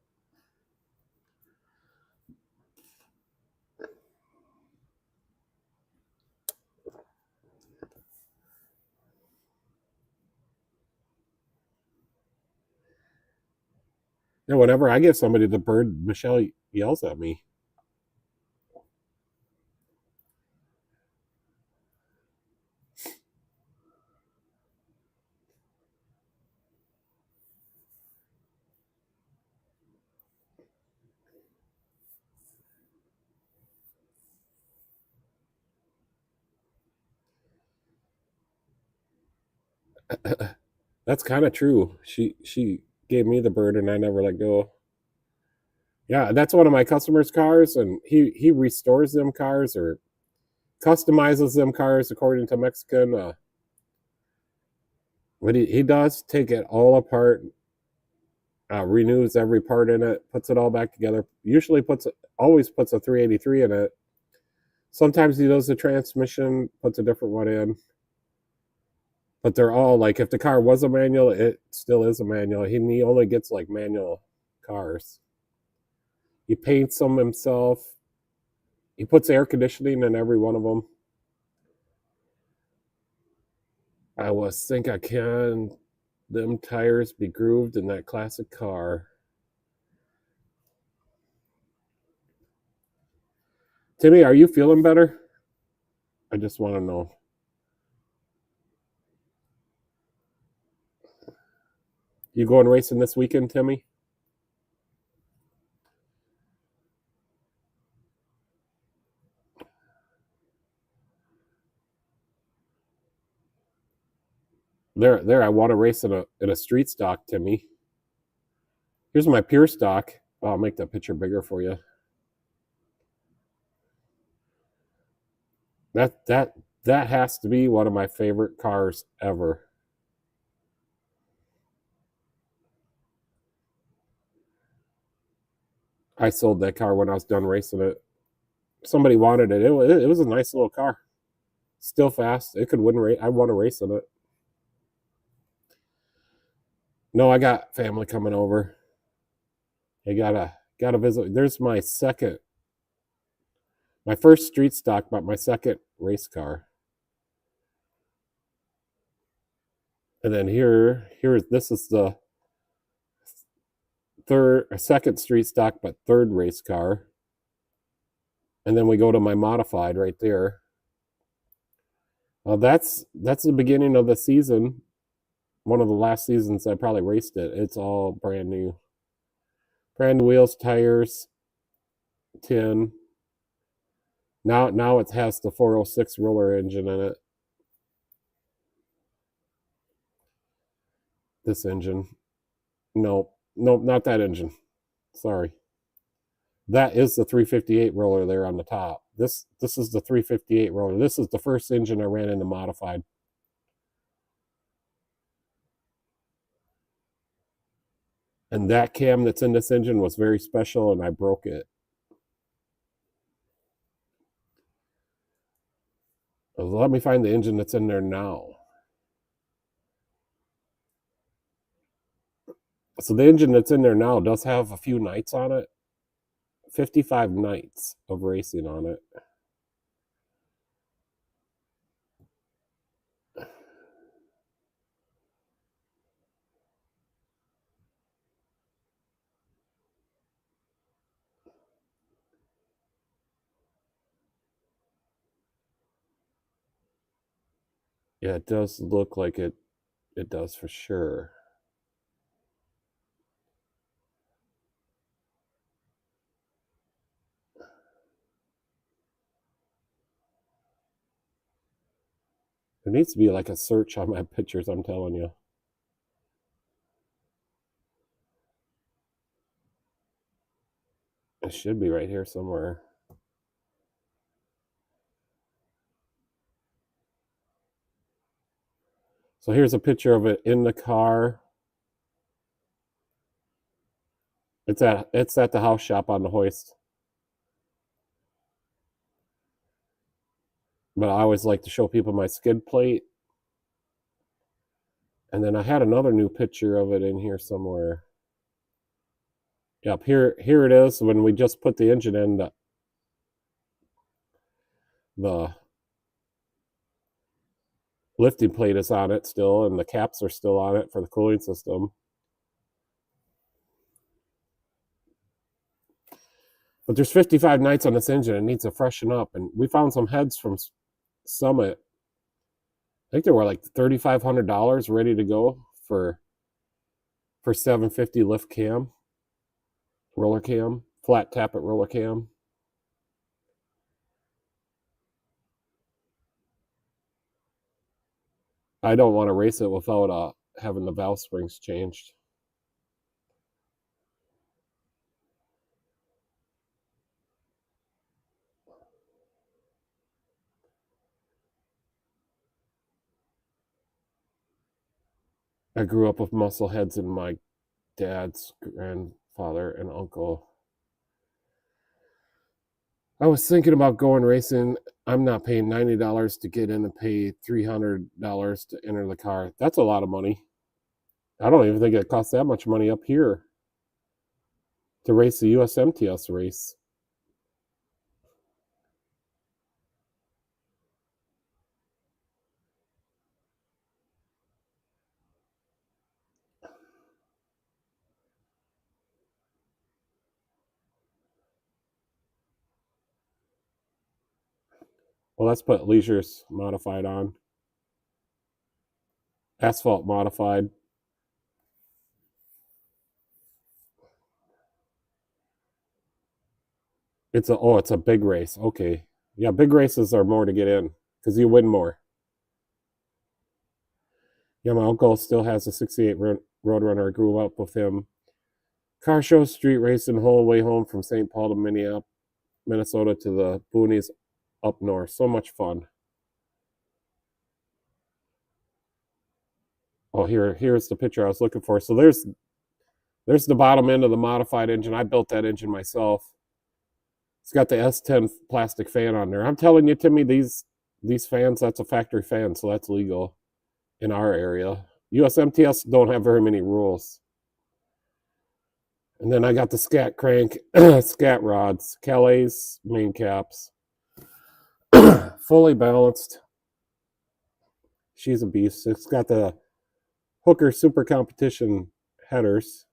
And whenever I give somebody the bird, Michelle yells at me. That's kind of true. She gave me the bird and I never let go. Yeah, that's one of my customers' cars, and he restores them cars or customizes them cars according to Mexican. But he does take it all apart, renews every part in it, puts it all back together. Usually always puts a 383 in it. Sometimes he does the transmission, puts a different one in. But they're all like, if the car was a manual, it still is a manual. He only gets like manual cars. He paints them himself. He puts air conditioning in every one of them. I was think I can them tires be grooved in that classic car. Timmy, are you feeling better? I just want to know. You going racing this weekend, Timmy? There. I want to race in a street stock, Timmy. Here's my pure stock. Oh, I'll make that picture bigger for you. That has to be one of my favorite cars ever. I sold that car when I was done racing it. Somebody wanted it. It was a nice little car. Still fast. It could win race. I want to race in it. No, I got family coming over. I gotta visit. There's my first street stock, but my second race car. And then this is the second street stock, but third race car. And then we go to my modified right there. That's the beginning of the season. One of the last seasons I probably raced it. It's all brand new wheels, tires, tin. Now it has the 406 roller engine in it. This engine. Nope, not that engine. Sorry. That is the 358 roller there on the top. This is the 358 roller. This is the first engine I ran into modified. And that cam that's in this engine was very special, and I broke it. Let me find the engine that's in there now. So the engine that's in there now does have a few nights on it. 55 nights of racing on it. Yeah, it does look like it does for sure. There needs to be like a search on my pictures, I'm telling you. It should be right here somewhere. So here's a picture of it in the car. It's at the house shop on the hoist. But I always like to show people my skid plate. And then I had another new picture of it in here somewhere. Yep, here it is when we just put the engine in. The lifting plate is on it still, and the caps are still on it for the cooling system. But there's 55 nights on this engine. It needs to freshen up. And we found some heads from Summit. I think they were like $3,500 ready to go for 750 lift cam, roller cam, flat tappet roller cam. I don't want to race it without having the valve springs changed. I grew up with muscle heads in my dad's grandfather and uncle. I was thinking about going racing. I'm not paying $90 to get in and pay $300 to enter the car. That's a lot of money. I don't even think it costs that much money up here to race the USMTS race. Well, let's put Leisure's modified on. Asphalt modified. It's a big race. Okay. Yeah, big races are more to get in because you win more. Yeah, my uncle still has a 68 Roadrunner. I grew up with him. Car show, street racing, whole way home from St. Paul to Minnesota to the boonies up north. So much fun. Oh, here's the picture I was looking for. So there's the bottom end of the modified engine. I built that engine myself. It's got the S10 plastic fan on there. I'm telling you, Timmy, these fans, that's a factory fan, so that's legal in our area. USMTS don't have very many rules. And then I got the scat crank, scat rods, Calais main caps, fully balanced. She's a beast. It's got the Hooker Super Competition headers.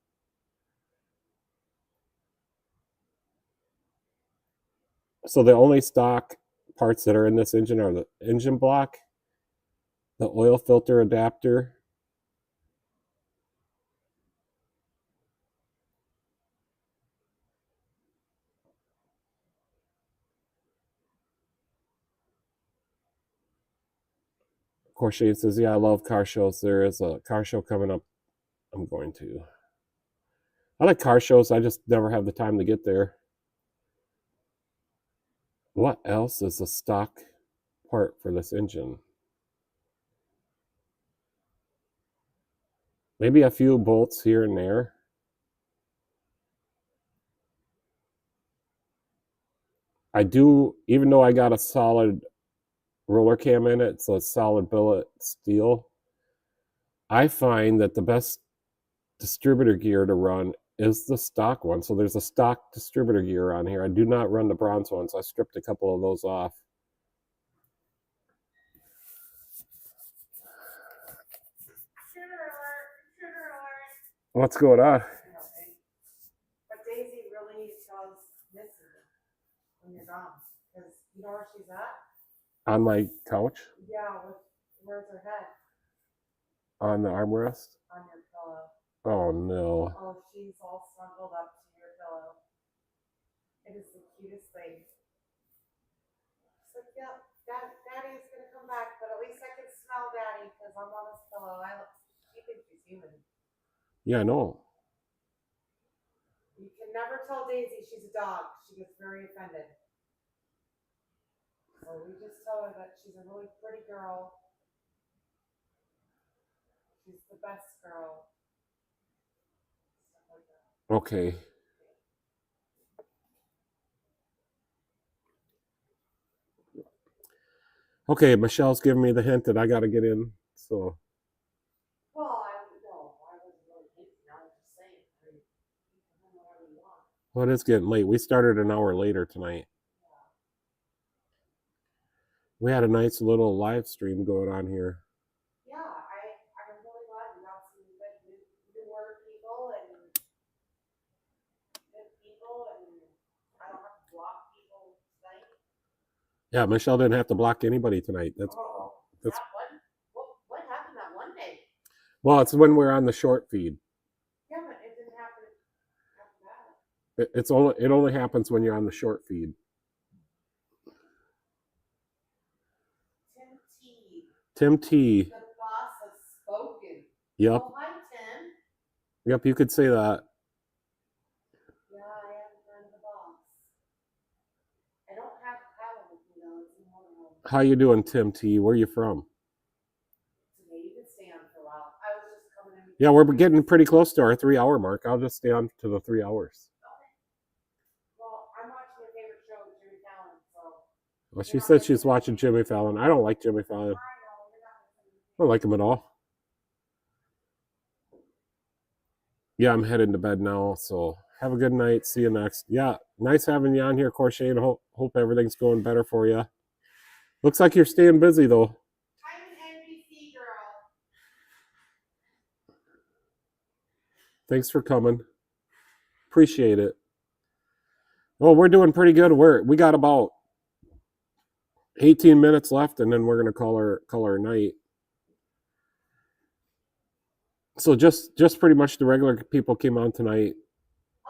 So the only stock parts that are in this engine are the engine block, the oil filter adapter, of course. Shane says, yeah, I love car shows. There is a car show coming up. I'm going to. I like car shows. I just never have the time to get there. What else is a stock part for this engine? Maybe a few bolts here and there. I do, even though I got a solid roller cam in it, it's a solid billet steel. I find that the best distributor gear to run is the stock one. So there's a stock distributor gear on here. I do not run the bronze ones. I stripped a couple of those off. What's going on? But Daisy really does miss you when you're gone. Because you know where she's at? On my couch? Yeah, where's her head? On the armrest? On your pillow. Oh no. Oh, she's all snuggled up to your pillow. It is the cutest thing. She's like, yeah, Daddy's gonna come back, but at least I can because I'm on this pillow. She thinks she's human. Yeah, I know. You can never tell Daisy she's a dog. She gets very offended. So we just tell her that she's a really pretty girl. She's the best girl. Stuff like that. Okay. Okay, Michelle's giving me the hint that I got to get in. So, Well, I don't know. I wasn't really thinking. I was just saying. I mean, you can do whatever you want. well, it's getting late. We started an hour later tonight. We had a nice little live stream going on here. Yeah, I'm really glad we got some good newer people and good people, and I don't have to block people tonight. Yeah, Michelle didn't have to block anybody tonight. That's That one. What happened that one day? well, it's when we're on the short feed. Yeah, but it didn't happen after that. It only happens when you're on the short feed. Tim T. Tim T. The boss has spoken. Yep. Oh, hi, Tim. Yep, you could say that. Yeah, I am a friend of the boss. I don't have a paddle with me though. It's in one of them. How you doing, Tim T? Where you from? Today you could stay on for a while. I was just coming in. Yeah, we're getting pretty close to our 3-hour mark. I'll just stay on to the 3 hours. Okay. Well, I'm watching your favorite show with Jimmy Fallon, so. Well, she said she's watching Jimmy Fallon. I don't like Jimmy Fallon. I know, you're not listening. I don't like him at all. Yeah, I'm heading to bed now, so have a good night. See you next. Yeah, nice having you on here, Corshane. Hope everything's going better for you. Looks like you're staying busy, though. I'm an NBC girl. Thanks for coming. Appreciate it. Well, we're doing pretty good. We got about 18 minutes left, and then we're gonna call her night. So just pretty much the regular people came on tonight.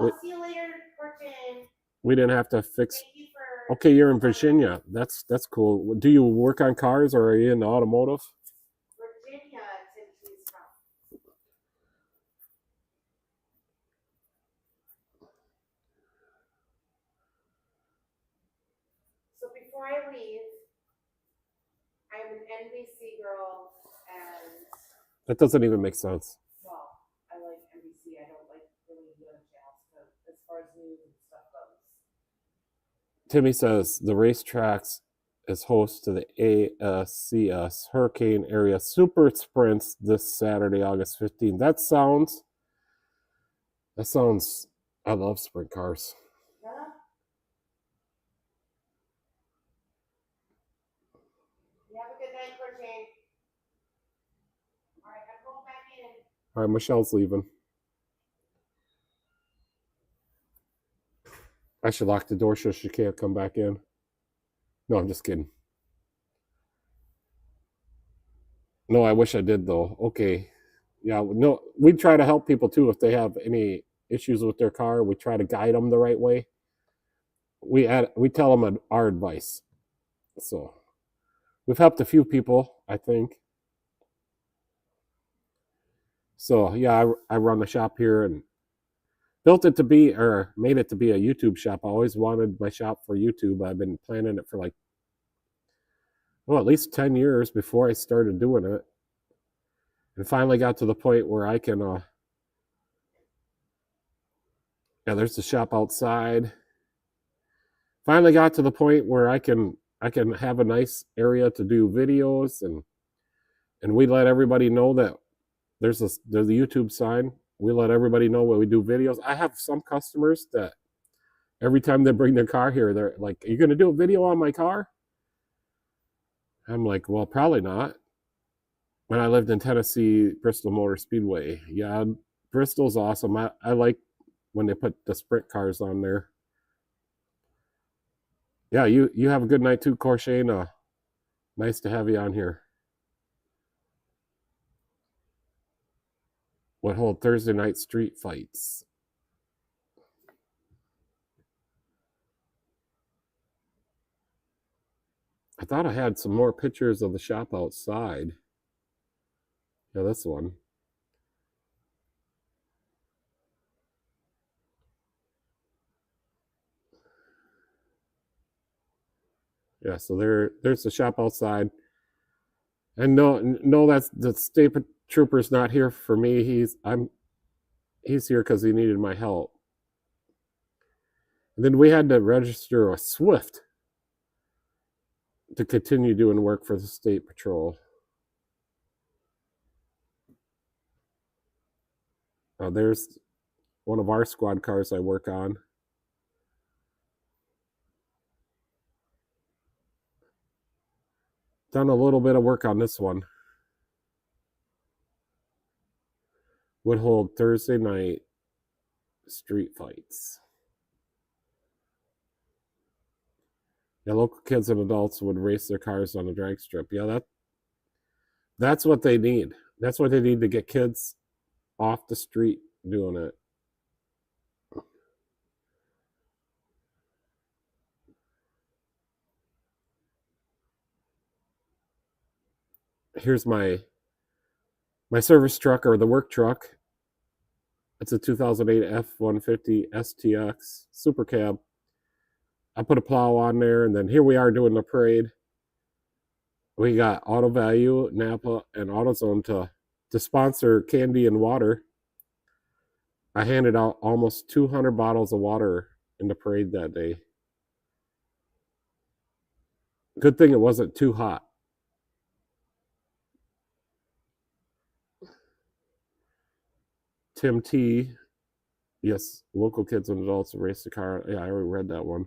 I'll see you later, Fortune. We didn't have to fix. Thank you for. Okay, you're in Virginia. That's cool. Do you work on cars, or are you in the automotive? Virginia, Tim T's from. So before I leave, I'm an NBC girl, and That doesn't even make sense. well, I like NBC. I don't like really the other channels, but as far as news and stuff goes. Timmy says the racetracks is host to the ASCS Hurricane Area Super Sprints this Saturday, August 15th. That sounds. I love sprint cars. Yeah. You have a good night, Fortune. All right, I'm going back in. All right, Michelle's leaving. I should lock the door so she can't come back in. No, I'm just kidding. No, I wish I did though. Okay. Yeah, no, we try to help people too if they have any issues with their car. We try to guide them the right way. We tell them our advice. So we've helped a few people, I think. So yeah, I run the shop here and made it to be a YouTube shop. I always wanted my shop for YouTube. I've been planning it for at least 10 years before I started doing it. And finally got to the point where I can, there's the shop outside. Finally got to the point where I can have a nice area to do videos, and we let everybody know that there's the YouTube sign. We let everybody know when we do videos. I have some customers that every time they bring their car here, they're like, "Are you going to do a video on my car?" I'm like, "Well, probably not." When I lived in Tennessee, Bristol Motor Speedway. Yeah, Bristol's awesome. I like when they put the sprint cars on there. Yeah, you have a good night too, Corshane. Nice to have you on here. What hold Thursday night street fights? I thought I had some more pictures of the shop outside. Yeah, this one. Yeah, so there's the shop outside. And no, that's the state trooper's not here for me. He's here because he needed my help. And then we had to register a Swift to continue doing work for the state patrol. There's one of our squad cars I work on. Done a little bit of work on this one. Would hold Thursday night street fights. Yeah, local kids and adults would race their cars on the drag strip. Yeah, that's what they need. That's what they need to get kids off the street doing it. Here's my service truck, or the work truck. It's a 2008 F-150 STX Super Cab. I put a plow on there, and then here we are doing the parade. We got Auto Value, Napa, and AutoZone to sponsor candy and water. I handed out almost 200 bottles of water in the parade that day. Good thing it wasn't too hot. Tim T. Yes, local kids and adults race the car. Yeah, I already read that one.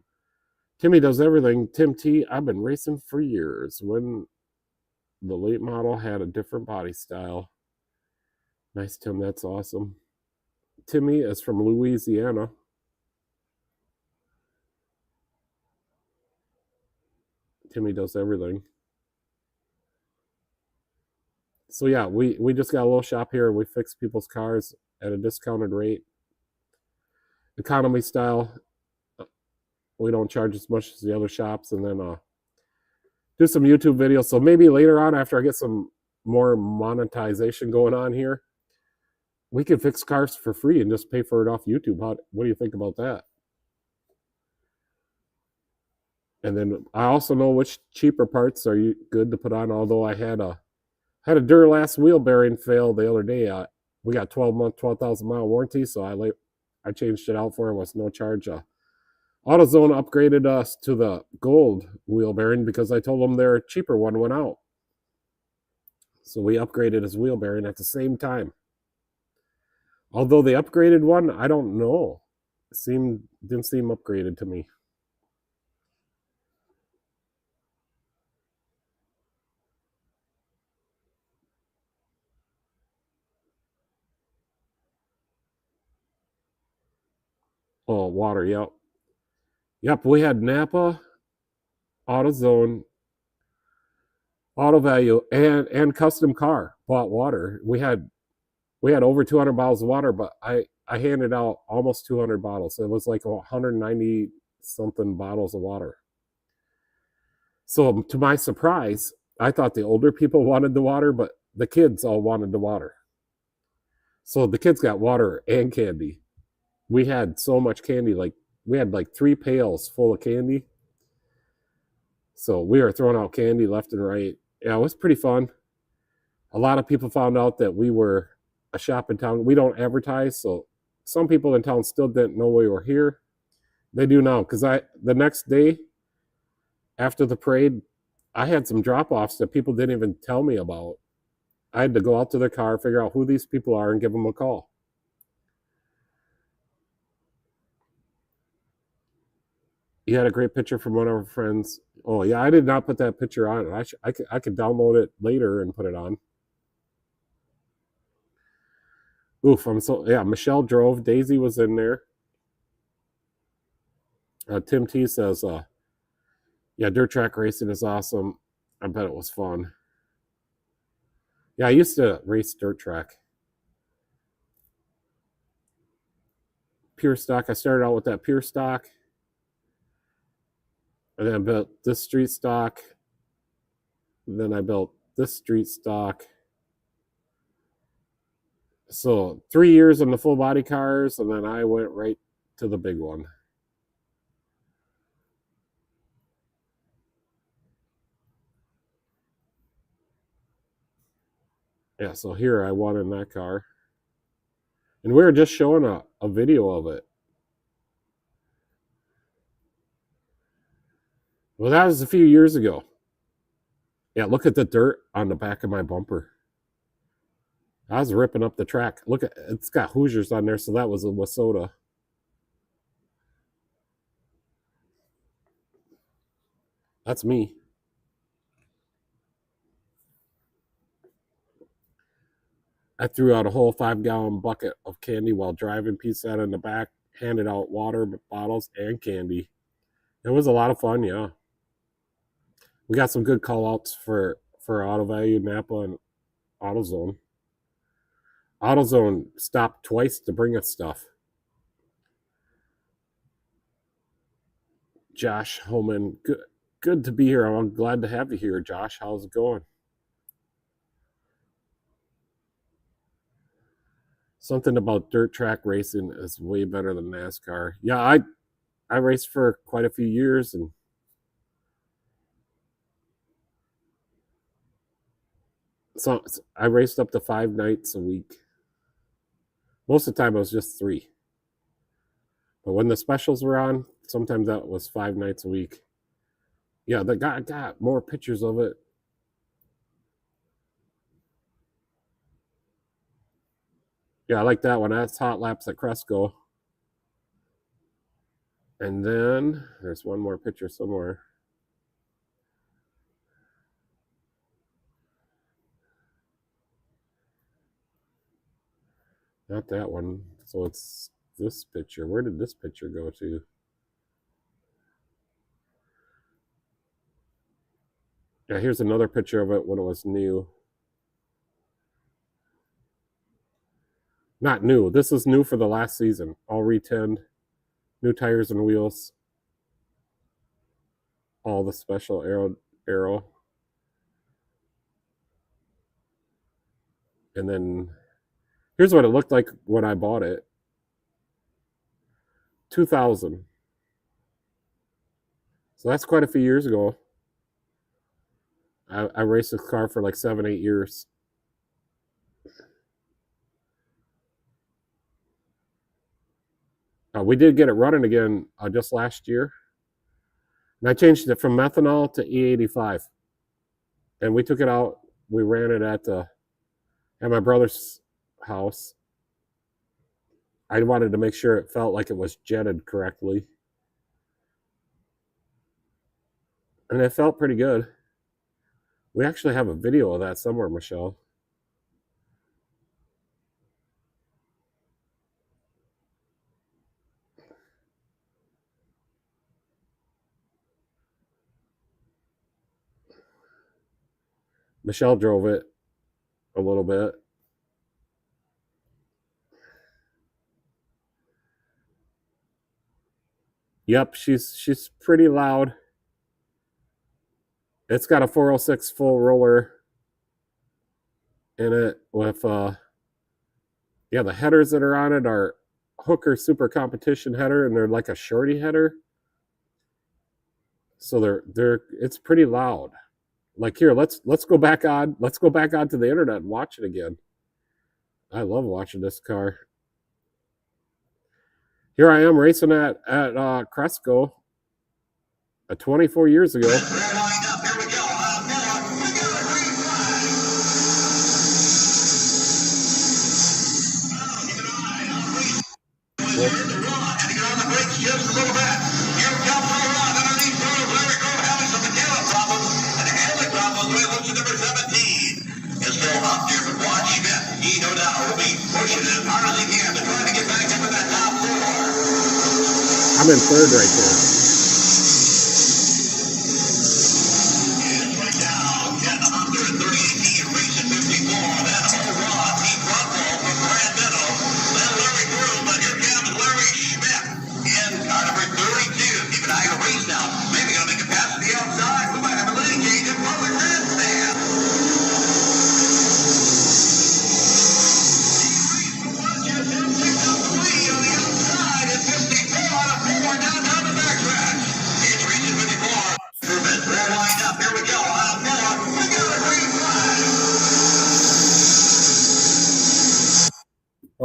Timmy does everything. Tim T. I've been racing for years. When the late model had a different body style. Nice, Tim. That's awesome. Timmy is from Louisiana. Timmy does everything. So yeah, we just got a little shop here. We fix people's cars at a discounted rate. Economy style. We don't charge as much as the other shops, and then do some YouTube videos. So maybe later on, after I get some more monetization going on here, we can fix cars for free and just pay for it off YouTube. What do you think about that? And then I also know which cheaper parts are good to put on. Although I had a Duralast wheel bearing fail the other day. We got 12-month, 12,000 mile warranty, so I changed it out for him with no charge. AutoZone upgraded us to the gold wheel bearing because I told them their cheaper one went out. So we upgraded his wheel bearing at the same time. Although the upgraded one, I don't know. Didn't seem upgraded to me. Oh, water, yep. Yep, we had Napa, AutoZone, Auto Value, and Custom Car bought water. We had over 200 bottles of water, but I handed out almost 200 bottles. It was like 190 something bottles of water. So to my surprise, I thought the older people wanted the water, but the kids all wanted the water. So the kids got water and candy. We had so much candy, like we had like 3 pails full of candy. So we were throwing out candy left and right. Yeah, it was pretty fun. A lot of people found out that we were a shop in town. We don't advertise, so some people in town still didn't know we were here. They do now, because the next day after the parade, I had some drop-offs that people didn't even tell me about. I had to go out to their car, figure out who these people are, and give them a call. You had a great picture from one of our friends. Oh yeah, I did not put that picture on. I could download it later and put it on. Oof, Michelle drove. Daisy was in there. Tim T says, yeah, dirt track racing is awesome. I bet it was fun. Yeah, I used to race dirt track. Pure stock. I started out with that pure stock. And then I built this street stock. And then I built this street stock. So 3 years in the full body cars, and then I went right to the big one. Yeah, so here I won in that car. And we were just showing a video of it. Well, that was a few years ago. Yeah, look at the dirt on the back of my bumper. I was ripping up the track. Look at it's got Hoosiers on there, so that was a Wasota. That's me. I threw out a whole 5-gallon bucket of candy while driving, pieced that in the back, handed out water bottles and candy. It was a lot of fun, yeah. We got some good call outs for Auto Value, Napa, and AutoZone. AutoZone stopped twice to bring us stuff. Josh Holman, good to be here. I'm glad to have you here, Josh. How's it going? Something about dirt track racing is way better than NASCAR. Yeah, I raced for quite a few years, and so I raced up to 5 nights a week. Most of the time it was just 3. But when the specials were on, sometimes that was 5 nights a week. Yeah, the guy got more pictures of it. Yeah, I like that one. That's hot laps at Cresco. And then there's one more picture somewhere. Not that one. So it's this picture. Where did this picture go to? Yeah, here's another picture of it when it was new. Not new. This is new for the last season. All retinned, new tires and wheels. All the special aero. And then here's what it looked like when I bought it. 2000. So that's quite a few years ago. I raced this car for like 7-8 years. We did get it running again just last year. And I changed it from methanol to E85. And we took it out. We ran it at my brother's house. I wanted to make sure it felt like it was jetted correctly. And it felt pretty good. We actually have a video of that somewhere, Michelle. Michelle drove it a little bit. Yep, she's pretty loud. It's got a 406 full roller in it with the headers that are on it are Hooker Super Competition header, and they're like a shorty header. So it's pretty loud. Like here, let's go back on to the internet and watch it again. I love watching this car. Here I am racing at Cresco 24 years ago. I'm in third right there.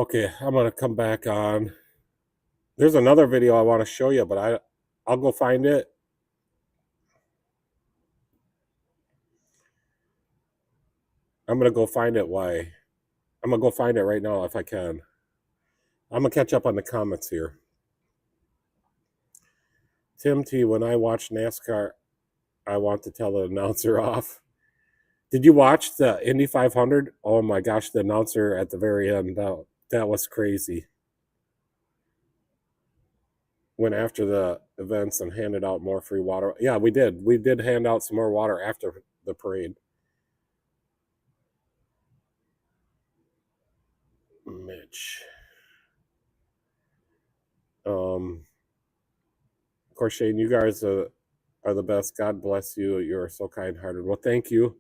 Okay, I'm gonna come back on. There's another video I want to show you, but I'll go find it. I'm gonna go find it. Why? I'm gonna go find it right now if I can. I'm gonna catch up on the comments here. Tim T, when I watch NASCAR, I want to tell the announcer off. Did you watch the Indy 500? Oh my gosh, the announcer at the very end, that was crazy. Went after the events and handed out more free water. Yeah, we did. We did hand out some more water after the parade. Mitch. Of course, Shane, you guys are the best. God bless you. You're so kind-hearted. Well, thank you.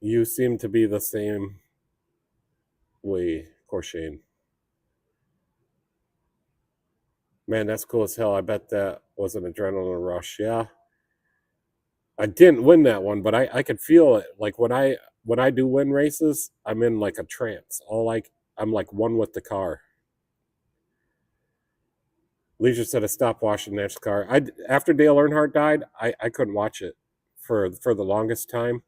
You seem to be the same way, of course, Shane. Man, that's cool as hell. I bet that was an adrenaline rush. Yeah. I didn't win that one, but I could feel it. Like when I do win races, I'm in like a trance. I'm like one with the car. Leisure said to stop watching NASCAR. After Dale Earnhardt died, I couldn't watch it for the longest time.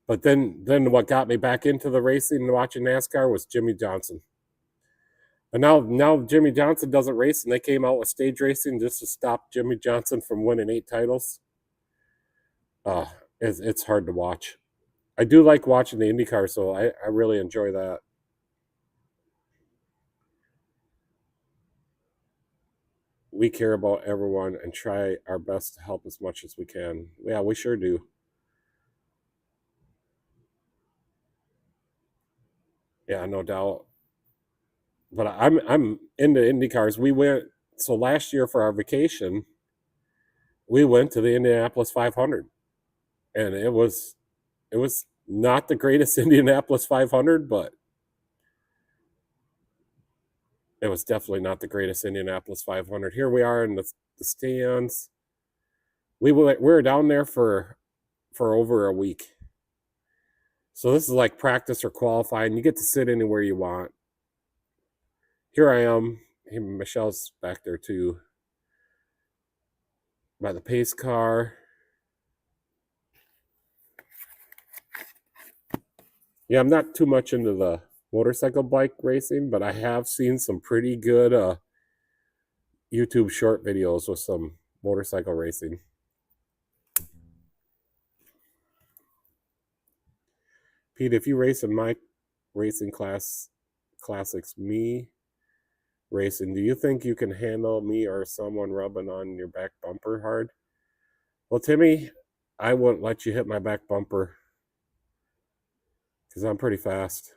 But then what got me back into the racing and watching NASCAR was Jimmy Johnson. But now Jimmy Johnson doesn't race, and they came out with stage racing just to stop Jimmy Johnson from winning 8 titles. It's hard to watch. I do like watching the IndyCar, so I really enjoy that. We care about everyone and try our best to help as much as we can. Yeah, we sure do. Yeah, no doubt. But I'm into IndyCars. We went so last year for our vacation, we went to the Indianapolis 500, and it was not the greatest Indianapolis 500, but it was definitely not the greatest Indianapolis 500. Here we are in the stands. We were down there for over a week. So this is like practice or qualifying. You get to sit anywhere you want. Here I am. Michelle's back there too. By the pace car. Yeah, I'm not too much into the motorcycle bike racing, but I have seen some pretty good YouTube short videos with some motorcycle racing. Pete, if you race in my racing classics, me racing, do you think you can handle me or someone rubbing on your back bumper hard? Well, Timmy, I wouldn't let you hit my back bumper because I'm pretty fast.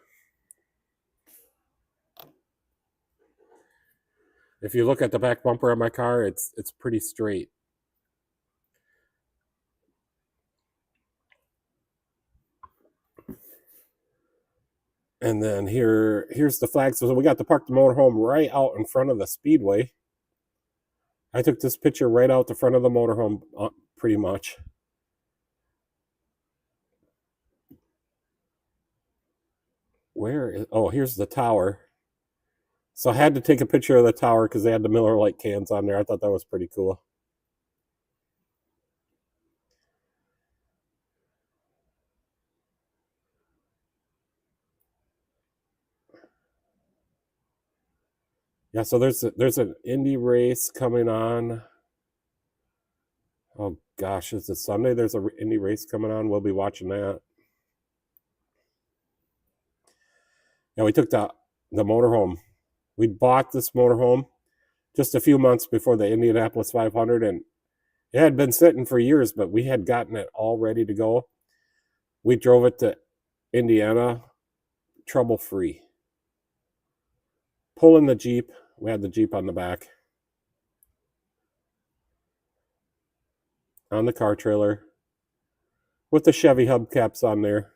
If you look at the back bumper of my car, it's pretty straight. And then here's the flag. So we got to park the motorhome right out in front of the speedway. I took this picture right out the front of the motorhome, pretty much. Here's the tower. So I had to take a picture of the tower because they had the Miller Lite cans on there. I thought that was pretty cool. Yeah, so there's an Indy race coming on. Oh gosh, is it Sunday? There's an Indy race coming on. We'll be watching that. Yeah, we took the motorhome. We bought this motorhome just a few months before the Indianapolis 500, and it had been sitting for years, but we had gotten it all ready to go. We drove it to Indiana, trouble-free. Pulling the Jeep. We had the Jeep on the back. On the car trailer. With the Chevy hubcaps on there.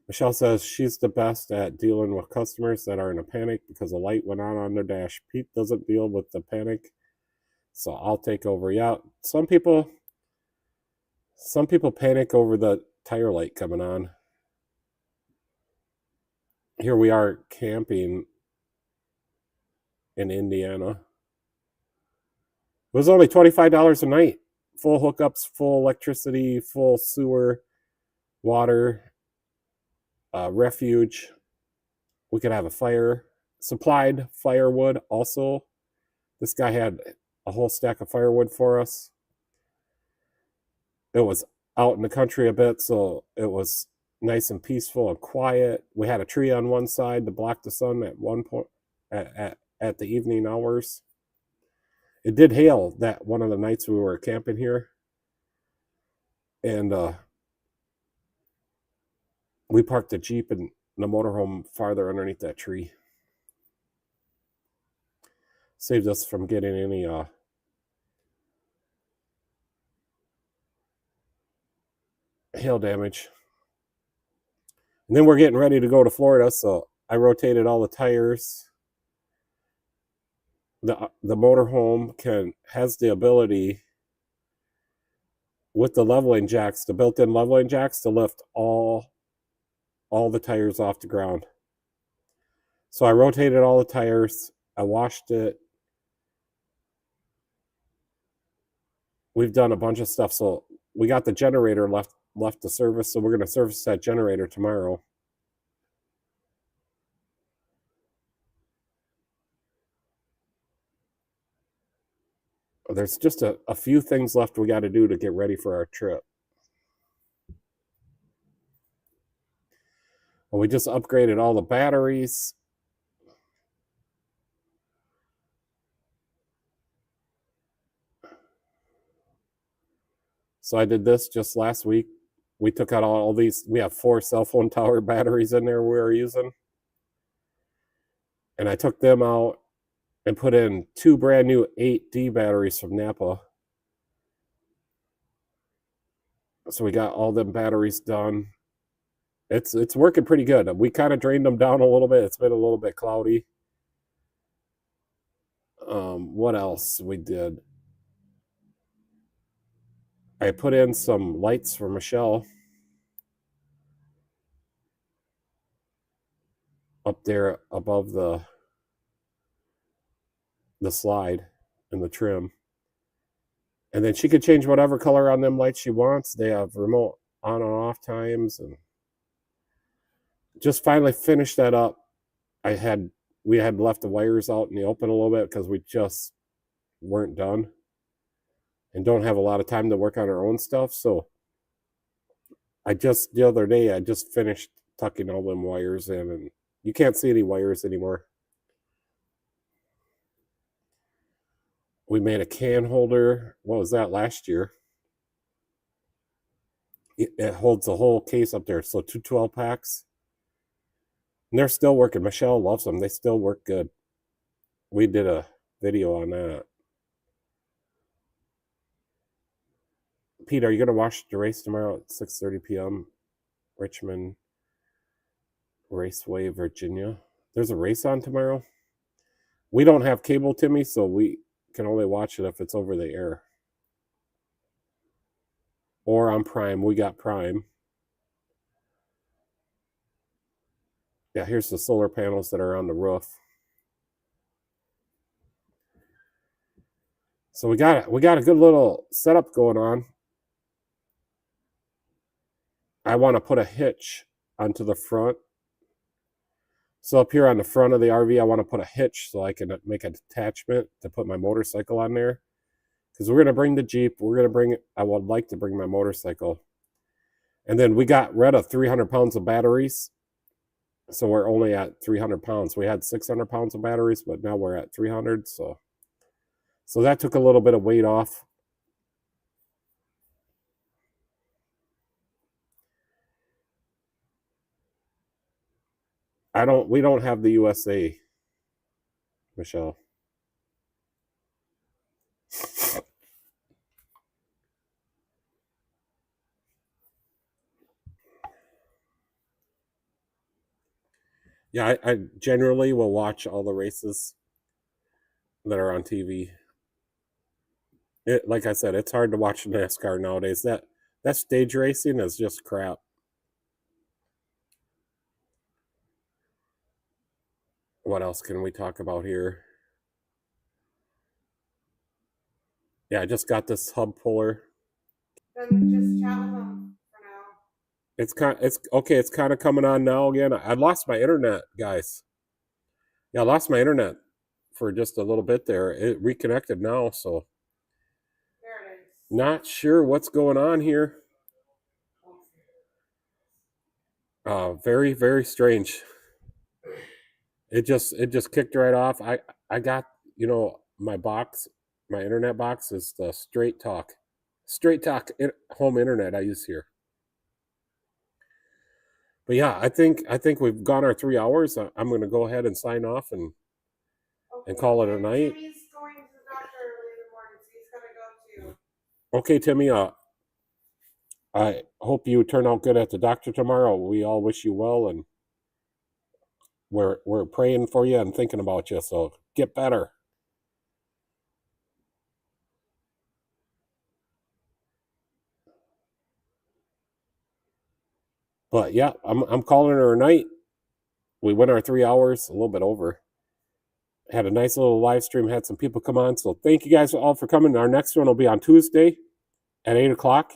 Michelle says she's the best at dealing with customers that are in a panic because a light went on their dash. Pete doesn't deal with the panic, so I'll take over. Yeah, some people panic over the tire light coming on. Here we are camping in Indiana. It was only $25 a night. Full hookups, full electricity, full sewer, water, refuge. We could have a fire. Supplied firewood also. This guy had a whole stack of firewood for us. It was out in the country a bit, so it was nice and peaceful and quiet. We had a tree on one side to block the sun at one point at the evening hours. It did hail that one of the nights we were camping here, and we parked the Jeep and the motorhome farther underneath that tree. Saved us from getting any hail damage. And then we're getting ready to go to Florida, so I rotated all the tires. The motorhome has the ability with the leveling jacks, the built-in leveling jacks, to lift all the tires off the ground. So I rotated all the tires. I washed it. We've done a bunch of stuff. So we got the generator left to service. So we're going to service that generator tomorrow. There's just a few things left we got to do to get ready for our trip. Well, we just upgraded all the batteries. So I did this just last week. We took out all these. We have 4 cell phone tower batteries in there we were using. And I took them out and put in 2 brand new 8D batteries from Napa. So we got all them batteries done. It's working pretty good. We kind of drained them down a little bit. It's been a little bit cloudy. What else we did? I put in some lights for Michelle up there above the slide and the trim. And then she could change whatever color on them lights she wants. They have remote on and off times, and just finally finished that up. We had left the wires out in the open a little bit because we just weren't done and don't have a lot of time to work on our own stuff. So the other day, I just finished tucking all them wires in, and you can't see any wires anymore. We made a can holder. What was that, last year? It holds the whole case up there. So 2 12-packs. And they're still working. Michelle loves them. They still work good. We did a video on that. Pete, are you going to watch the race tomorrow at 6:30 p.m.? Richmond Raceway, Virginia. There's a race on tomorrow. We don't have cable, Timmy, so we can only watch it if it's over the air. Or on Prime. We got Prime. Yeah, here's the solar panels that are on the roof. So we got a good little setup going on. I want to put a hitch onto the front. So up here on the front of the RV, I want to put a hitch so I can make an attachment to put my motorcycle on there. Because we're going to bring the Jeep. I would like to bring my motorcycle. And then we got rid of 300 pounds of batteries. So we're only at 300 pounds. We had 600 pounds of batteries, but now we're at 300. So that took a little bit of weight off. We don't have the USA, Michelle. Yeah, I generally will watch all the races that are on TV. Like I said, it's hard to watch NASCAR nowadays. That stage racing is just crap. What else can we talk about here? Yeah, I just got this hub puller. Then just chat with them for now. It's okay. It's kind of coming on now again. I lost my internet, guys. Yeah, I lost my internet for just a little bit there. It reconnected now, so There it is. not sure what's going on here. Very, very strange. It just kicked right off. I got, my internet box is the Straight Talk home internet I use here. But yeah, I think we've gone our 3 hours. I'm going to go ahead and sign off and call it a night. Timmy's going to the doctor early in the morning, so he's gonna go too. Okay, Timmy. I hope you turn out good at the doctor tomorrow. We all wish you well, and we're praying for you and thinking about you. So get better. But yeah, I'm calling her a night. We went our 3 hours, a little bit over. Had a nice little live stream. Had some people come on. So thank you guys all for coming. Our next one will be on Tuesday at 8:00,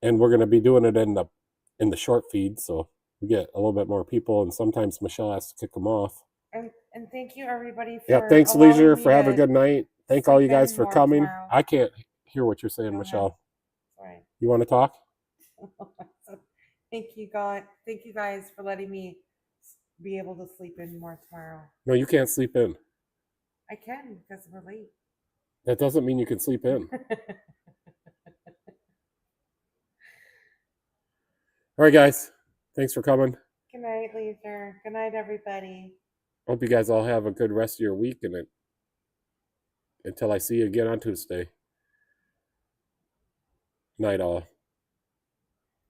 and we're going to be doing it in the short feed. So we get a little bit more people, and sometimes Michelle has to kick them off. And thank you everybody for Yeah, thanks, allowing Leisure, me for having a to good night. Thank all you sleep in guys for more coming. tomorrow. I can't hear what you're saying, Go ahead. Michelle. Sorry. You want to talk? Thank you, God. Thank you guys for letting me be able to sleep in more tomorrow. No, you can't sleep in. I can because we're late. That doesn't mean you can sleep in. All right, guys. Thanks for coming. Good night, Leisure. Good night, everybody. Hope you guys all have a good rest of your week, and until I see you again on Tuesday. Night all.